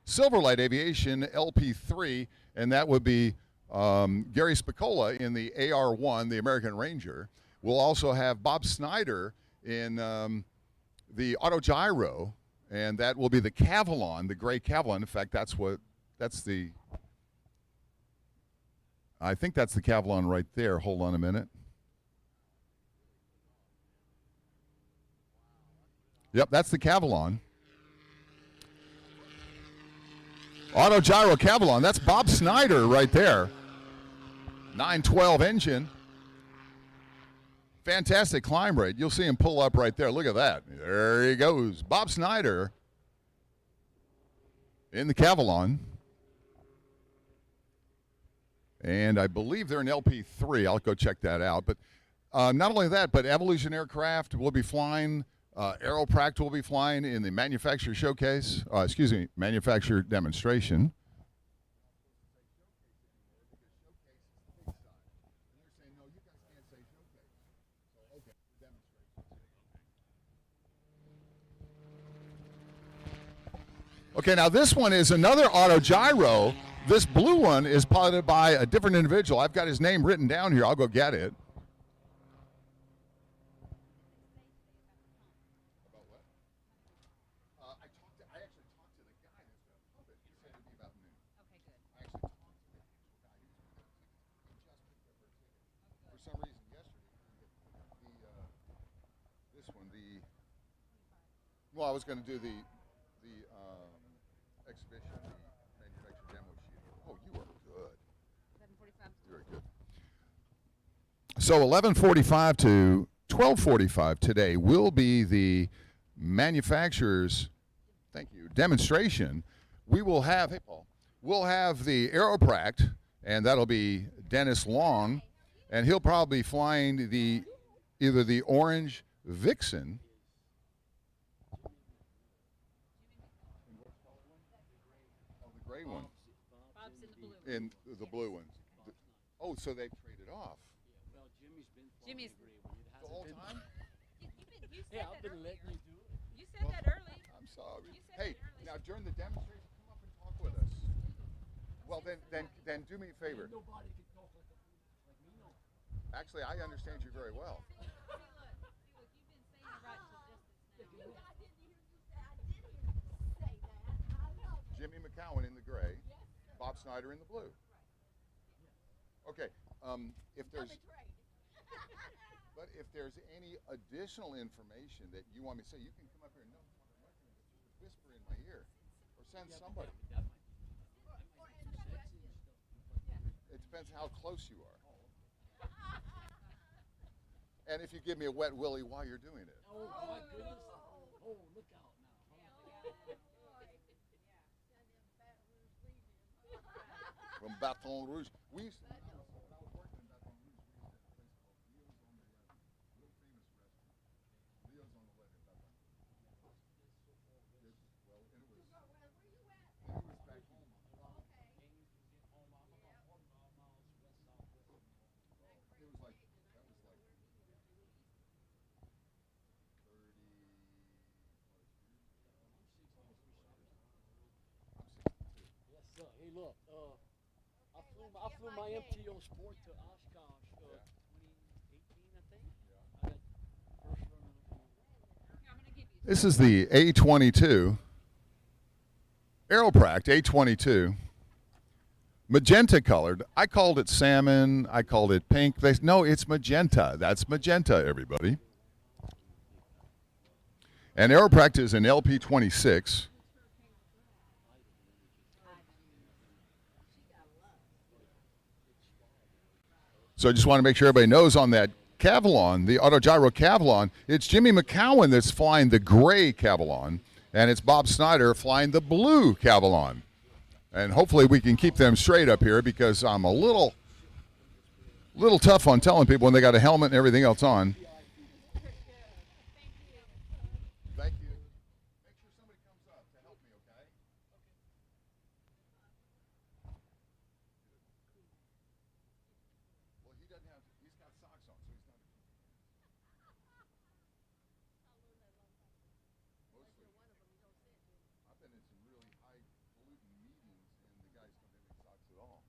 Silverlight Aviation LP3, and that would be Gary Spicola in the AR-1, the American Ranger. We'll also have Bob Snyder in the Autogyro, and that will be the Cavalon, the gray Cavalon. In fact, I think that's the Cavalon right there. Hold on a minute. Yep, that's the Cavalon. Autogyro Cavalon. That's Bob Snyder right there. 912 engine. Fantastic climb rate. You'll see him pull up right there. Look at that. There he goes. Bob Snyder in the Cavalon. And I believe they're in LP3. I'll go check that out. But not only that, but Evolution Aircraft will be flying. Aeropract will be flying in the manufacturer showcase. Manufacturer demonstration. Okay, now this one is another Autogyro. This blue one is piloted by a different individual. I've got his name written down here. I'll go get it. Well, I was going to do the exhibition, the manufacturer demo sheet. Oh, you are good. 11:45. Very good. So 11:45 to 12:45 today will be the manufacturer's, thank you, demonstration. We will have, hey Paul, we'll have the Aeropract, and that'll be Dennis Long, and he'll probably be flying either the orange Vixen. One. Bob's in the blue. In the blue one. Oh, so they've traded off. Well, Jimmy's been Jimmy's the whole time? You said that earlier. You said Well, that early. I'm sorry. You said Hey, that early. now during the demonstration, come up and talk with us. Well, then do me a favor. Nobody can talk like me, no. Actually, I understand you very well. See, look, you've been saying it right till just now. Jimmy McCowan in the gray, Bob Snyder in the blue. Okay, if there's any additional information that you want me to say, you can come up here and whisper in my ear, or send somebody. It depends how close you are, and if you give me a wet willy while you're doing it. Oh, my goodness. Oh, look out now. from Baton Rouge. We used to, when I was working in Baton Rouge, we used to have a place called Leo's on the real famous restaurant. Leo's on the lake in Baton Rouge. Well, and it was back home. It was like, that was like 30 plus years ago. Yes, sir. Hey, look. I flew my MTO Sport to Oshkosh 2018, I think. I got first run. This is the A22, Aeropract A22, magenta colored. I called it salmon. I called it pink. No, it's magenta. That's magenta, everybody. And Aeropract is an LP26. So I just want to make sure everybody knows on that Cavalon, the Autogyro Cavalon, it's Jimmy McCowan that's flying the gray Cavalon, and it's Bob Snyder flying the blue Cavalon. And hopefully we can keep them straight up here because I'm a little tough on telling people when they got a helmet and everything else on. Thank you. Make sure somebody comes up to help me, okay? Well, he doesn't have, he's got socks on, so he's not. Mostly. I've been in some really high-polluting meetings, and the guys don't have any socks at all.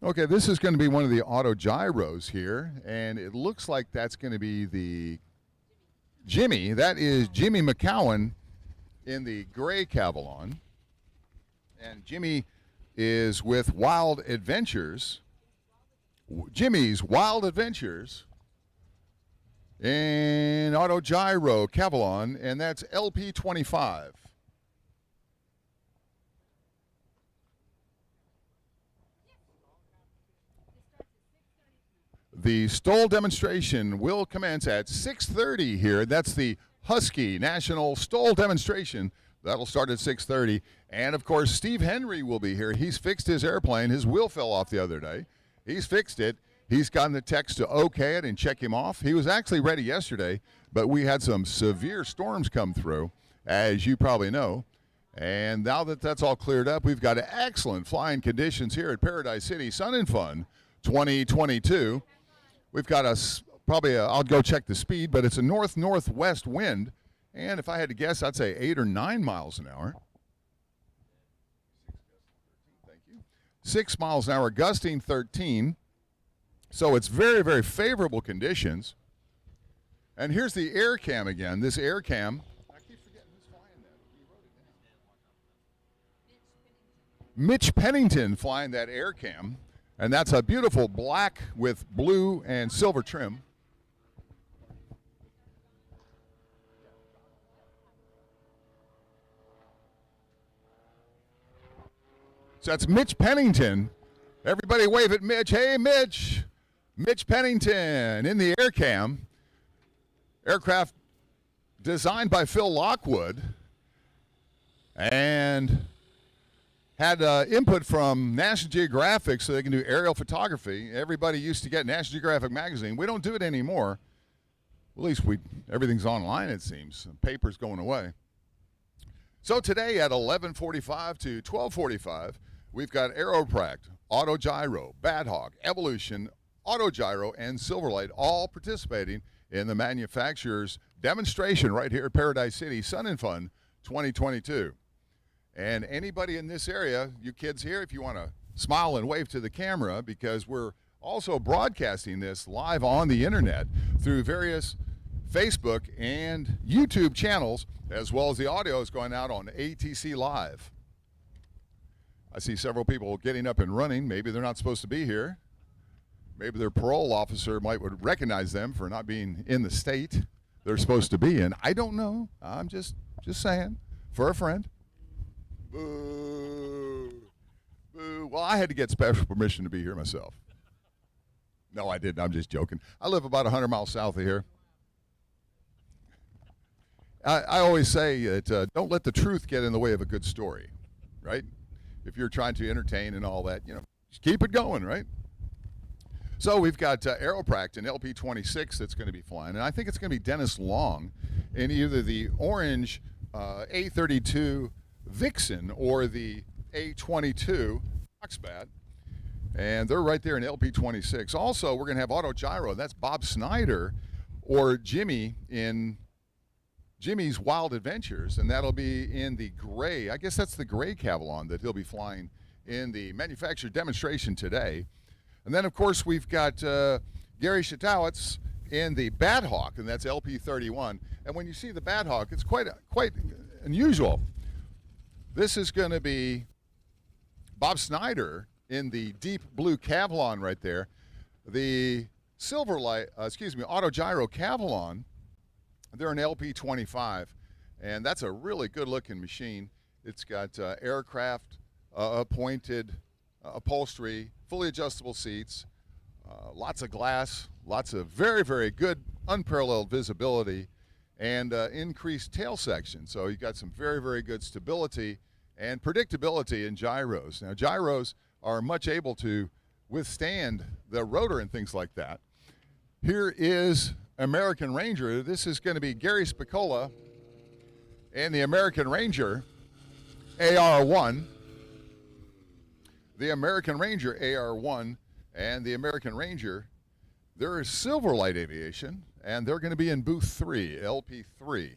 Okay, this is going to be one of the Autogyros here, and it looks like that's going to be the Jimmy. That is Jimmy McCowan in the gray Cavalon. And Jimmy is with Wild Adventures. Jimmy's Wild Adventures in Autogyro Cavalon, and that's LP25. The Stoll demonstration will commence at 6:30 here. That's the Husky National Stoll demonstration. That'll start at 6:30. And, of course, Steve Henry will be here. He's fixed his airplane. His wheel fell off the other day. He's fixed it. He's gotten the text to okay it and check him off. He was actually ready yesterday, but we had some severe storms come through, as you probably know. And now that that's all cleared up, we've got excellent flying conditions here at Paradise City Sun and Fun 2022. We've got I'll go check the speed, but it's a north-northwest wind. And if I had to guess, I'd say 8 or 9 miles an hour. Thank you. 6 miles an hour, gusting 13. So it's very, very favorable conditions. And here's the air cam again. This air cam. I keep forgetting who's flying that. He wrote it down. Mitch Pennington flying that air cam. And that's a beautiful black with blue and silver trim. So that's Mitch Pennington. Everybody wave at Mitch. Hey, Mitch. Mitch Pennington in the air cam. Aircraft designed by Phil Lockwood. And had input from National Geographic so they can do aerial photography. Everybody used to get National Geographic magazine. We don't do it anymore. At least everything's online, it seems. Paper's going away. So today at 11:45 to 12:45, we've got Aeropract, Autogyro, Bad Hawk, Evolution, Autogyro, and Silverlight all participating in the manufacturer's demonstration right here at Paradise City Sun and Fun 2022. And anybody in this area, you kids here, if you want to smile and wave to the camera, because we're also broadcasting this live on the internet through various Facebook and YouTube channels, as well as the audio is going out on ATC Live. I see several people getting up and running. Maybe they're not supposed to be here. Maybe their parole officer would recognize them for not being in the state they're supposed to be in. I don't know. I'm just saying, for a friend. Boo. Boo. Well, I had to get special permission to be here myself. No, I didn't. I'm just joking. I live about 100 miles south of here. I always say that don't let the truth get in the way of a good story, right? if you're trying to entertain and all that, just keep it going, right? So we've got Aeropract in LP26 that's going to be flying, and I think it's going to be Dennis Long in either the orange A32 Vixen or the A22 Foxbat, and they're right there in LP26. Also, we're going to have Auto Gyro. That's Bob Snyder or Jimmy in Jimmy's Wild Adventures, and that'll be in the gray. I guess that's the gray Cavalon that he'll be flying in the manufacturer demonstration today. And then, of course, we've got Gary Shatowitz in the Bad Hawk, and that's LP31. And when you see the Bad Hawk, it's quite unusual. This is going to be Bob Snyder in the deep blue Cavalon right there. The Auto Gyro Cavalon, they're an LP25, and that's a really good-looking machine. It's got aircraft appointed upholstery, fully adjustable seats, lots of glass, lots of very, very good unparalleled visibility, and increased tail section. So you got some very, very good stability and predictability in gyros. Now, gyros are much able to withstand the rotor and things like that. Here is American Ranger. This is going to be Gary Spicola and the American Ranger AR1. The American Ranger AR1 and the American Ranger, there is Silverlight Aviation, and they're going to be in booth 3, LP3.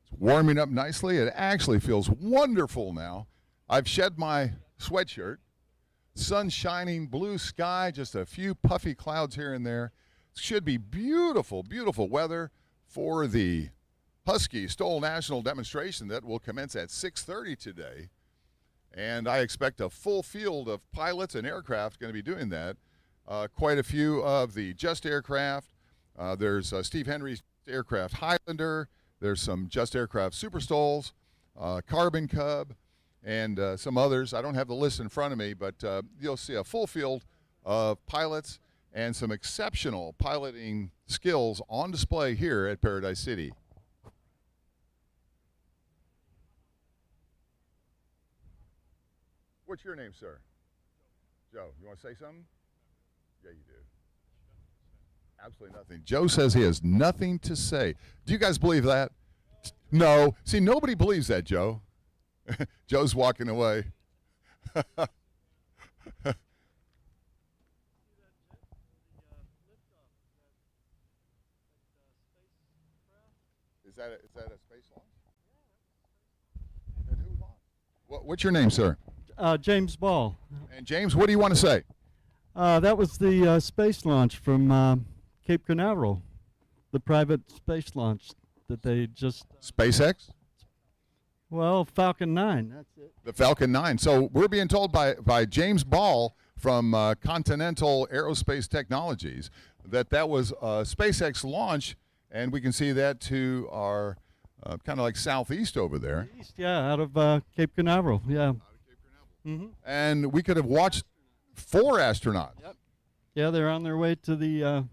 It's warming up nicely. It actually feels wonderful now. I've shed my sweatshirt. Sun shining, blue sky, just a few puffy clouds here and there. Should be beautiful, beautiful weather for the Husky Stoll National demonstration that will commence at 6:30 today. And I expect a full field of pilots and aircraft going to be doing that. Quite a few of the Just Aircraft. There's Steve Henry's aircraft Highlander. There's some Just Aircraft Super Stolls, Carbon Cub, and some others. I don't have the list in front of me, but you'll see a full field of pilots and some exceptional piloting skills on display here at Paradise City. What's your name, sir? Joe. You want to say something? Yeah, you do. Absolutely nothing. Joe says he has nothing to say. Do you guys believe that? No. See, nobody believes that, Joe. Joe's walking away. Is that a space launch? And who's on? What's your name, sir? James Ball. And James, what do you want to say? That was the space launch from Cape Canaveral, the private space launch that they just... SpaceX? Well, Falcon 9, that's it. The Falcon 9. So we're being told by James Ball from Continental Aerospace Technologies that was a SpaceX launch, and we can see that to our kind of like southeast over there. East, yeah, out of Cape Canaveral, yeah. And we could have watched 4 astronauts. Yep. Yeah, they're on their way to the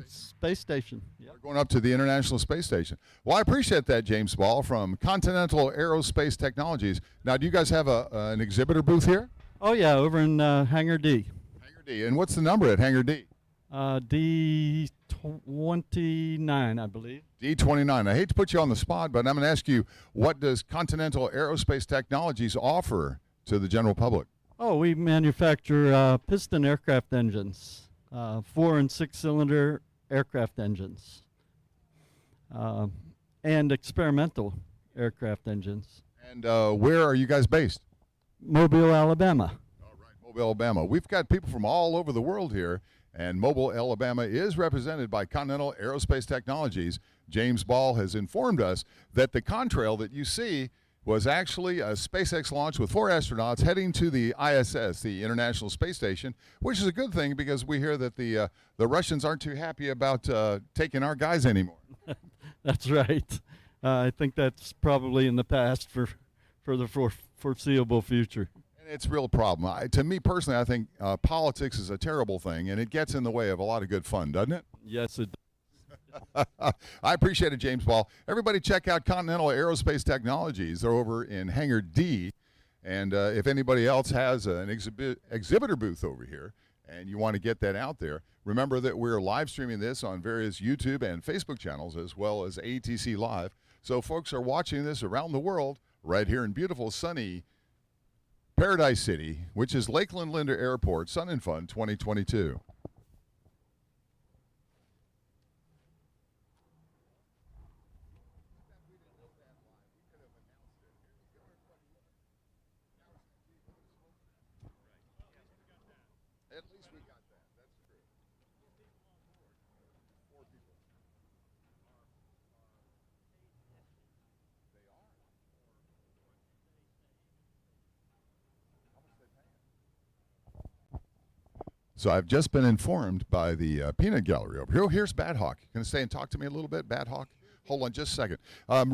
space station. Yep. They're going up to the International Space Station. Well, I appreciate that, James Ball from Continental Aerospace Technologies. Now, do you guys have an exhibitor booth here? Oh, yeah, over in Hangar D. Hangar D. And what's the number at Hangar D? D29, I believe. D29. I hate to put you on the spot, but I'm going to ask you, what does Continental Aerospace Technologies offer to the general public? Oh, we manufacture piston aircraft engines, 4- and 6-cylinder aircraft engines, and experimental aircraft engines. And where are you guys based? Mobile, Alabama. All right, Mobile, Alabama. We've got people from all over the world here, and Mobile, Alabama is represented by Continental Aerospace Technologies. James Ball has informed us that the contrail that you see was actually a SpaceX launch with 4 astronauts heading to the ISS, the International Space Station, which is a good thing because we hear that the Russians aren't too happy about taking our guys anymore. That's right. I think that's probably in the past for the foreseeable future. And it's a real problem. To me personally, I think politics is a terrible thing, and it gets in the way of a lot of good fun, doesn't it? Yes, it does. I appreciate it, James Ball. Everybody check out Continental Aerospace Technologies. They're over in Hangar D. And if anybody else has an exhibitor booth over here and you want to get that out there, remember that we're live streaming this on various YouTube and Facebook channels as well as ATC Live. So folks are watching this around the world right here in beautiful, sunny Paradise City, which is Lakeland Linder Airport, Sun and Fun 2022. At least we got that. That's true. 4 people. They are. So I've just been informed by the peanut gallery over here. Oh, here's Bad Hawk. Going to stay and talk to me a little bit, Bad Hawk? Hold on just a second.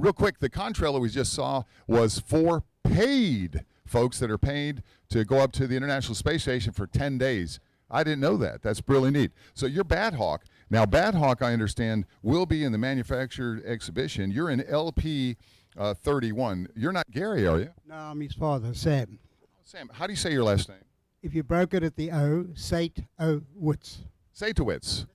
Real quick, the contrailer we just saw was for paid folks that are paid to go up to the International Space Station for 10 days. I didn't know that. That's really neat. So you're Bad Hawk. Now, Bad Hawk, I understand, will be in the manufactured exhibition. You're in LP 31. You're not Gary, are you? No, I'm his father, Sam. Sam, how do you say your last name? If you broke it at the O, Sate-O-Witz. Satowitz.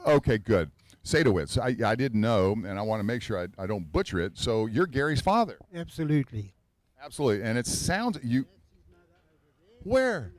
Okay, good. Satowitz. I didn't know, and I want to make sure I don't butcher it. So you're Gary's father. Absolutely. Absolutely. And it sounds you. Where?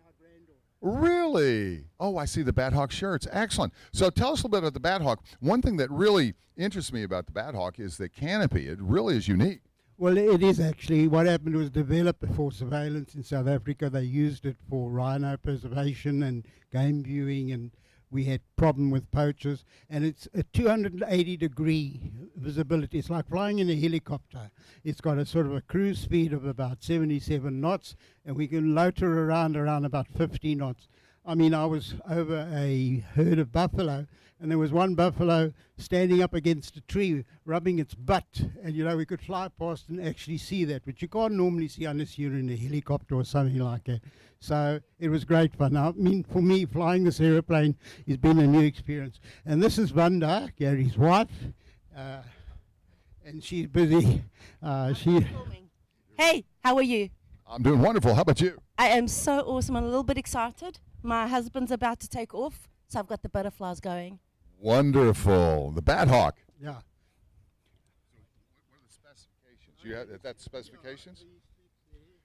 Really? Oh, I see the Bad Hawk shirts. Excellent. So tell us a little bit about the Bad Hawk. One thing that really interests me about the Bad Hawk is the canopy. It really is unique. Well, it is actually. What happened was developed for surveillance in South Africa. They used it for rhino preservation and game viewing, and we had problem with poachers. And it's a 280-degree visibility. It's like flying in a helicopter. It's got a sort of a cruise speed of about 77 knots, and we can loiter around about 50 knots. I mean, I was over a herd of buffalo, and there was one buffalo standing up against a tree, rubbing its butt, and we could fly past and actually see that, which you can't normally see unless you're in a helicopter or something like that. So it was great fun. I mean, for me, flying this aeroplane has been a new experience. And this is Vanda, Gary's wife, and she's busy. Hey, how are you? I'm doing wonderful. How about you? I am so awesome. I'm a little bit excited. My husband's about to take off, so I've got the butterflies going. Wonderful. The Bad Hawk. Yeah. What are the specifications? You have that's specifications?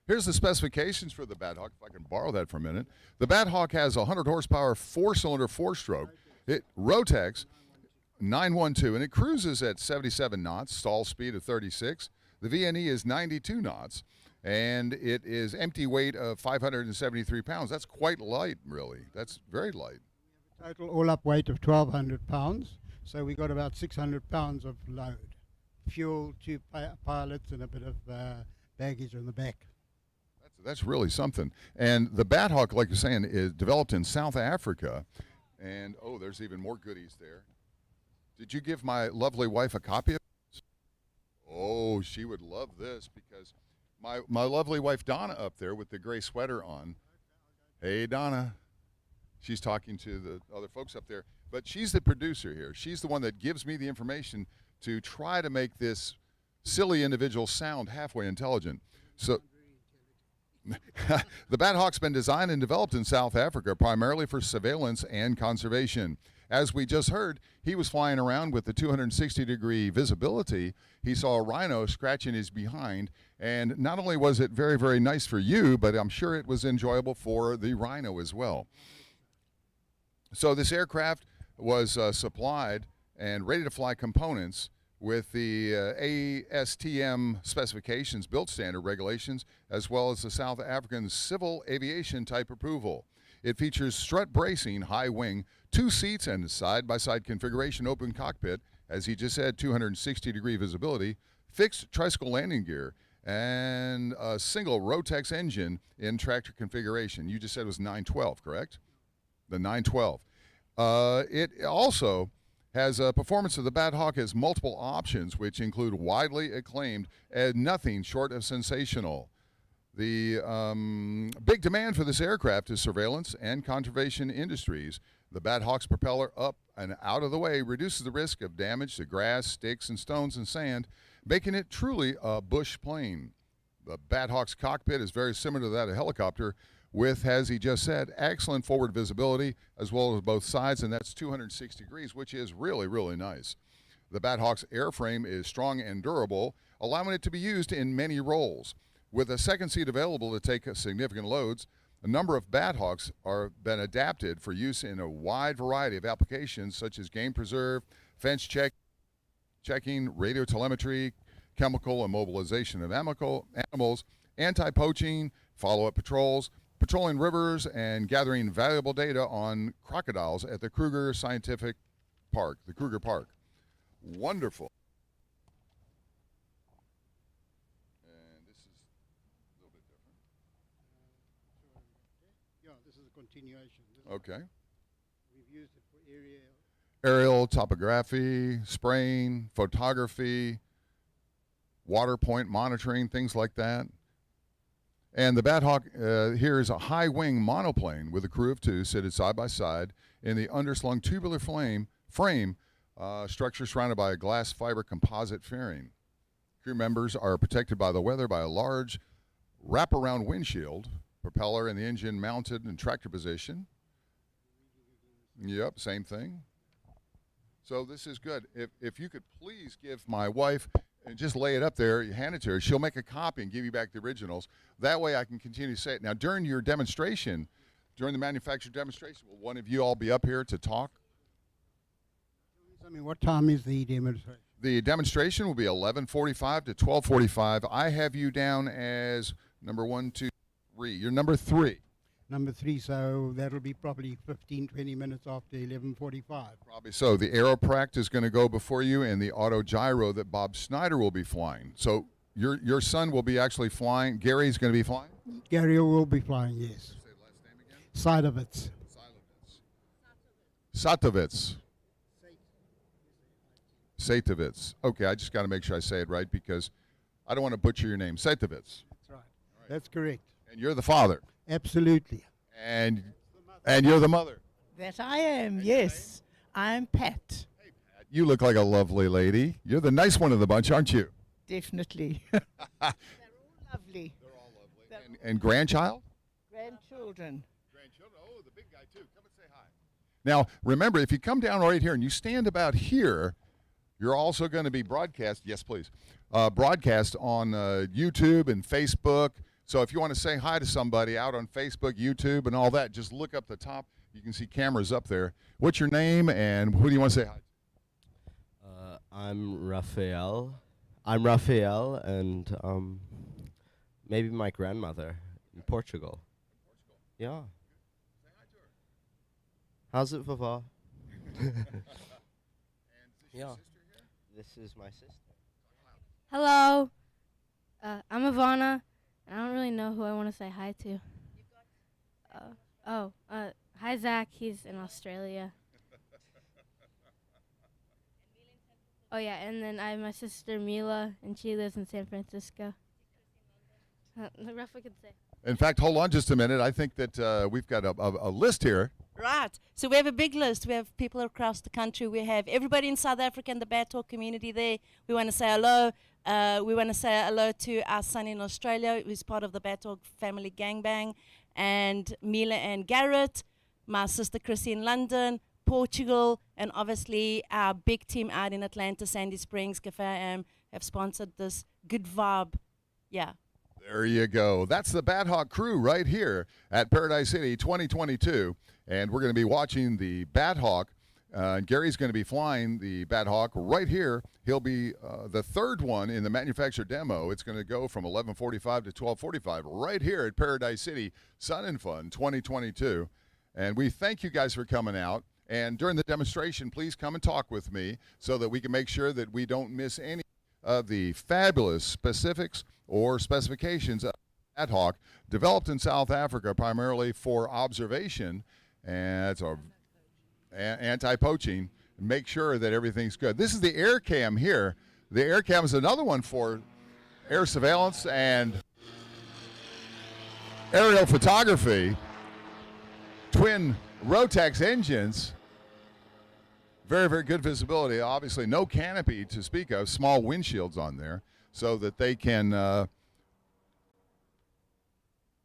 Here's the specifications for the Bad Hawk, if I can borrow that for a minute. The Bad Hawk has a 100 horsepower, 4-cylinder, 4-stroke. It Rotex 912, and it cruises at 77 knots, stall speed of 36. The VNE is 92 knots. And it is empty weight of 573 pounds. That's quite light, really. That's very light. Total all-up weight of 1,200 pounds. So we got about 600 pounds of load. Fuel, 2 pilots, and a bit of baggage on the back. That's really something. And the Bad Hawk, like you're saying, is developed in South Africa. And, oh, there's even more goodies there. Did you give my lovely wife a copy of this? Oh, she would love this because my lovely wife Donna up there with the gray sweater on. Hey, Donna. She's talking to the other folks up there. But she's the producer here. She's the one that gives me the information to try to make this silly individual sound halfway intelligent. So the Bad Hawk's been designed and developed in South Africa primarily for surveillance and conservation. As we just heard, he was flying around with the 260-degree visibility. He saw a rhino scratching his behind, and not only was it very, very nice for you, but I'm sure it was enjoyable for the rhino as well. So this aircraft was supplied and ready to fly components with the ASTM specifications, build standard regulations, as well as the South African Civil Aviation Type Approval. It features strut bracing, high wing, 2 seats, and side-by-side configuration, open cockpit, as he just said, 260-degree visibility, fixed tricycle landing gear, and a single Rotex engine in tractor configuration. You just said it was 912, correct? The 912. It also has a performance of the Bad Hawk has multiple options, which include widely acclaimed and nothing short of sensational. The big demand for this aircraft is surveillance and conservation industries. The Bat Hawk's propeller up and out of the way reduces the risk of damage to grass, sticks, and stones and sand, making it truly a bush plane. The Bat Hawk's cockpit is very similar to that of a helicopter with, as he just said, excellent forward visibility as well as both sides, and that's 260 degrees, which is really, really nice. The Bat Hawk's airframe is strong and durable, allowing it to be used in many roles. With a second seat available to take significant loads, a number of Bat Hawks are been adapted for use in a wide variety of applications such as game preserve, fence checking, radio telemetry, chemical immobilization of animals, anti-poaching, follow-up patrols, patrolling rivers, and gathering valuable data on crocodiles at the Kruger Scientific Park, the Kruger Park. Wonderful. And this is a little bit different. Yeah, this is a continuation. Okay. We've used it for Aerial topography, spraying, photography, water point monitoring, things like that. And the Bat Hawk here is a high-wing monoplane with a crew of two seated side by side in the underslung tubular frame structure surrounded by a glass fiber composite fairing. Crew members are protected by the weather by a large wraparound windshield, propeller and the engine mounted in tractor position. Yep, same thing. So this is good. If you could please give my wife, and just lay it up there, you hand it to her, she'll make a copy and give you back the originals. That way I can continue to say it. Now, during your demonstration, during the manufacturer demonstration, will one of you all be up here to talk? I mean, what time is the demonstration? The demonstration will be 11:45 to 12:45. I have you down as number 1, 2, 3. You're number 3. Number 3, so that'll be probably 15, 20 minutes after 11:45. Probably so. The Aeropract is going to go before you, and the Auto Gyro that Bob Snyder will be flying. So your son will be actually flying. Gary's going to be flying? Gary will be flying, yes. Say the last name again? Sidovitz. Satovitz. Satovitz. Okay, I just got to make sure I say it right because I don't want to butcher your name. Satovitz. That's right. That's correct. And you're the father. Absolutely. And you're the mother. That I am, yes. I'm Pat. You look like a lovely lady. You're the nice one of the bunch, aren't you? Definitely. They're all lovely. They're all lovely. And grandchild? Grandchildren. Grandchildren. Oh, the big guy, too. Come and say hi. Now, remember, if you come down right here and you stand about here, you're also going to be broadcast. Yes, please. Broadcast on YouTube and Facebook. So if you want to say hi to somebody out on Facebook, YouTube, and all that, just look up the top. You can see cameras up there. What's your name, and who do you want to say hi to? I'm Raphael. And maybe my grandmother in Portugal. Yeah. Say hi to her. How's it, Papa? Yeah. This is my sister. Hello. I'm Ivana. I don't really know who I want to say hi to. Hi, Zach. He's in Australia. Oh, yeah, and then I have my sister, Mila, and she lives in San Francisco. Rafa could say. In fact, hold on just a minute. I think that we've got a list here. Right. So we have a big list. We have people across the country. We have everybody in South Africa and the Bat Hawk community there. We want to say hello. We want to say hello to our son in Australia, who's part of the Bat Hawk family gangbang, and Mila and Garrett, my sister Chrissy in London, Portugal, and obviously our big team out in Atlanta, Sandy Springs, Cafe Am, have sponsored this good vibe. Yeah. There you go. That's the Bat Hawk crew right here at Paradise City 2022. And we're going to be watching the Bat Hawk. Gary's going to be flying the Bat Hawk right here. He'll be the third one in the manufacturer demo. It's going to go from 11:45 to 12:45 right here at Paradise City Sun and Fun 2022. And we thank you guys for coming out. And during the demonstration, please come and talk with me so that we can make sure that we don't miss any of the fabulous specifics or specifications of Bat Hawk, developed in South Africa primarily for observation and it's anti-poaching. Make sure that everything's good. This is the air cam here. The air cam is another one for air surveillance and aerial photography. Twin Rotax engines. Very, very good visibility. Obviously, no canopy to speak of. Small windshields on there so that they can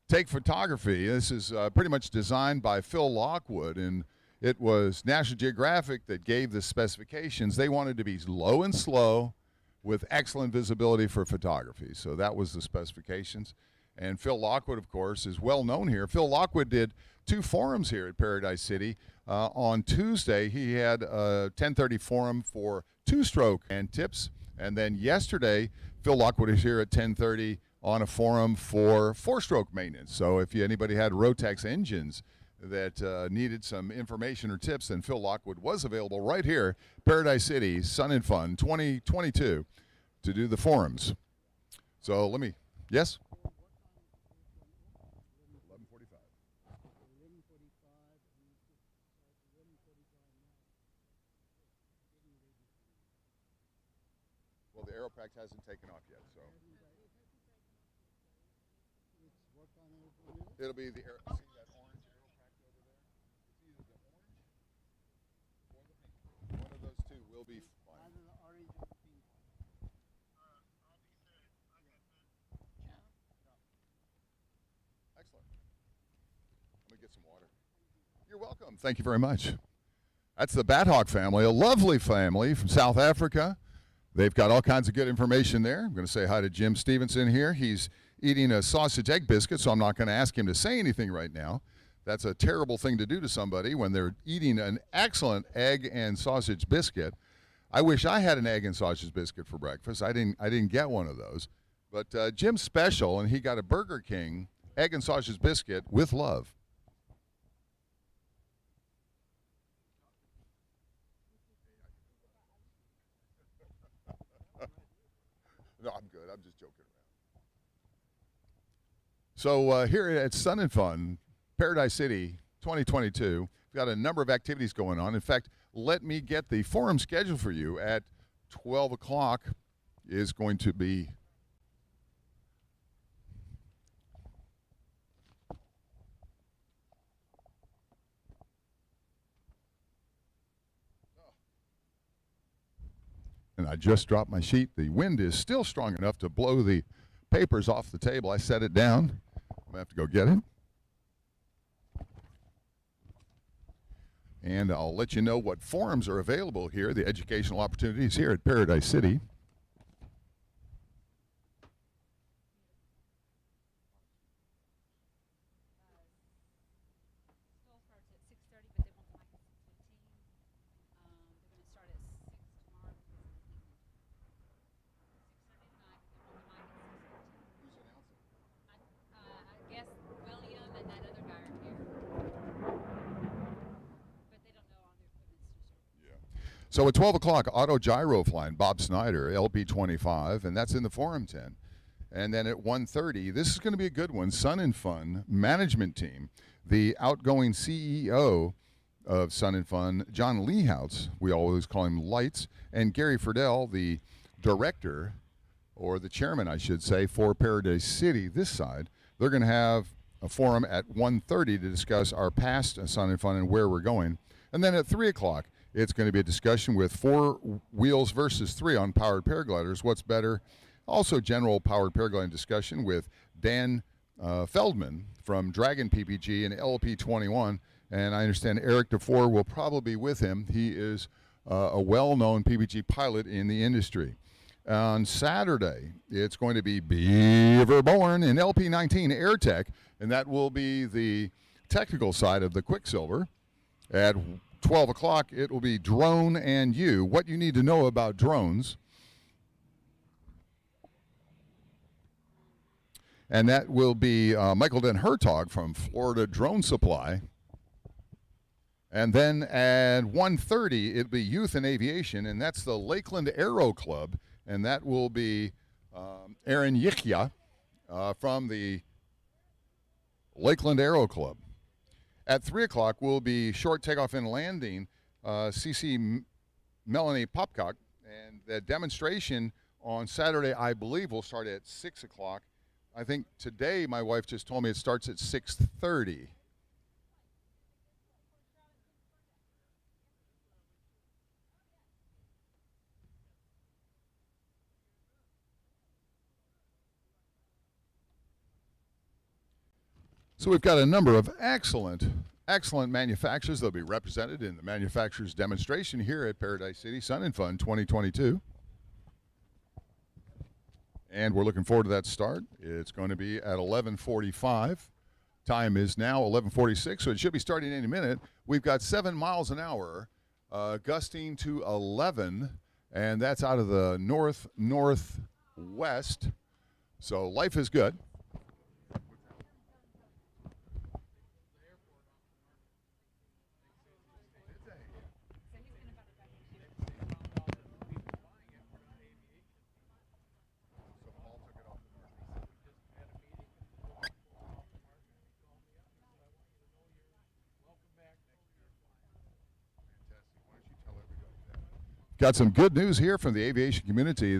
take photography. This is pretty much designed by Phil Lockwood, and it was National Geographic that gave the specifications. They wanted to be low and slow with excellent visibility for photography. So that was the specifications. And Phil Lockwood, of course, is well known here. Phil Lockwood did 2 forums here at Paradise City. On Tuesday, he had a 10:30 forum for 2-stroke and tips. And then yesterday, Phil Lockwood is here at 10:30 on a forum for 4-stroke maintenance. So if anybody had Rotax engines that needed some information or tips, then Phil Lockwood was available right here, Paradise City, Sun and Fun 2022, to do the forums. So let me, yes? Well, the Aeropack hasn't taken off yet, so. It'll be the see that orange Aeropack over there? It's either the orange or the pink. One of those two will be fine. Excellent. Let me get some water. You're welcome. Thank you very much. That's the Bathawk family, a lovely family from South Africa. They've got all kinds of good information there. I'm going to say hi to Jim Stevenson here. He's eating a sausage egg biscuit, so I'm not going to ask him to say anything right now. That's a terrible thing to do to somebody when they're eating an excellent egg and sausage biscuit. I wish I had an egg and sausage biscuit for breakfast. I didn't get one of those. But Jim's special, and he got a Burger King egg and sausage biscuit with love. No, I'm good. I'm just joking around. So here at Sun and Fun, Paradise City 2022, we've got a number of activities going on. In fact, let me get the forum schedule for you. At 12 o'clock is going to be and I just dropped my sheet. The wind is still strong enough to blow the papers off the table. I set it down. I'm going to have to go get it. And I'll let you know what forums are available here, the educational opportunities here at Paradise City. So at 12 o'clock, auto gyro flying, Bob Snyder, LP25, and that's in the forum tent. And then at 1:30, this is going to be a good one, Sun and Fun management team. The outgoing CEO of Sun and Fun, John Lehoutz, we always call him Lights, and Gary Friedel, the director, or the chairman, I should say, for Paradise City, this side. They're going to have a forum at 1:30 to discuss our past Sun and Fun and where we're going. And then at 3 o'clock, it's going to be a discussion with 4 wheels versus 3 on powered paragliders. What's better? Also general powered paragliding discussion with Dan Feldman from Dragon PPG and LP21. And I understand Eric DeFore will probably be with him. He is a well-known PPG pilot in the industry. On Saturday, it's going to be Beaverborn and LP19 AirTech, and that will be the technical side of the Quicksilver. At 12 o'clock, it will be Drone and You, what you need to know about drones. And that will be Michael Den Hertog from Florida Drone Supply. And then at 1:30, it'll be Youth in Aviation, and that's the Lakeland Aero Club, and that will be Aaron Yichya from the Lakeland Aero Club. At 3 o'clock will be Short Takeoff and Landing, CC Melanie Popcock, and the demonstration on Saturday, I believe, will start at 6 o'clock. I think today my wife just told me it starts at 6:30. So we've got a number of excellent manufacturers that'll be represented in the manufacturers demonstration here at Paradise City Sun and Fun 2022. And we're looking forward to that start. It's going to be at 11:45. Time is now 11:46, so it should be starting any minute. We've got 7 miles an hour, gusting to 11, and that's out of the northwest. So life is good. Got some good news here from the aviation community.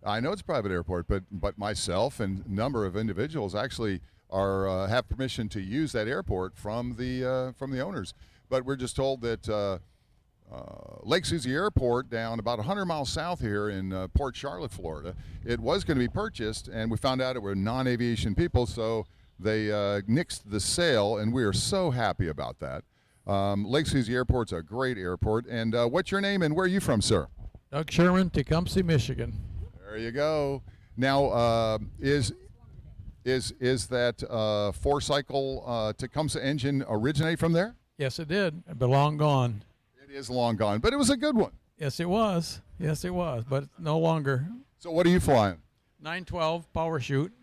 I know it's a private airport, but myself and a number of individuals actually have permission to use that airport from the owners. But we're just told that Lake Susie Airport, down about 100 miles south here in Port Charlotte, Florida, it was going to be purchased, and we found out it were non-aviation people, so they nixed the sale, and we are so happy about that. Lake Susie Airport's a great airport. And what's your name and where are you from, sir? Doug Sherman, Tecumseh, Michigan. There you go. Now, is that four-cycle Tecumseh engine originate from there? Yes, it did, but long gone. It is long gone, but it was a good one. Yes, it was. Yes, it was, but no longer. So what are you flying? 912 power chute.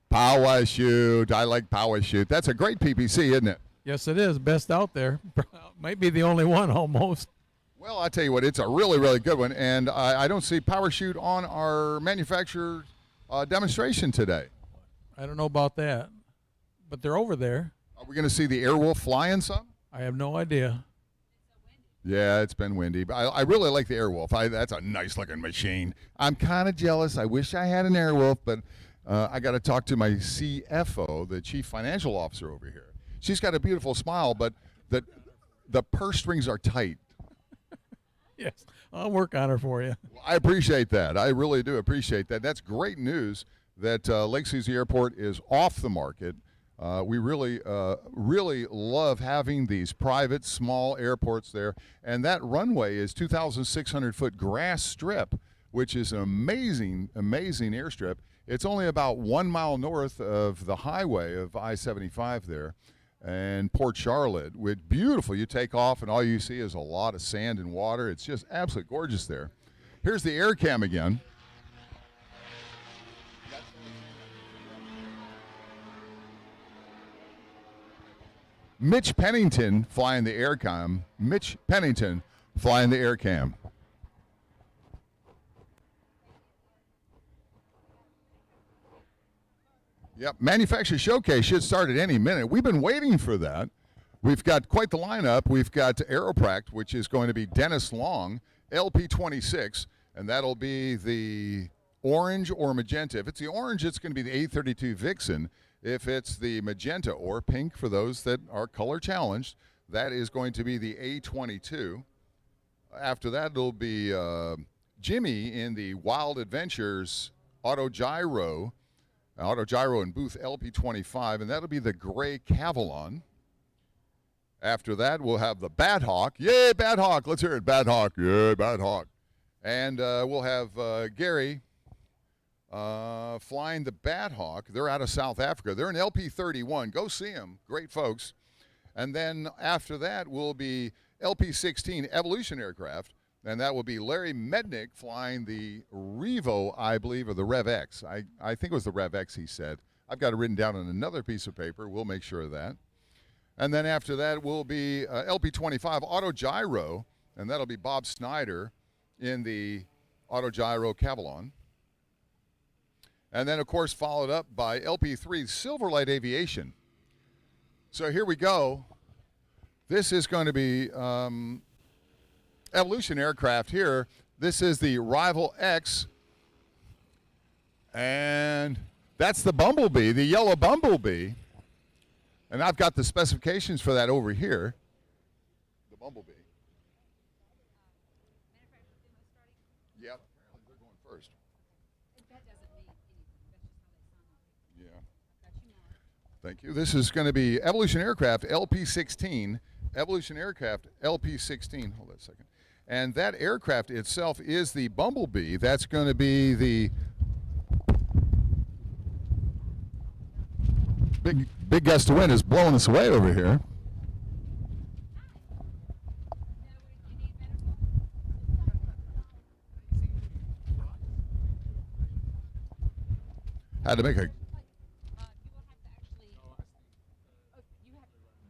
Power chute. I like power chute. That's a great PPC, isn't it? Yes, it is. Best out there. Might be the only one almost. Well, I tell you what, it's a really, really good one, and I don't see power chute on our manufacturer demonstration today. I don't know about that, but they're over there. Are we going to see the Airwolf flying some? I have no idea. Yeah, it's been windy, but I really like the Airwolf. That's a nice-looking machine. I'm kind of jealous. I wish I had an Airwolf, but I got to talk to my CFO, the Chief Financial Officer over here. She's got a beautiful smile, but the purse strings are tight. Yes, I'll work on her for you. I appreciate that. I really do appreciate that. That's great news that Lake Susie Airport is off the market. We really love having these private, small airports there. And that runway is 2,600-foot grass strip, which is an amazing, amazing airstrip. It's only about 1 mile north of the highway of I-75 there. And Port Charlotte, with beautiful. You take off and all you see is a lot of sand and water. It's just absolutely gorgeous there. Here's the air cam again. Mitch Pennington flying the air cam. Mitch Pennington flying the air cam. Yep, Manufacturer Showcase should start at any minute. We've been waiting for that. We've got quite the lineup. We've got Aeropract, which is going to be Dennis Long, LP26, and that'll be the orange or magenta. If it's the orange, it's going to be the 832 Vixen. If it's the magenta or pink for those that are color challenged, that is going to be the A22. After that, it'll be Jimmy in the Wild Adventures Autogyro in booth LP25, and that'll be the gray Cavalon. After that, we'll have the Bat Hawk. Yay, Bat Hawk. Let's hear it, Bat Hawk. Yay, Bat Hawk. And we'll have Gary flying the Bat Hawk. They're out of South Africa. They're in LP31. Go see them. Great folks. And then after that will be LP16 Evolution Aircraft, and that will be Larry Mednick flying the Revo, I believe, or the Rev X. I think it was the Rev X, he said. I've got it written down on another piece of paper. We'll make sure of that. And then after that will be LP25 Autogyro, and that'll be Bob Snyder in the Autogyro Cavalon. And then, of course, followed up by LP3 Silverlight Aviation. So here we go. This is going to be Evolution Aircraft here. This is the Rival X. And that's the Bumblebee, the yellow Bumblebee. And I've got the specifications for that over here. The Bumblebee. Yep, apparently they're going first. Yeah. Thank you. This is going to be Evolution Aircraft LP-16. Evolution Aircraft LP-16. Hold on a second. And that aircraft itself is the Bumblebee. That's going to be the big gust of wind is blowing us away over here. Had to make a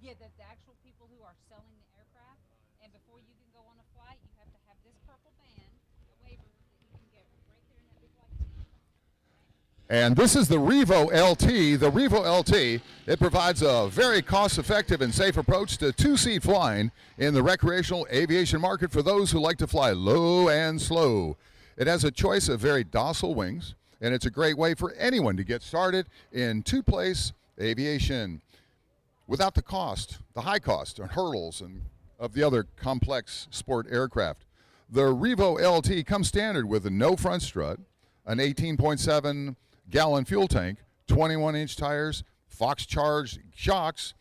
Yeah, the actual people who are selling the aircraft, and before you can go on a flight, you have to have this purple band, a waiver that you can get right there in that big white tent. And this is the Revo LT. The Revo LT, it provides a very cost-effective and safe approach to two-seat flying in the recreational aviation market for those who like to fly low and slow. It has a choice of very docile wings, and it's a great way for anyone to get started in two-place aviation without the high cost and hurdles and of the other complex sport aircraft. The Revo LT comes standard with a no front strut, an 18.7 gallon fuel tank, 21-inch tires, Fox charged shocks,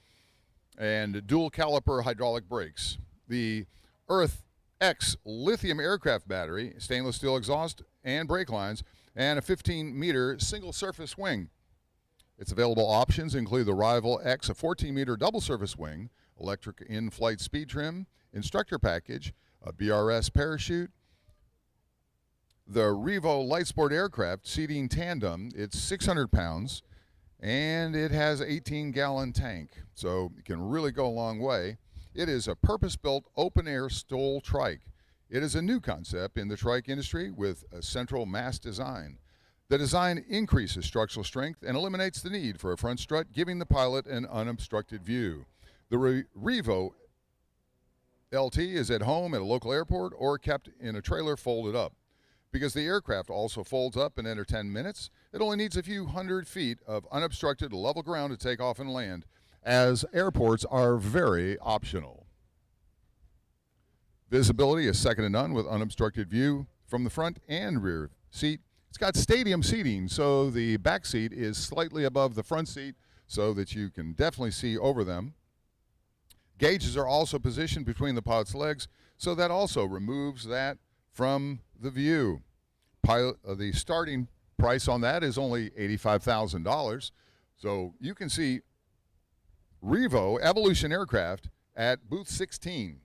and dual caliper hydraulic brakes. The Earth X lithium aircraft battery, stainless steel exhaust and brake lines, and a 15-meter single surface wing. Its available options include the Rival X, a 14-meter double surface wing, electric in-flight speed trim, instructor package, a BRS parachute. The Revo Light Sport aircraft seating tandem, it's 600 pounds, and it has an 18-gallon tank, so it can really go a long way. It is a purpose-built open-air STOL trike. It is a new concept in the trike industry with a central mast design. The design increases structural strength and eliminates the need for a front strut, giving the pilot an unobstructed view. The Revo LT is at home at a local airport or kept in a trailer folded up. Because the aircraft also folds up in under 10 minutes, it only needs a few hundred feet of unobstructed level ground to take off and land, as airports are very optional. Visibility is second to none with unobstructed view from the front and rear seat. It's got stadium seating, so the back seat is slightly above the front seat so that you can definitely see over them. Gauges are also positioned between the pilot's legs, so that also removes that from the view. The starting price on that is only $85,000. So you can see Revo Evolution Aircraft at booth 16.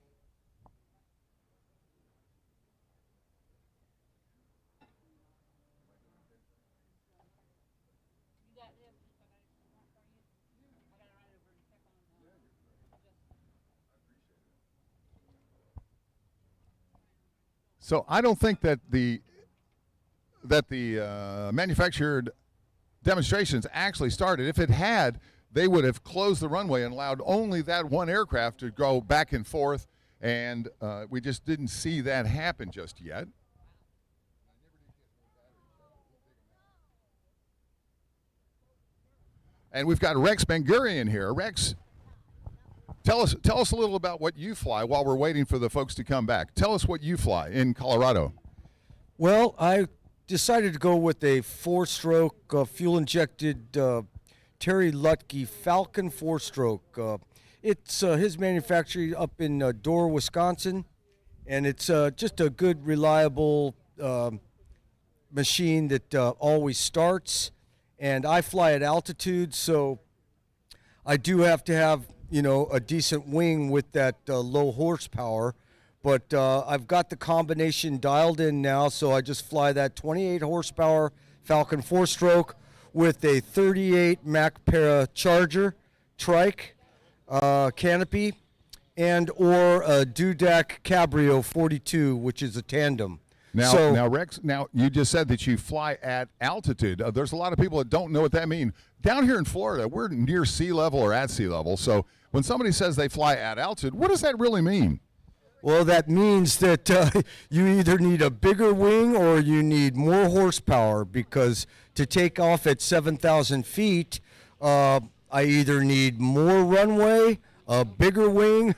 So I don't think that the manufactured demonstrations actually started. If it had, they would have closed the runway and allowed only that one aircraft to go back and forth, and we just didn't see that happen just yet. And we've got Rex Ben-Gurion here. Rex, tell us a little about what you fly while we're waiting for the folks to come back. Tell us what you fly in Colorado. Well, I decided to go with a four-stroke fuel-injected Terry Lutke Falcon four-stroke. It's his manufacturing up in Dorr, Wisconsin, and it's just a good, reliable machine that always starts. And I fly at altitude, so I do have to have a decent wing with that low horsepower, but I've got the combination dialed in now, so I just fly that 28 horsepower Falcon four-stroke with a 38 Mac Para Charger trike canopy and or a Dudac Cabrio 42, which is a tandem. Now, Rex, you just said that you fly at altitude. There's a lot of people that don't know what that means. Down here in Florida, we're near sea level or at sea level. So when somebody says they fly at altitude, what does that really mean? Well, that means that you either need a bigger wing or you need more horsepower, because to take off at 7,000 feet, I either need more runway, a bigger wing,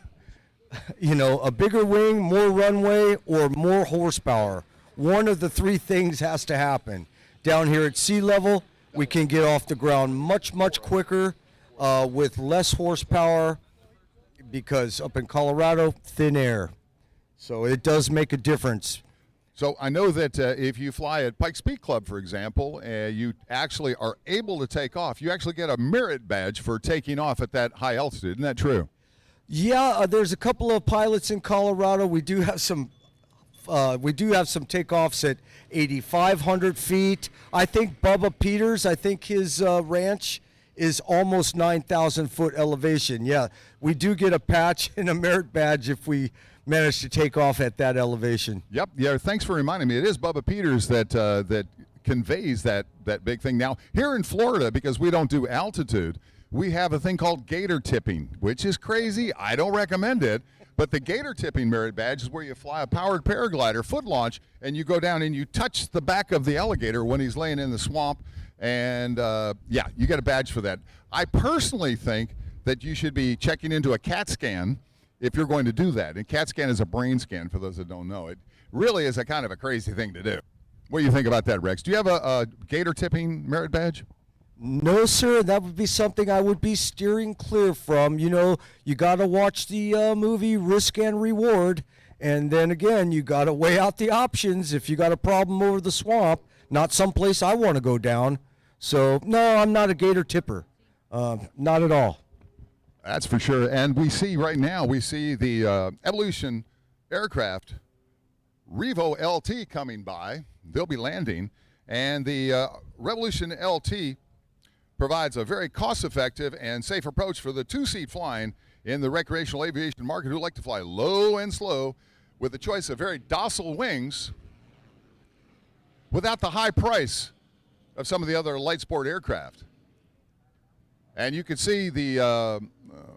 a bigger wing, more runway, or more horsepower. One of the three things has to happen. Down here at sea level, we can get off the ground much, much quicker. with less horsepower, because up in Colorado, thin air. So it does make a difference. So I know that if you fly at Pikes Peak Club, for example, you actually are able to take off. You actually get a merit badge for taking off at that high altitude. Isn't that true? Yeah, there's a couple of pilots in Colorado. We do have some takeoffs at 8,500 feet. I think Bubba Peters, his ranch is almost 9,000 foot elevation. Yeah, we do get a patch and a merit badge if we manage to take off at that elevation. Yep. Yeah. Thanks for reminding me. It is Bubba Peters that conveys that big thing. Now here in Florida, because we don't do altitude, we have a thing called gator tipping, which is crazy. I don't recommend it. But the gator tipping merit badge is where you fly a powered paraglider, foot launch, and you go down and you touch the back of the alligator when he's laying in the swamp. And, yeah, you get a badge for that. I personally think that you should be checking into a CAT scan if you're going to do that. And CAT scan is a brain scan, for those that don't know. It really is a kind of a crazy thing to do. What do you think about that, Rex? Do you have a gator tipping merit badge? No, sir. That would be something I would be steering clear from. You know, you got to watch the movie Risk and Reward. And then again, you got to weigh out the options. If you got a problem over the swamp, not someplace I want to go down. So, no, I'm not a gator tipper. Not at all. That's for sure. And we see right now, the Evolution aircraft, Revo LT, coming by. They'll be landing. And the Revolution LT provides a very cost-effective and safe approach for the two-seat flying in the recreational aviation market who like to fly low and slow with the choice of very docile wings without the high price of some of the other light sport aircraft. And you can see the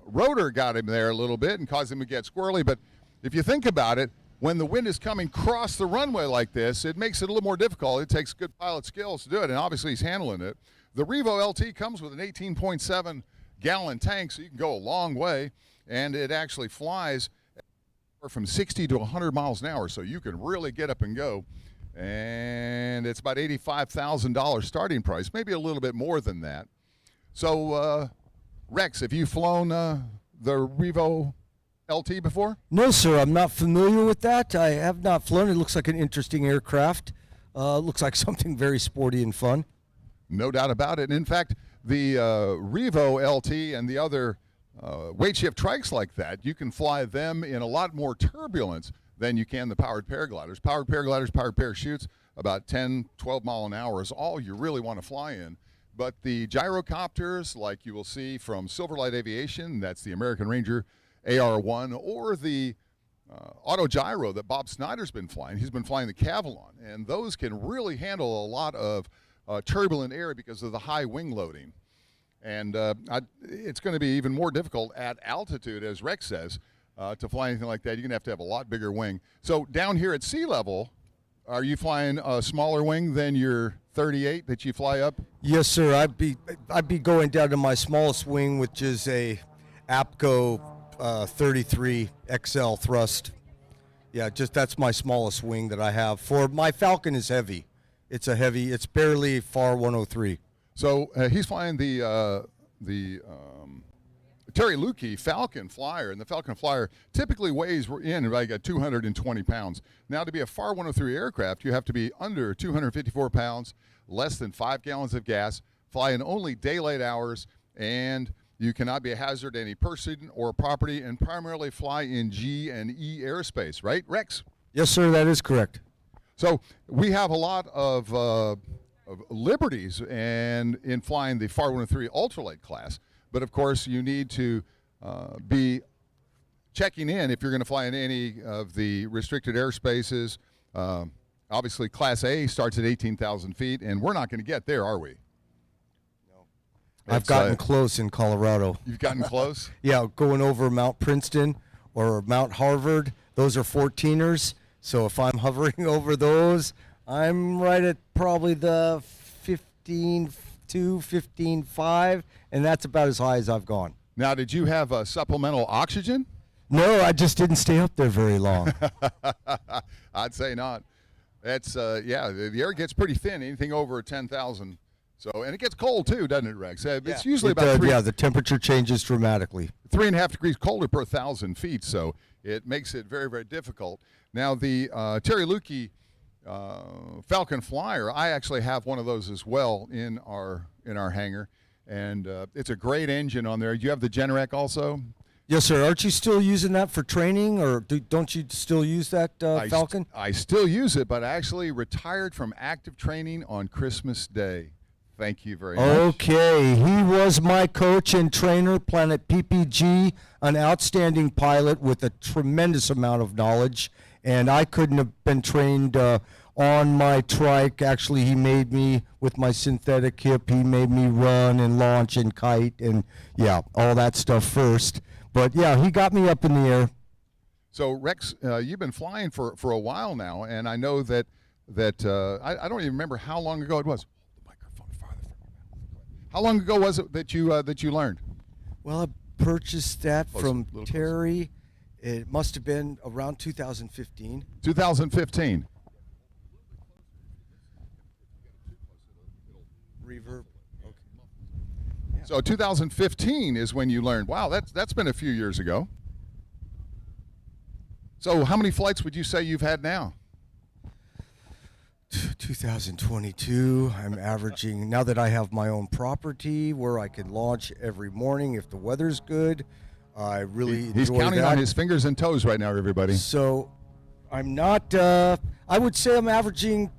rotor got him there a little bit and caused him to get squirrely. But if you think about it, when the wind is coming across the runway like this, it makes it a little more difficult. It takes good pilot skills to do it, and obviously he's handling it. The Revo LT comes with an 18.7 gallon tank, so you can go a long way, and it actually flies from 60 to 100 miles an hour, so you can really get up and go. And it's about $85,000 starting price, maybe a little bit more than that. So, Rex, have you flown the Revo LT before? No, sir. I'm not familiar with that. I have not flown. It looks like an interesting aircraft. Looks like something very sporty and fun. No doubt about it. In fact, the Revo LT and the other weight shift trikes like that, you can fly them in a lot more turbulence than you can the powered paragliders. Powered paragliders, powered parachutes, about 10, 12 mile an hour is all you really want to fly in. But the gyrocopters, like you will see from Silverlight Aviation, that's the American Ranger AR-1, or the auto gyro that Bob Snyder's been flying. He's been flying the Cavalon, and those can really handle a lot of turbulent air because of the high wing loading. And it's going to be even more difficult at altitude, as Rex says, to fly anything like that. You're going to have a lot bigger wing. So down here at sea level, are you flying a smaller wing than your 38 that you fly up? Yes, sir. I'd be going down to my smallest wing, which is a APCO 33 XL thrust. Yeah, that's my smallest wing that I have. For my Falcon is heavy. It's barely FAR 103. So he's flying the Terry Lukey Falcon Flyer, and the Falcon Flyer typically weighs in like 220 pounds. Now, to be a FAR 103 aircraft, you have to be under 254 pounds, less than 5 gallons of gas, fly in only daylight hours, and you cannot be a hazard to any person or property, and primarily fly in G and E airspace, right, Rex? Yes, sir, that is correct. So we have a lot of liberties and in flying the FAR 103 ultralight class. But, of course, you need to be checking in if you're going to fly in any of the restricted airspaces. Obviously, Class A starts at 18,000 feet, and we're not going to get there, are we? No. I've gotten close in Colorado. You've gotten close? Yeah, going over Mount Princeton or Mount Harvard. Those are 14ers. So if I'm hovering over those, I'm right at probably the 15.2, 15.5, and that's about as high as I've gone. Now, did you have supplemental oxygen? No, I just didn't stay up there very long. I'd say not. That's, yeah, the air gets pretty thin, anything over 10,000 So, and it gets cold too, doesn't it, Rex? It's usually It about does, yeah, the temperature changes dramatically. 3.5 degrees colder per 1,000 feet, so it makes it very, very difficult. Now, the Terry Lukey Falcon Flyer, I actually have one of those as well in our hangar, and it's a great engine on there. You have the Generac also? Yes, sir. Aren't you still using that for training, or don't you still use that Falcon? I still use it, but I actually retired from active training on Christmas Day. Thank you very much. Okay, he was my coach and trainer, Planet PPG, an outstanding pilot with a tremendous amount of knowledge, and I couldn't have been trained on my trike. Actually, he made me, with my synthetic hip, he made me run and launch and kite and, yeah, all that stuff first. But, yeah, he got me up in the air. So, Rex, you've been flying for a while now, and I know that I don't even remember how long ago it was. How long ago was it that you learned? Well, I purchased that from Terry. It must have been around 2015. 2015. Reverb. Okay. Yeah. So 2015 is when you learned. Wow, that's been a few years ago. So how many flights would you say you've had now? 2022, I'm averaging, now that I have my own property where I can launch every morning if the weather's good, I really enjoy He's counting that. on his fingers and toes right now, everybody. So I'm not, I would say I'm averaging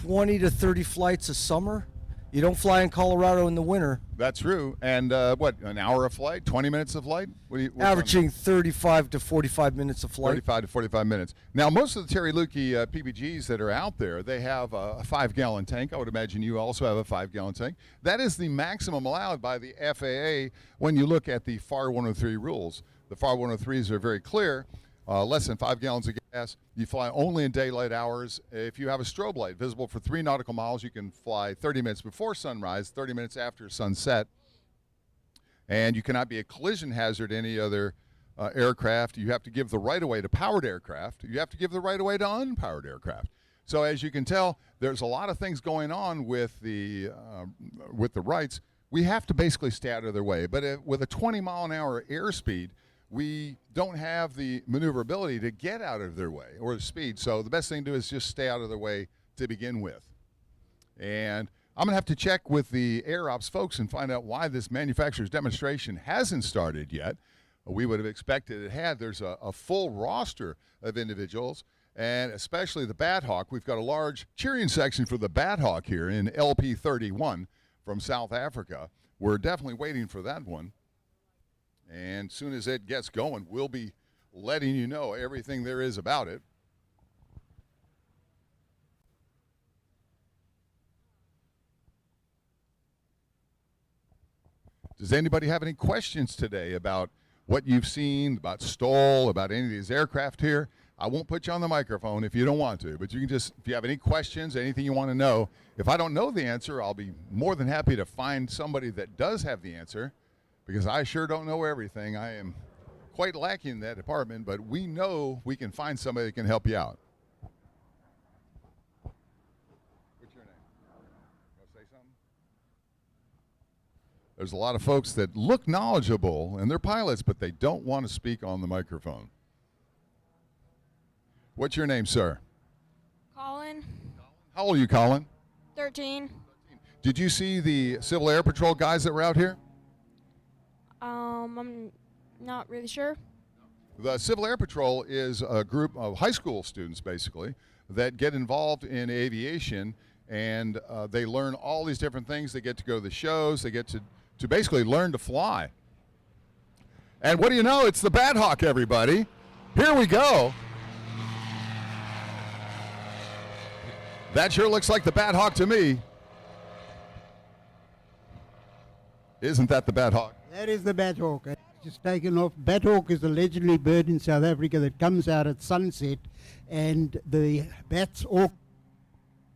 20 to 30 flights a summer. You don't fly in Colorado in the winter. That's true. And what, an hour of flight, 20 minutes of flight? What's averaging 35 to 45 minutes of flight. 35 to 45 minutes. Now, most of the Terry Lukey PPGs that are out there, they have a 5-gallon tank. I would imagine you also have a 5-gallon tank. That is the maximum allowed by the FAA when you look at the FAR 103 rules. The FAR 103s are very clear. Less than 5 gallons of gas. You fly only in daylight hours. If you have a strobe light visible for 3 nautical miles, you can fly 30 minutes before sunrise, 30 minutes after sunset. And you cannot be a collision hazard to any other aircraft. You have to give the right-of-way to powered aircraft. You have to give the right-of-way to unpowered aircraft. So as you can tell, there's a lot of things going on with the rights. We have to basically stay out of their way. But with a 20-mile-an-hour airspeed, we don't have the maneuverability to get out of their way or the speed. So the best thing to do is just stay out of their way to begin with. And I'm going to have to check with the Air Ops folks and find out why this manufacturer's demonstration hasn't started yet. We would have expected it had. There's a full roster of individuals, and especially the Bat Hawk. We've got a large cheering section for the Bat Hawk here in LP 31 from South Africa. We're definitely waiting for that one. And as soon as it gets going, we'll be letting you know everything there is about it. Does anybody have any questions today about what you've seen, about Stoll, about any of these aircraft here? I won't put you on the microphone if you don't want to, but you can just, if you have any questions, anything you want to know. If I don't know the answer, I'll be more than happy to find somebody that does have the answer, because I sure don't know everything. I am quite lacking in that department, but we know we can find somebody that can help you out. What's your name? Want to say something? There's a lot of folks that look knowledgeable, and they're pilots, but they don't want to speak on the microphone. What's your name, sir? Colin. How old are you, Colin? 13. Did you see the Civil Air Patrol guys that were out here? I'm not really sure. The Civil Air Patrol is a group of high school students, basically, that get involved in aviation, and they learn all these different things. They get to go to the shows. They get to basically learn to fly. And what do you know? It's the Bat Hawk, everybody. Here we go. That sure looks like the Bat Hawk to me. Isn't that the Bat Hawk? That is the Bat Hawk. It's just taken off. Bat Hawk is a legendary bird in South Africa that comes out at sunset, and the bats all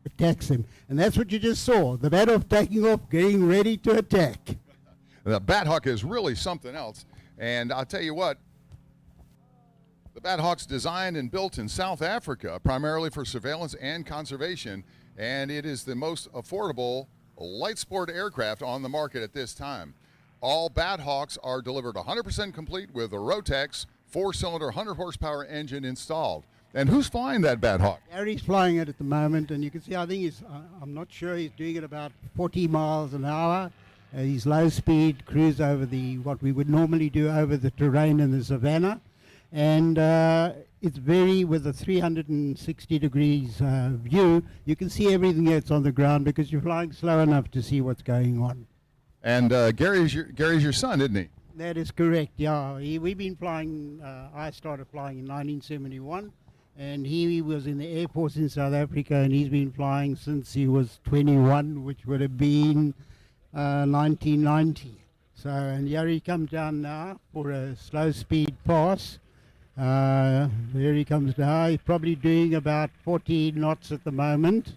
attacks him. And that's what you just saw. The Bat Hawk taking off, getting ready to attack. The Bat Hawk is really something else. And I'll tell you what, The Bat Hawk's designed and built in South Africa, primarily for surveillance and conservation, and it is the most affordable light sport aircraft on the market at this time. All Bat Hawks are delivered 100% complete with a Rotex 4-cylinder 100 horsepower engine installed. And who's flying that Bat Hawk? Gary's flying it at the moment, and you can see, I think I'm not sure, he's doing it about 40 miles an hour. He's low speed cruise over what we would normally do over the terrain in the savannah. And it's with a 360 degrees view. You can see everything that's on the ground because you're flying slow enough to see what's going on. And Gary's your son, isn't he? That is correct, yeah. We've been flying, I started flying in 1971, and he was in the Air Force in South Africa, and he's been flying since he was 21, which would have been 1990. So, and here he comes down now for a slow speed pass. There he comes down. He's probably doing about 40 knots at the moment,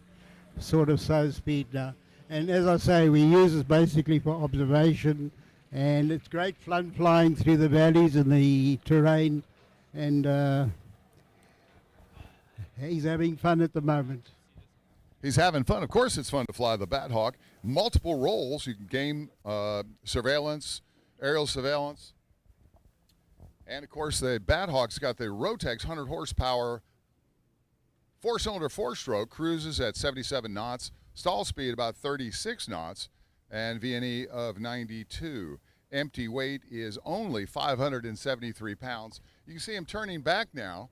sort of slow speed now. And as I say, we use it basically for observation, and it's great fun flying through the valleys and the terrain, and he's having fun at the moment. He's having fun. Of course, it's fun to fly the Bat Hawk. Multiple roles. You can game surveillance, aerial surveillance. And, of course, the Bat Hawk's got the Rotex 100 horsepower 4-cylinder 4-stroke, cruises at 77 knots, stall speed about 36 knots, and VNE of 92. Empty weight is only 573 pounds. You can see him turning back now.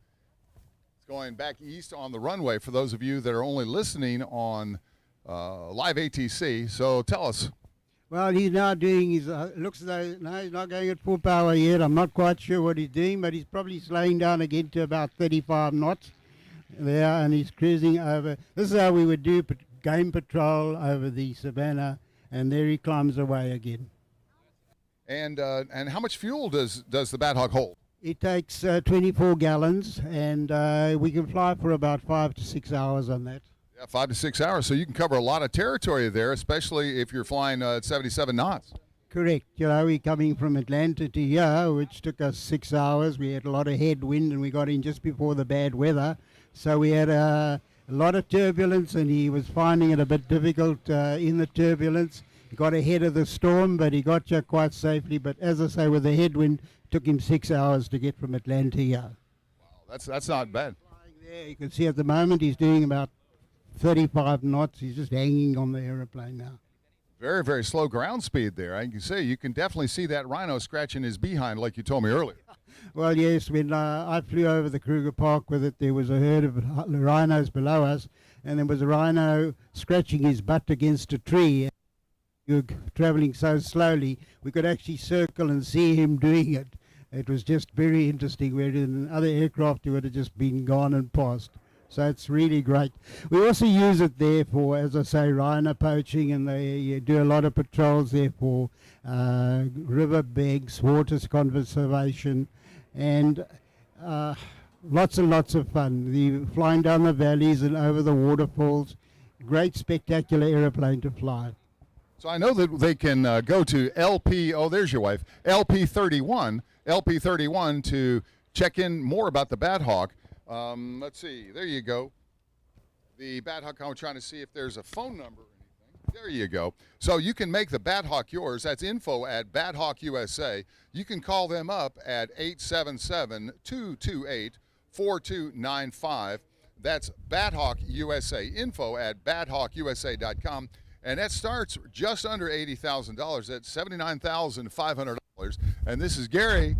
It's going back east on the runway for those of you that are only listening on live ATC. So tell us. Well, he's now doing his, looks as though, no, he's not going at full power yet. I'm not quite sure what he's doing, but he's probably slowing down again to about 35 knots there, and he's cruising over. This is how we would do game patrol over the savannah, and there he climbs away again. And how much fuel does the Bat Hawk hold? It takes 24 gallons, and we can fly for about 5 to 6 hours on that. Yeah, 5 to 6 hours, so you can cover a lot of territory there, especially if you're flying at 77 knots. Correct. You know, we're coming from Atlanta to here, which took us 6 hours. We had a lot of headwind, and we got in just before the bad weather. So we had a lot of turbulence, and he was finding it a bit difficult in the turbulence. He got ahead of the storm, but he got here quite safely. But as I say, with the headwind, it took him 6 hours to get from Atlanta here. Wow, that's not bad. There, you can see at the moment he's doing about 35 knots. He's just hanging on the aeroplane now. Very, very slow ground speed there. I can say you can definitely see that rhino scratching his behind like you told me earlier. Well, yes, when I flew over the Kruger Park with it, there was a herd of rhinos below us, and there was a rhino scratching his butt against a tree. We were traveling so slowly, we could actually circle and see him doing it. It was just very interesting, where in other aircraft he would have just been gone and passed. So it's really great. We also use it there for, as I say, rhino poaching, and they do a lot of patrols there for river banks, water conservation, and lots and lots of fun. The flying down the valleys and over the waterfalls. Great, spectacular aeroplane to fly. So I know that they can go to LP, oh, there's your wife, LP31 to check in more about the Bat Hawk. Let's see. There you go. The Bat Hawk, I'm trying to see if there's a phone number or anything. There you go. So you can make the Bat Hawk yours. That's info at Bat Hawk USA. You can call them up at 877-228-4295. That's Bat Hawk USA. Info at bathawkusa.com. And that starts just under $80,000. That's $79,500. And this is Gary.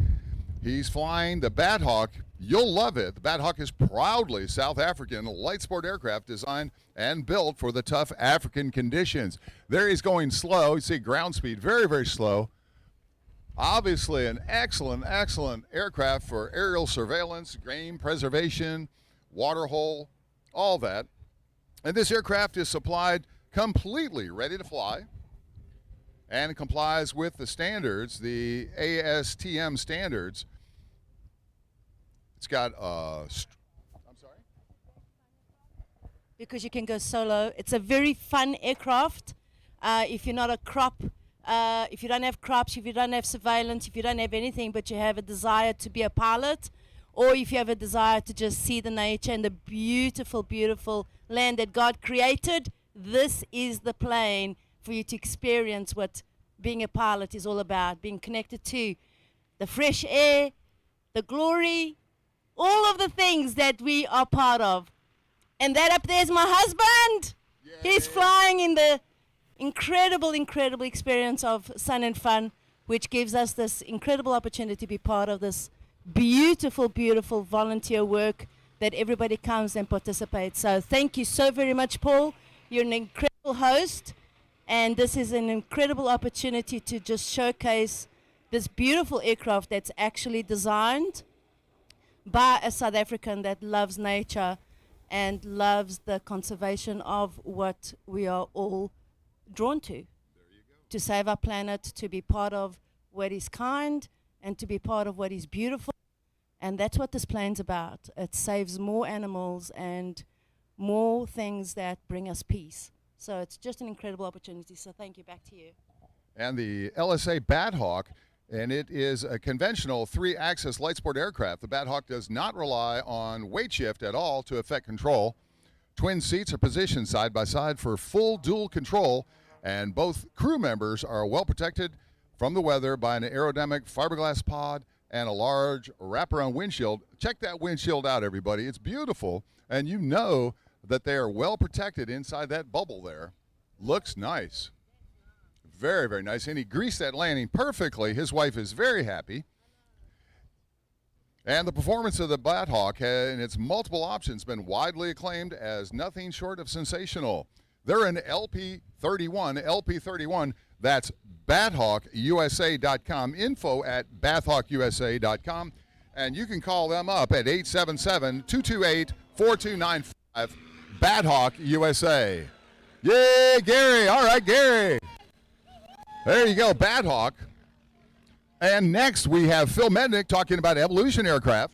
He's flying the Bat Hawk. You'll love it. The Bat Hawk is proudly South African light sport aircraft designed and built for the tough African conditions. There he's going slow. You see ground speed, very, very slow. Obviously an excellent, excellent aircraft for aerial surveillance, game preservation, water hole, all that. And this aircraft is supplied completely ready to fly and complies with the standards, the ASTM standards. It's got I'm sorry? Because you can go solo. It's a very fun aircraft. If you're not a crop, if you don't have crops, if you don't have surveillance, if you don't have anything, but you have a desire to be a pilot or if you have a desire to just see the nature and the beautiful, beautiful land that God created, this is the plane for you to experience what being a pilot is all about, being connected to the fresh air, the glory, all of the things that we are part of. And that up there is my husband. He's flying in the incredible, incredible experience of Sun and Fun, which gives us this incredible opportunity to be part of this beautiful, beautiful volunteer work that everybody comes and participates. So thank you so very much, Paul. You're an incredible host, and this is an incredible opportunity to just showcase this beautiful aircraft that's actually designed by a South African that loves nature and loves the conservation of what we are all drawn to. To save our planet, to be part of what is kind, and to be part of what is beautiful. And that's what this plane's about. It saves more animals and more things that bring us peace. So it's just an incredible opportunity. So thank you. Back to you. And the LSA Bat Hawk, and it is a conventional 3-axis light sport aircraft. The Bat Hawk does not rely on weight shift at all to effect control. Twin seats are positioned side by side for full dual control, and both crew members are well protected from the weather by an aerodynamic fiberglass pod and a large wraparound windshield. Check that windshield out, everybody. It's beautiful, and you know that they are well protected inside that bubble there. Looks nice. Very, very nice. And he greased that landing perfectly. His wife is very happy. And the performance of the Bat Hawk and its multiple options been widely acclaimed as nothing short of sensational. They're an LP31. That's bathawkusa.com. Info at bathawkusa.com. And you can call them up at 877-228-4295. Bat Hawk USA. Yay, Gary. All right, Gary. There you go, Bat Hawk. And next we have Phil Mednick talking about Evolution aircraft.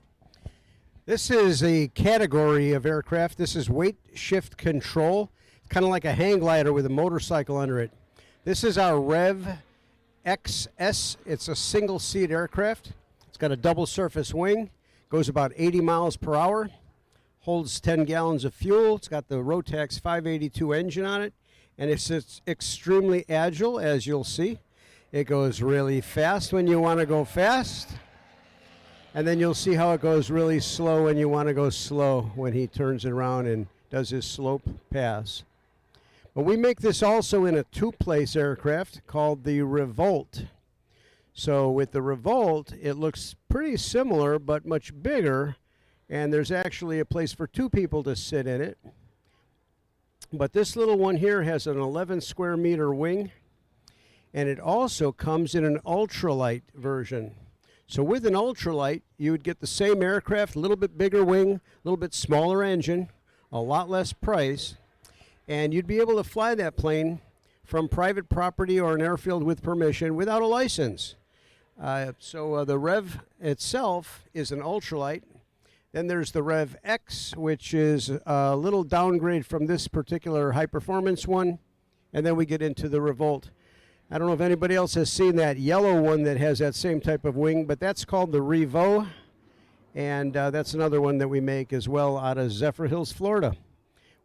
This is a category of aircraft. This is weight shift control. It's kind of like a hang glider with a motorcycle under it. This is our Rev XS. It's a single-seat aircraft. It's got a double surface wing. Goes about 80 miles per hour. Holds 10 gallons of fuel. It's got the Rotax 582 engine on it. And it's extremely agile, as you'll see. It goes really fast when you want to go fast. And then you'll see how it goes really slow when you want to go slow when he turns it around and does his slope pass. But we make this also in a two-place aircraft called the Revolt. So with the Revolt, it looks pretty similar but much bigger. And there's actually a place for two people to sit in it. But this little one here has an 11 square meter wing, and it also comes in an ultralight version. So with an ultralight, you would get the same aircraft, a little bit bigger wing, a little bit smaller engine, a lot less price, and you'd be able to fly that plane from private property or an airfield with permission without a license. So the Rev itself is an ultralight. Then there's the Rev X, which is a little downgrade from this particular high-performance one. And then we get into the Revolt. I don't know if anybody else has seen that yellow one that has that same type of wing, but that's called the Revo. And that's another one that we make as well out of Zephyr Hills, Florida.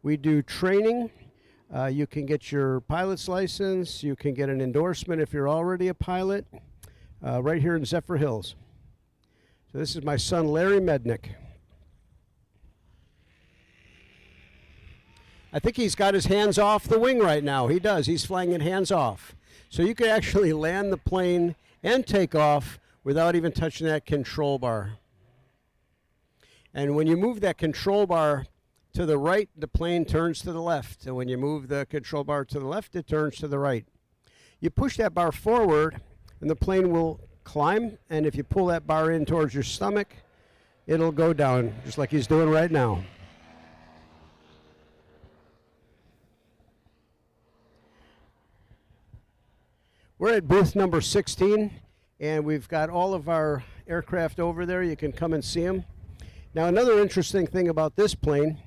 We do training. You can get your pilot's license. You can get an endorsement if you're already a pilot right here in Zephyr Hills. So this is my son, Larry Mednick. I think he's got his hands off the wing right now. He does. He's flying it hands off. So you can actually land the plane and take off without even touching that control bar. And when you move that control bar to the right, the plane turns to the left. And when you move the control bar to the left, it turns to the right. You push that bar forward, and the plane will climb. And if you pull that bar in towards your stomach, it'll go down, just like he's doing right now. We're at booth number 16, and we've got all of our aircraft over there. You can come and see them. Now, another interesting thing about this plane,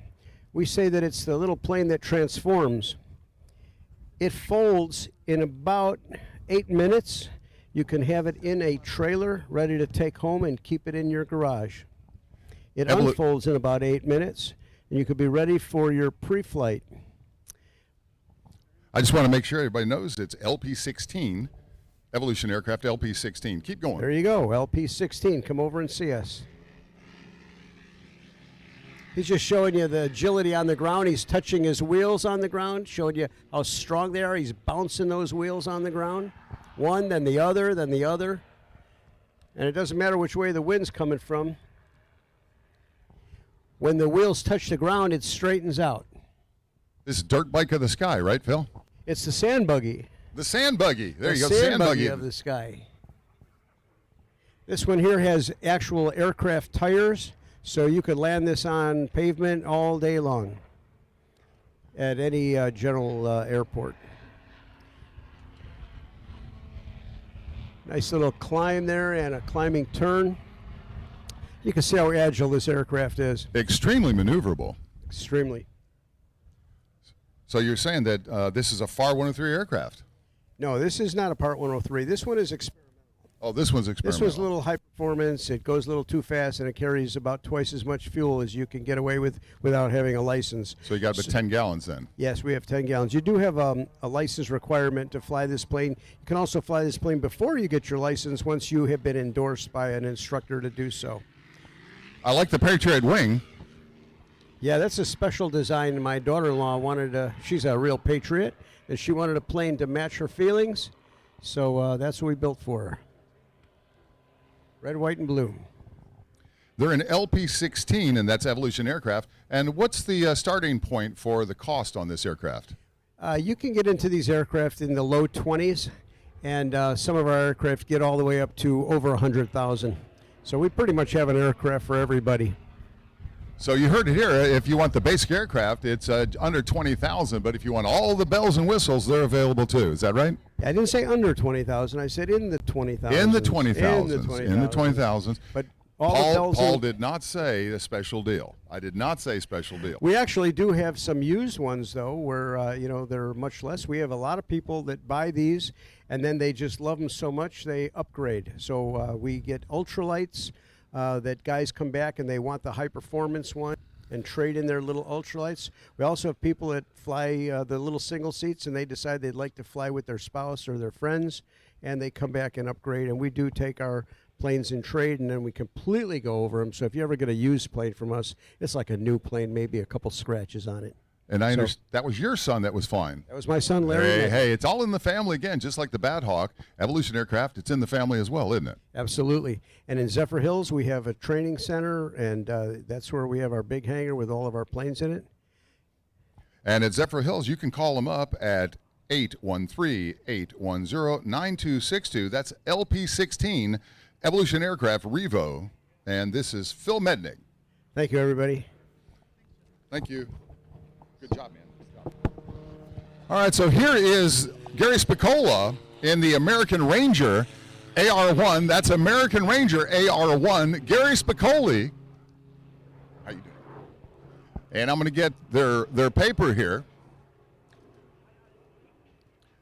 we say that it's the little plane that transforms. It folds in about 8 minutes. You can have it in a trailer ready to take home and keep it in your garage. It unfolds in about 8 minutes, and you could be ready for your pre-flight. I just want to make sure everybody knows it's LP-16, Evolution Aircraft LP-16. Keep going. There you go, LP-16. Come over and see us. He's just showing you the agility on the ground. He's touching his wheels on the ground, showing you how strong they are. He's bouncing those wheels on the ground. One, then the other, then the other. And it doesn't matter which way the wind's coming from. When the wheels touch the ground, it straightens out. This is dirt bike of the sky, right, Phil? It's the sand buggy. The sand buggy. There The you go, sand buggy of the sky. This one here has actual aircraft tires, so you could land this on pavement all day long at any general airport. Nice little climb there and a climbing turn. You can see how agile this aircraft is. Extremely maneuverable. Extremely. So you're saying that this is a FAR 103 aircraft? No, this is not a Part 103. This one is experimental. Oh, this one's experimental. This one's a little high performance. It goes a little too fast, and it carries about twice as much fuel as you can get away with without having a license. So you got about 10 gallons then? Yes, we have 10 gallons. You do have a license requirement to fly this plane. You can also fly this plane before you get your license once you have been endorsed by an instructor to do so. I like the Patriot wing. Yeah, that's a special design. My daughter-in-law wanted she's a real patriot, and she wanted a plane to match her feelings. So that's what we built for her. Red, white, and blue. They're an LP-16, and that's Evolution Aircraft. And what's the starting point for the cost on this aircraft? You can get into these aircraft in the low 20s, and some of our aircraft get all the way up to over 100,000. So we pretty much have an aircraft for everybody. So you heard it here. If you want the basic aircraft, it's under 20,000. But if you want all the bells and whistles, they're available too. Is that right? I didn't say under 20,000. I said in the 20,000. In the 20,000s. In the 20,000s. But all the bells Paul did not say a special deal. I did not say special deal. We actually do have some used ones, though, where, they're much less. We have a lot of people that buy these, and then they just love them so much they upgrade. So we get ultralights that guys come back and they want the high-performance one and trade in their little ultralights. We also have people that fly the little single seats, and they decide they'd like to fly with their spouse or their friends, and they come back and upgrade. And we do take our planes in trade, and then we completely go over them. So if you ever get a used plane from us, it's like a new plane, maybe a couple scratches on it. And I understand that was your son that was flying. That was my son, Larry. Hey, it's all in the family again, just like the Bad Hawk. Evolution Aircraft, it's in the family as well, isn't it? Absolutely. And in Zephyr Hills, we have a training center, and that's where we have our big hangar with all of our planes in it. And at Zephyr Hills, you can call them up at 813-810-9262. That's LP-16, Evolution Aircraft Revo. And this is Phil Mednick. Thank you, everybody. Thank you. Good job, man. Good job. All right, so here is Gary Spicola in the American Ranger AR-1. That's American Ranger AR-1. Gary Spicoli. How you doing? And I'm going to get their paper here.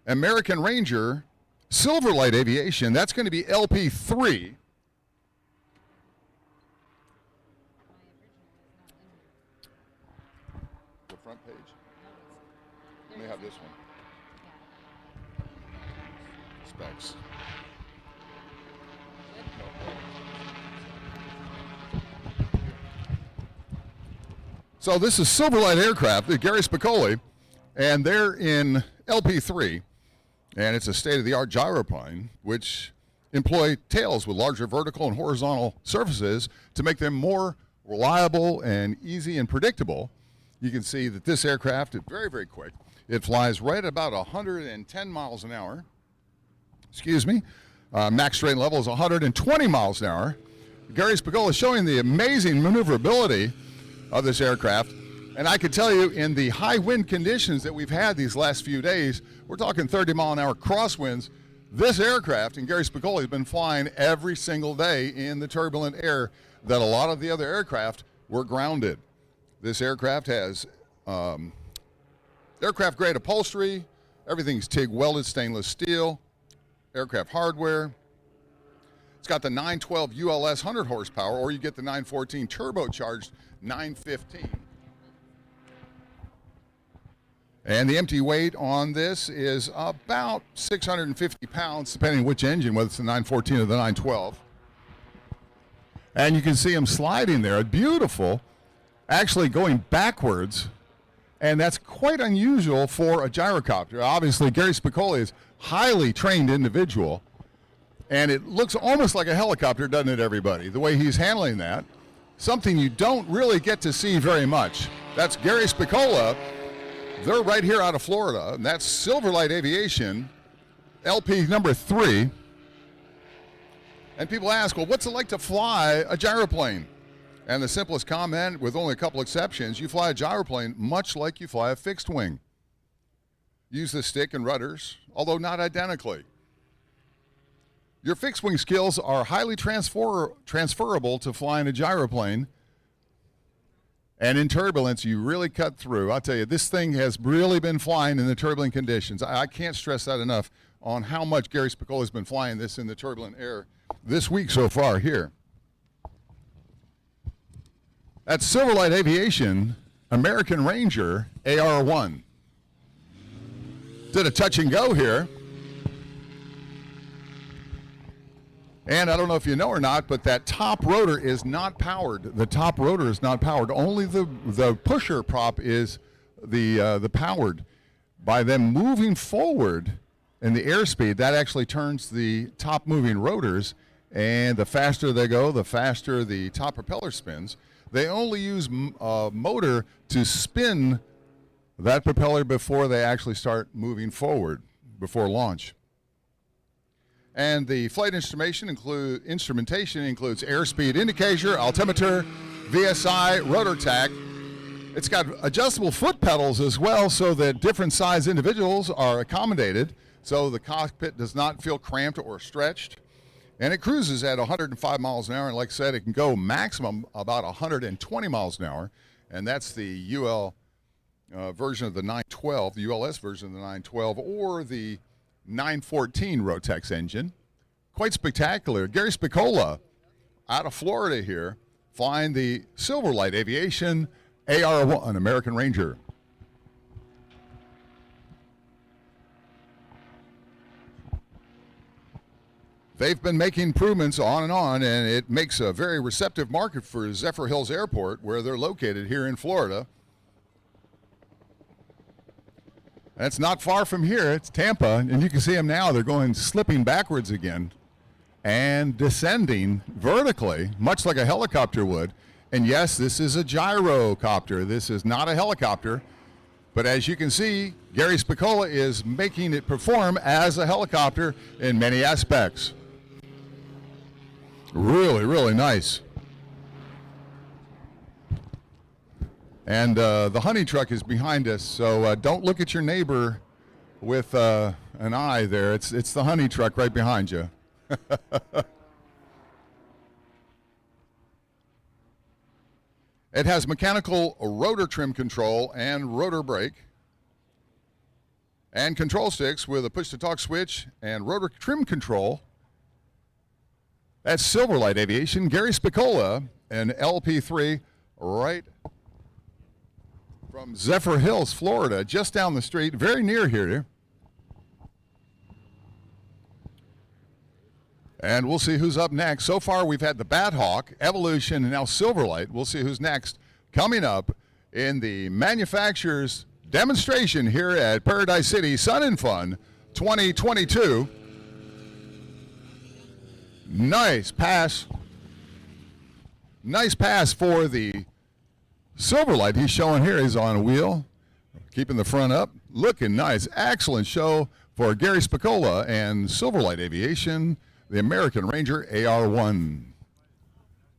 American Ranger Silverlight Aviation. That's going to be LP3. The front page. Let me have this one. Specs. So this is Silverlight Aircraft, Gary Spicoli, and they're in LP3, and it's a state-of-the-art gyroplane, which employ tails with larger vertical and horizontal surfaces to make them more reliable and easy and predictable. You can see that this aircraft is very, very quick. It flies right at about 110 miles an hour. Excuse me. Max straight level is 120 miles an hour. Gary Spicoli is showing the amazing maneuverability of this aircraft. And I can tell you, in the high wind conditions that we've had these last few days, we're talking 30-mile-an-hour crosswinds. This aircraft, and Gary Spicoli, has been flying every single day in the turbulent air that a lot of the other aircraft were grounded. This aircraft has aircraft-grade It's got the 912 ULS 100 horsepower, or you get the 914 turbocharged 915. And the empty weight on this is about 650 pounds, depending on which engine, whether it's the 914 or the 912. And you can see him sliding there. Beautiful. Actually going backwards. And that's quite unusual for a gyrocopter. Obviously, Gary Spicola is a highly trained individual. And it looks almost like a helicopter, doesn't it, everybody? The way he's handling that. Something you don't really get to see very much. That's Gary Spicola. They're right here out of Florida, and that's Silverlight Aviation, LP number 3. And people ask, well, what's it like to fly a gyroplane? And the simplest comment, with only a couple exceptions, you fly a gyroplane much like you fly a fixed wing. Use the stick and rudders, although not identically. Your fixed wing skills are highly transferable to flying a gyroplane. And in turbulence, you really cut through. I'll tell you, this thing has really been flying in the turbulent conditions. I can't stress that enough on how much Gary Spicola has been flying this in the turbulent air this week so far here. That's Silverlight Aviation, American Ranger AR1. Did a touch and go here. And I don't know if you know or not, but that top rotor is not powered. The top rotor is not powered. Only the pusher prop is the powered. By them moving forward in the airspeed, that actually turns the top moving rotors, and the faster they go, the faster the top propeller spins. They only use motor to spin that propeller before they actually start moving forward, before launch. And the flight instrumentation includes airspeed indicator, altimeter, VSI, rotor tach. It's got adjustable foot pedals as well, so that different size individuals are accommodated, so the cockpit does not feel cramped or stretched. And it cruises at 105 miles an hour, and like I said, it can go maximum about 120 miles an hour, and that's the UL version of the 912, the ULS version of the 912, or the 914 Rotex engine. Quite spectacular. Gary Spicola out of Florida here, flying the Silverlight Aviation AR1 American Ranger. They've been making improvements on, and it makes a very receptive market for Zephyr Hills Airport, where they're located here in Florida. That's not far from here. It's Tampa, and you can see them now. They're going slipping backwards again and descending vertically, much like a helicopter would. And yes, this is a gyrocopter. This is not a helicopter. But as you can see, Gary Spicola is making it perform as a helicopter in many aspects. Really, really nice. And the honey truck is behind us, so don't look at your neighbor with an eye there. It's the honey truck right behind you. It has mechanical rotor trim control and rotor brake, and control sticks with a push-to-talk switch and rotor trim control. That's Silverlight Aviation, Gary Spicola, and LP3 right from Zephyr Hills, Florida, just down the street, very near here. And we'll see who's up next. So far, we've had the Bat Hawk, Evolution, and now Silverlight. We'll see who's next. Coming up in the manufacturer's demonstration here at Paradise City Sun and Fun 2022. Nice pass. Nice pass for the Silverlight. He's showing here. He's on a wheel, keeping the front up. Looking nice. Excellent show for Gary Spicola and Silverlight Aviation, the American Ranger AR1.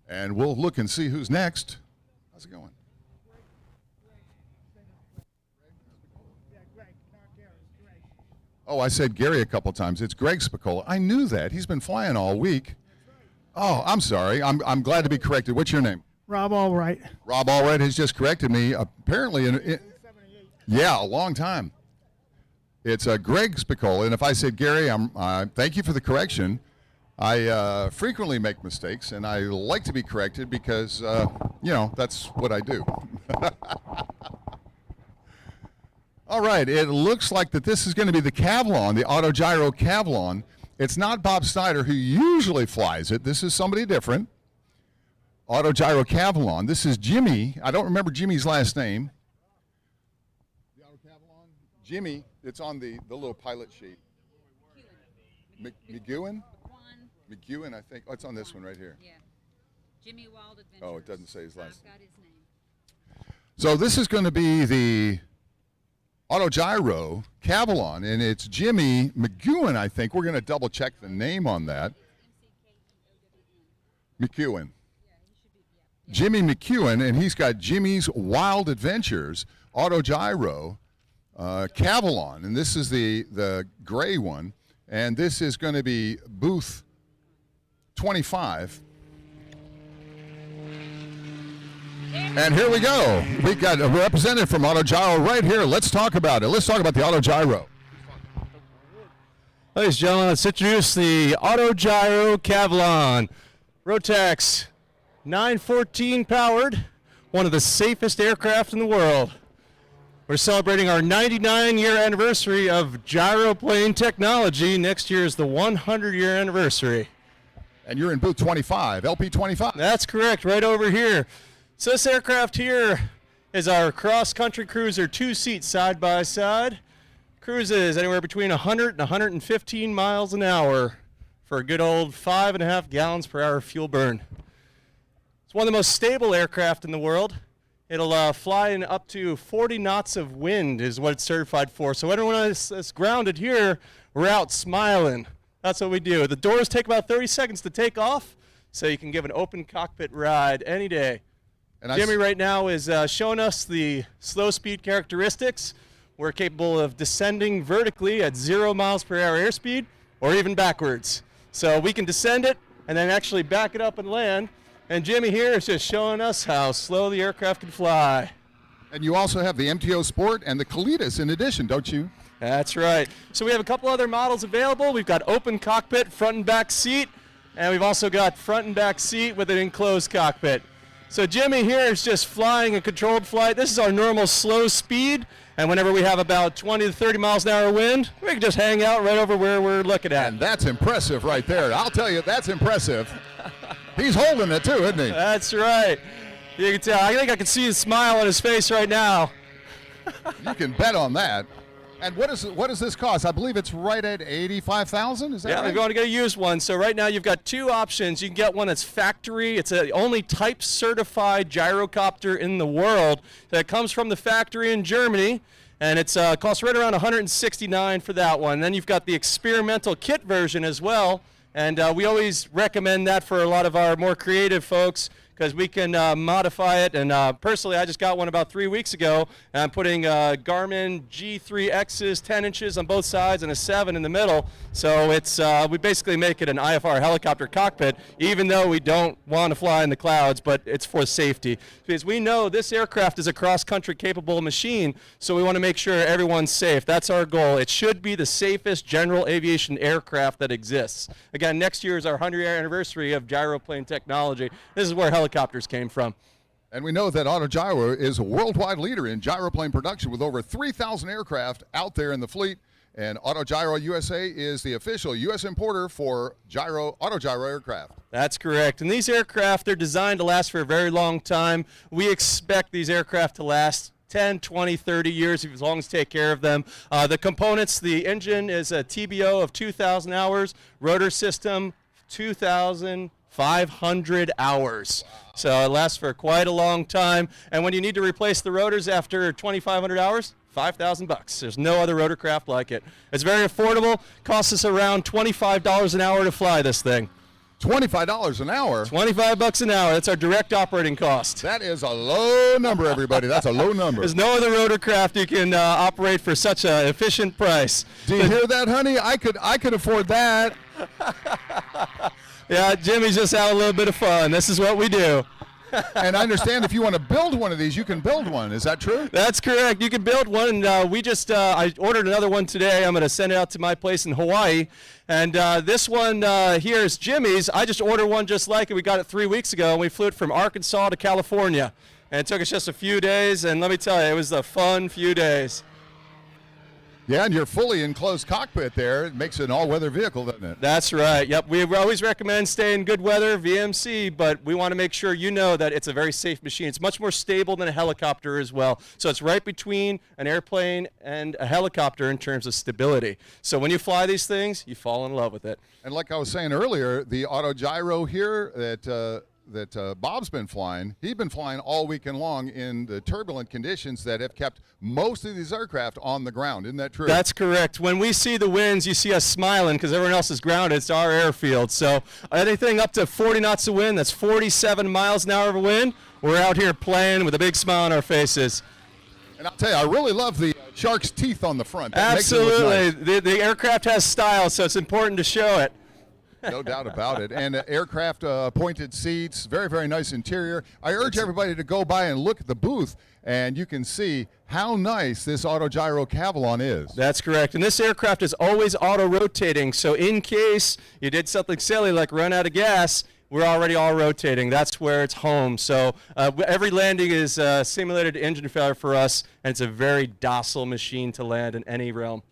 And we'll look and see who's next. How's it going? Oh, I said Gary a couple times. It's Greg Spicola. I knew that. He's been flying all week. Oh, I'm sorry. I'm glad to be corrected. What's your name? Rob Allwright. Rob Allwright has just corrected me. Apparently, yeah, a long time. It's Greg Spicola. And if I said Gary, thank you for the correction. I frequently make mistakes, and I like to be corrected because, that's what I do. All right, it looks like that this is going to be the Kavlon, the Autogyro Kavlon. It's not Bob Snyder, who usually flies it. This is somebody different. Autogyro Kavlon. This is Jimmy. I don't remember Jimmy's last name. The Autokavlon? Jimmy. It's on the little pilot sheet. McEwen? McEwen, I think. Oh, it's on this one right here. Yeah. Jimmy Wild Adventures. Oh, it doesn't say his last name. I've got his name. So this is going to be the Autogyro Kavlon, and it's Jimmy McEwen, I think. We're going to double check the name on that. McEwen. Jimmy McEwen, and he's got Jimmy's Wild Adventures Autogyro Kavlon, and this is the gray one, and this is going to be booth 25. And here we go. We got a representative from Autogyro right here. Let's talk about it. Let's talk about the Autogyro. Ladies and gentlemen, let's introduce the Autogyro Kavlon. Rotax 914 powered, one of the safest aircraft in the world. We're celebrating our 99-year anniversary of gyroplane technology. Next year is the 100-year anniversary. And you're in booth 25, LP 25. That's correct, right over here. So this aircraft here is our cross-country cruiser, two-seat side-by-side. Cruises anywhere between 100 and 115 miles an hour for a good old 5.5 gallons per hour fuel burn. It's one of the most stable aircraft in the world. It'll fly in up to 40 knots of wind is what it's certified for. So everyone is grounded here, we're out smiling. That's what we do. The doors take about 30 seconds to take off, so you can give an open cockpit ride any day. And Jimmy right now is showing us the slow speed characteristics. We're capable of descending vertically at 0 miles per hour airspeed or even backwards. So we can descend it and then actually back it up and land. And Jimmy here is just showing us how slow the aircraft can fly. And you also have the MTO Sport and the Kalidas in addition, don't you? That's right. So we have a couple other models available. We've got open cockpit, front and back seat, and we've also got front and back seat with an enclosed cockpit. So Jimmy here is just flying a controlled flight. This is our normal slow speed, and whenever we have about 20 to 30 miles an hour wind, we can just hang out right over where we're looking at. And that's impressive right there. I'll tell you, that's impressive. He's holding it too, isn't he? That's right. You can tell. I think I can see his smile on his face right now. You can bet on that. And what does this cost? I believe it's right at $85,000. Is that right? Yeah, we're going to get a used one. So right now you've got two options. You can get one that's factory. It's the only type certified gyrocopter in the world that comes from the factory in Germany, and it's costs right around $169 for that one. Then you've got the experimental kit version as well, and we always recommend that for a lot of our more creative folks, because we can modify it. And personally, I just got one about 3 weeks ago, and I'm putting Garmin G3X's 10 inches on both sides and a 7 in the middle. So it's we basically make it an IFR helicopter cockpit, even though we don't want to fly in the clouds, but it's for safety. Because we know this aircraft is a cross-country capable machine, so we want to make sure everyone's safe. That's our goal. It should be the safest general aviation aircraft that exists. Again, next year is our 100-year anniversary of gyroplane technology. This is where helicopters came from. And we know that Autogyro is a worldwide leader in gyroplane production with over 3,000 aircraft out there in the fleet. And Autogyro USA is the official U.S. importer for Autogyro aircraft. That's correct. And these aircraft, they're designed to last for a very long time. We expect these aircraft to last 10, 20, 30 years as long as you take care of them. The components, the engine is a TBO of 2,000 hours, rotor system 2,500 hours. So it lasts for quite a long time. And when you need to replace the rotors after 2,500 hours, $5,000. There's no other rotorcraft like it. It's very affordable. Costs us around $25 an hour to fly this thing. $25 an hour? $25 an hour. That's our direct operating cost. That is a low number, everybody. That's a low number. There's no other rotorcraft you can operate for such an efficient price. Do you hear that, honey? I could afford that. Yeah, Jimmy's just having a little bit of fun. This is what we do. And I understand if you want to build one of these, you can build one. Is that true? That's correct. You can build one. And we just, I ordered another one today. I'm going to send it out to my place in Hawaii. And this one here is Jimmy's. I just ordered one just like it. We got it 3 weeks ago, and we flew it from Arkansas to California. And it took us just a few days, and let me tell you, it was a fun few days. Yeah, and you're fully enclosed cockpit there. It makes it an all-weather vehicle, doesn't it? That's right. Yep. We always recommend stay in good weather, VMC, but we want to make sure you know that it's a very safe machine. It's much more stable than a helicopter as well. So it's right between an airplane and a helicopter in terms of stability. So when you fly these things, you fall in love with it. And like I was saying earlier, the auto gyro here that Bob's been flying, he's been flying all weekend long in the turbulent conditions that have kept most of these aircraft on the ground. Isn't that true? That's correct. When we see the winds, you see us smiling because everyone else is grounded. It's our airfield. So anything up to 40 knots of wind, that's 47 miles an hour of wind, we're out here playing with a big smile on our faces. And I'll tell you, I really love the shark's teeth on the front. That Absolutely. Makes it look nice. The aircraft has style, so it's important to show it. No doubt about it. And aircraft pointed seats, very, very nice interior. I urge everybody to go by and look at the booth, and you can see how nice this auto gyro Cavalon is. That's correct. And this aircraft is always auto-rotating, so in case you did something silly like run out of gas, we're already all rotating. That's where it's home. So every landing is simulated engine failure for us, and it's a very docile machine to land in any realm.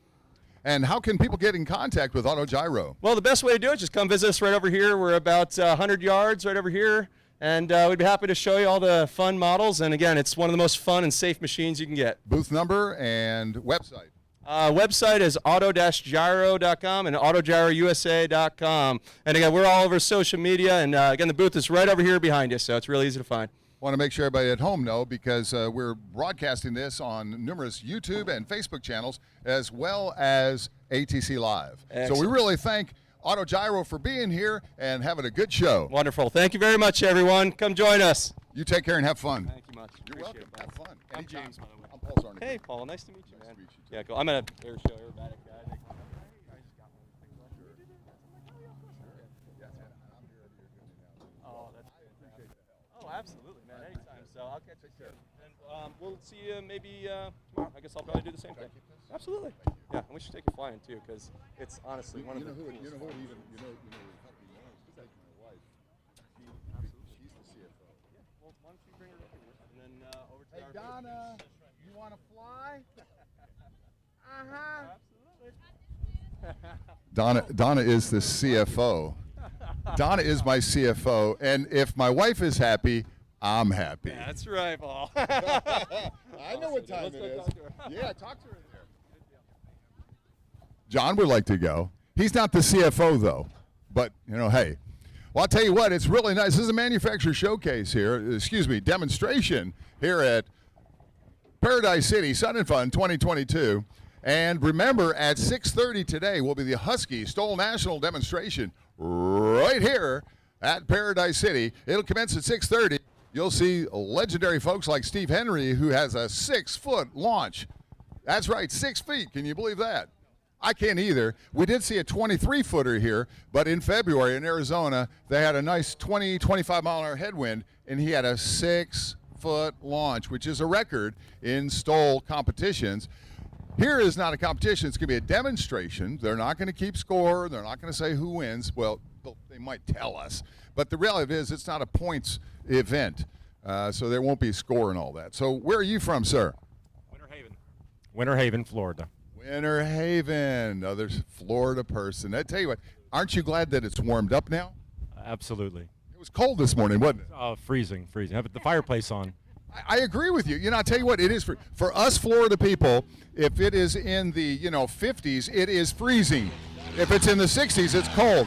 And how can people get in contact with Auto Gyro? Well, the best way to do it is just come visit us right over here. We're about 100 yards right over here, and we'd be happy to show you all the fun models. And again, it's one of the most fun and safe machines you can get. Booth number and website. Website is auto-gyro.com and autogyrousa.com. And again, we're all over social media, and again, the booth is right over here behind you, so it's really easy to find. Want to make sure everybody at home know, because we're broadcasting this on numerous YouTube and Facebook channels as well as ATC Live. Excellent. So we really thank Auto Gyro for being here and having a good show. Wonderful. Thank you very much, everyone. Come join us. You take care and have fun. Thank you much. You're welcome. It, have fun. I'm Anytime. James, by the way. I'm Paul Czarnecki. Hey, Paul. Nice to meet you, man. Nice to meet you, too. Yeah, cool. I'm an air show aerobatic guy. Oh, that's fantastic. Oh, absolutely, man. Anytime. So I'll catch you soon. And we'll see you maybe tomorrow. I guess I'll probably do the same thing. Absolutely. Yeah, and we should take you flying too, because it's honestly one of the coolest. You know who helped me most? It's like my wife. She's the CFO. Yeah. Well, why don't you bring her over here and then over to Hey, our Donna, you want to fly? Absolutely. Donna is the CFO. Donna is my CFO, and if my wife is happy, I'm happy. Yeah, that's right, Paul. I know what time Let's it go is. talk to her. Yeah, talk to her in there. John would like to go. He's not the CFO, though. But, you know, hey. Well, I'll tell you what, it's really nice. This is a manufacturer showcase here, demonstration here at Paradise City Sun and Fun 2022. And remember, at 6:30 today will be the Husky Stoll National demonstration right here at Paradise City. It'll commence at 6:30. You'll see legendary folks like Steve Henry, who has a 6-foot launch. That's right, 6 feet. Can you believe that? I can't either. We did see a 23-footer here, but in February in Arizona, they had a nice 20, 25-mile-an-hour headwind, and he had a 6-foot launch, which is a record in Stoll competitions. Here is not a competition. It's going to be a demonstration. They're not going to keep score. They're not going to say who wins. Well, they might tell us. But the reality is it's not a points event, so there won't be a score and all that. So where are you from, sir? Winter Haven, Florida. Winter Haven, another Florida person. I tell you what, aren't you glad that it's warmed up now? Absolutely. It was cold this morning, wasn't it? Freezing. Have the fireplace on. I agree with you. You know, I'll tell you what, it is for us Florida people, if it is in the, 50s, it is freezing. If it's in the 60s, it's cold.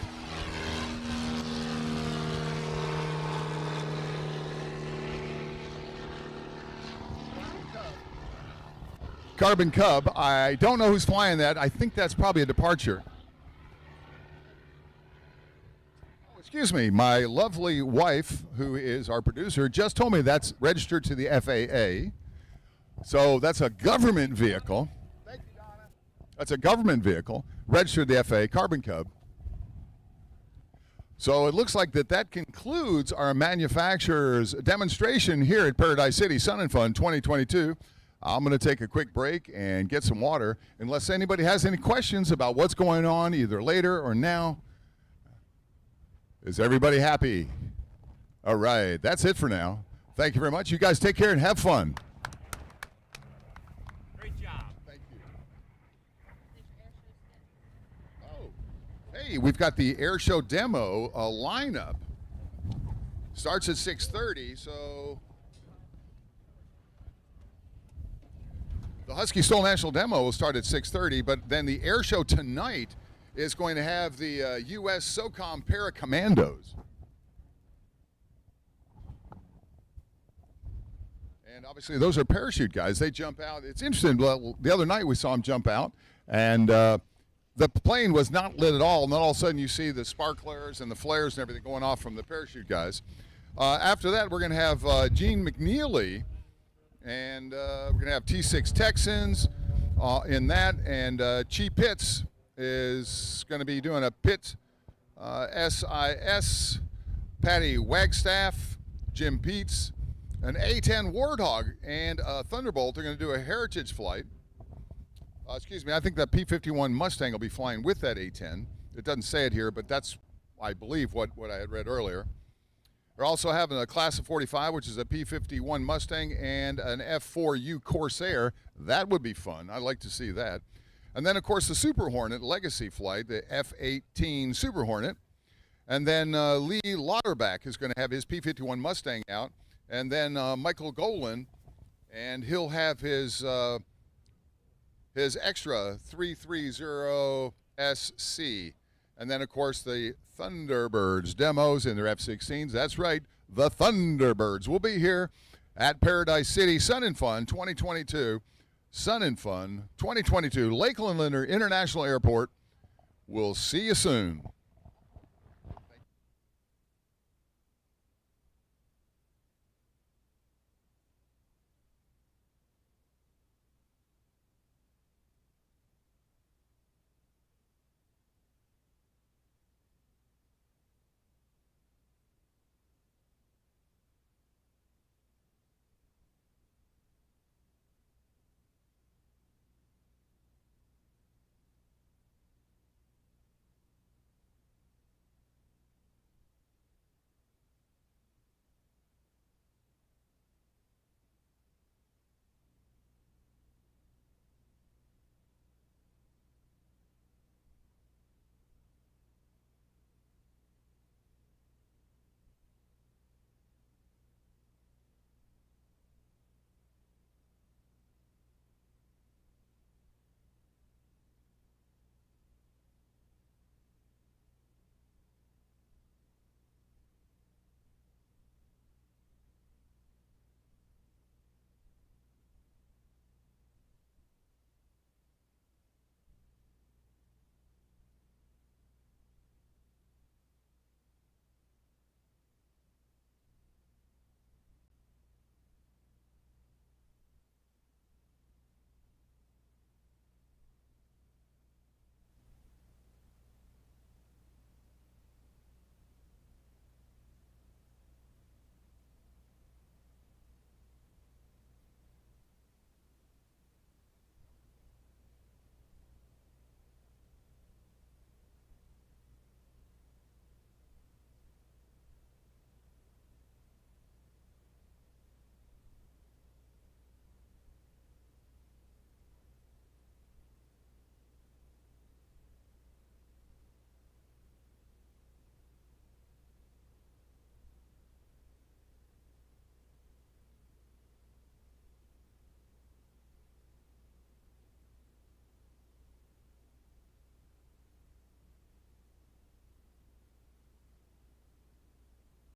Carbon Cub, I don't know who's flying that. I think that's probably a departure. Oh, excuse me, my lovely wife, who is our producer, just told me that's registered to the FAA. So that's a government vehicle. Thank you, Donna. That's a government vehicle, registered to the FAA, Carbon Cub. So it looks like that concludes our manufacturer's demonstration here at Paradise City Sun and Fun 2022. I'm going to take a quick break and get some water. Unless anybody has any questions about what's going on either later or now. Is everybody happy? All right, that's it for now. Thank you very much. You guys take care and have fun. Great job. Thank you. Oh, hey, we've got the air show demo lineup. Starts at 6:30, so the Husky Soul National Demo will start at 6:30, but then the air show tonight is going to have the U.S. SOCOM Para Commandos. And obviously those are parachute guys. They jump out. It's interesting. The other night we saw them jump out, and the plane was not lit at all. And then all of a sudden you see the sparklers and the flares and everything going off from the parachute guys. After that, we're going to have Gene McNeely, and we're going to have T6 Texans in that, and Chi Pitts is going to be doing a Pitt SIS, Patty Wagstaff, Jim Peets, an A-10 Warthog, and a Thunderbolt. They're going to do a heritage flight. Excuse me, I think that P-51 Mustang will be flying with that A-10. It doesn't say it here, but that's, I believe, what I had read earlier. They're also having a Class of 45, which is a P-51 Mustang, and an F-4U Corsair. That would be fun. I'd like to see that. And then, of course, the Super Hornet Legacy flight, the F-18 Super Hornet. And then Lee Lauterbach is going to have his P-51 Mustang out. And then Michael Golan, and he'll have his extra 330SC. And then, of course, the Thunderbirds demos in their F-16s. That's right, the Thunderbirds will be here at Paradise City Sun and Fun 2022. Sun and Fun 2022, Lakeland Linder International Airport. We'll see you soon.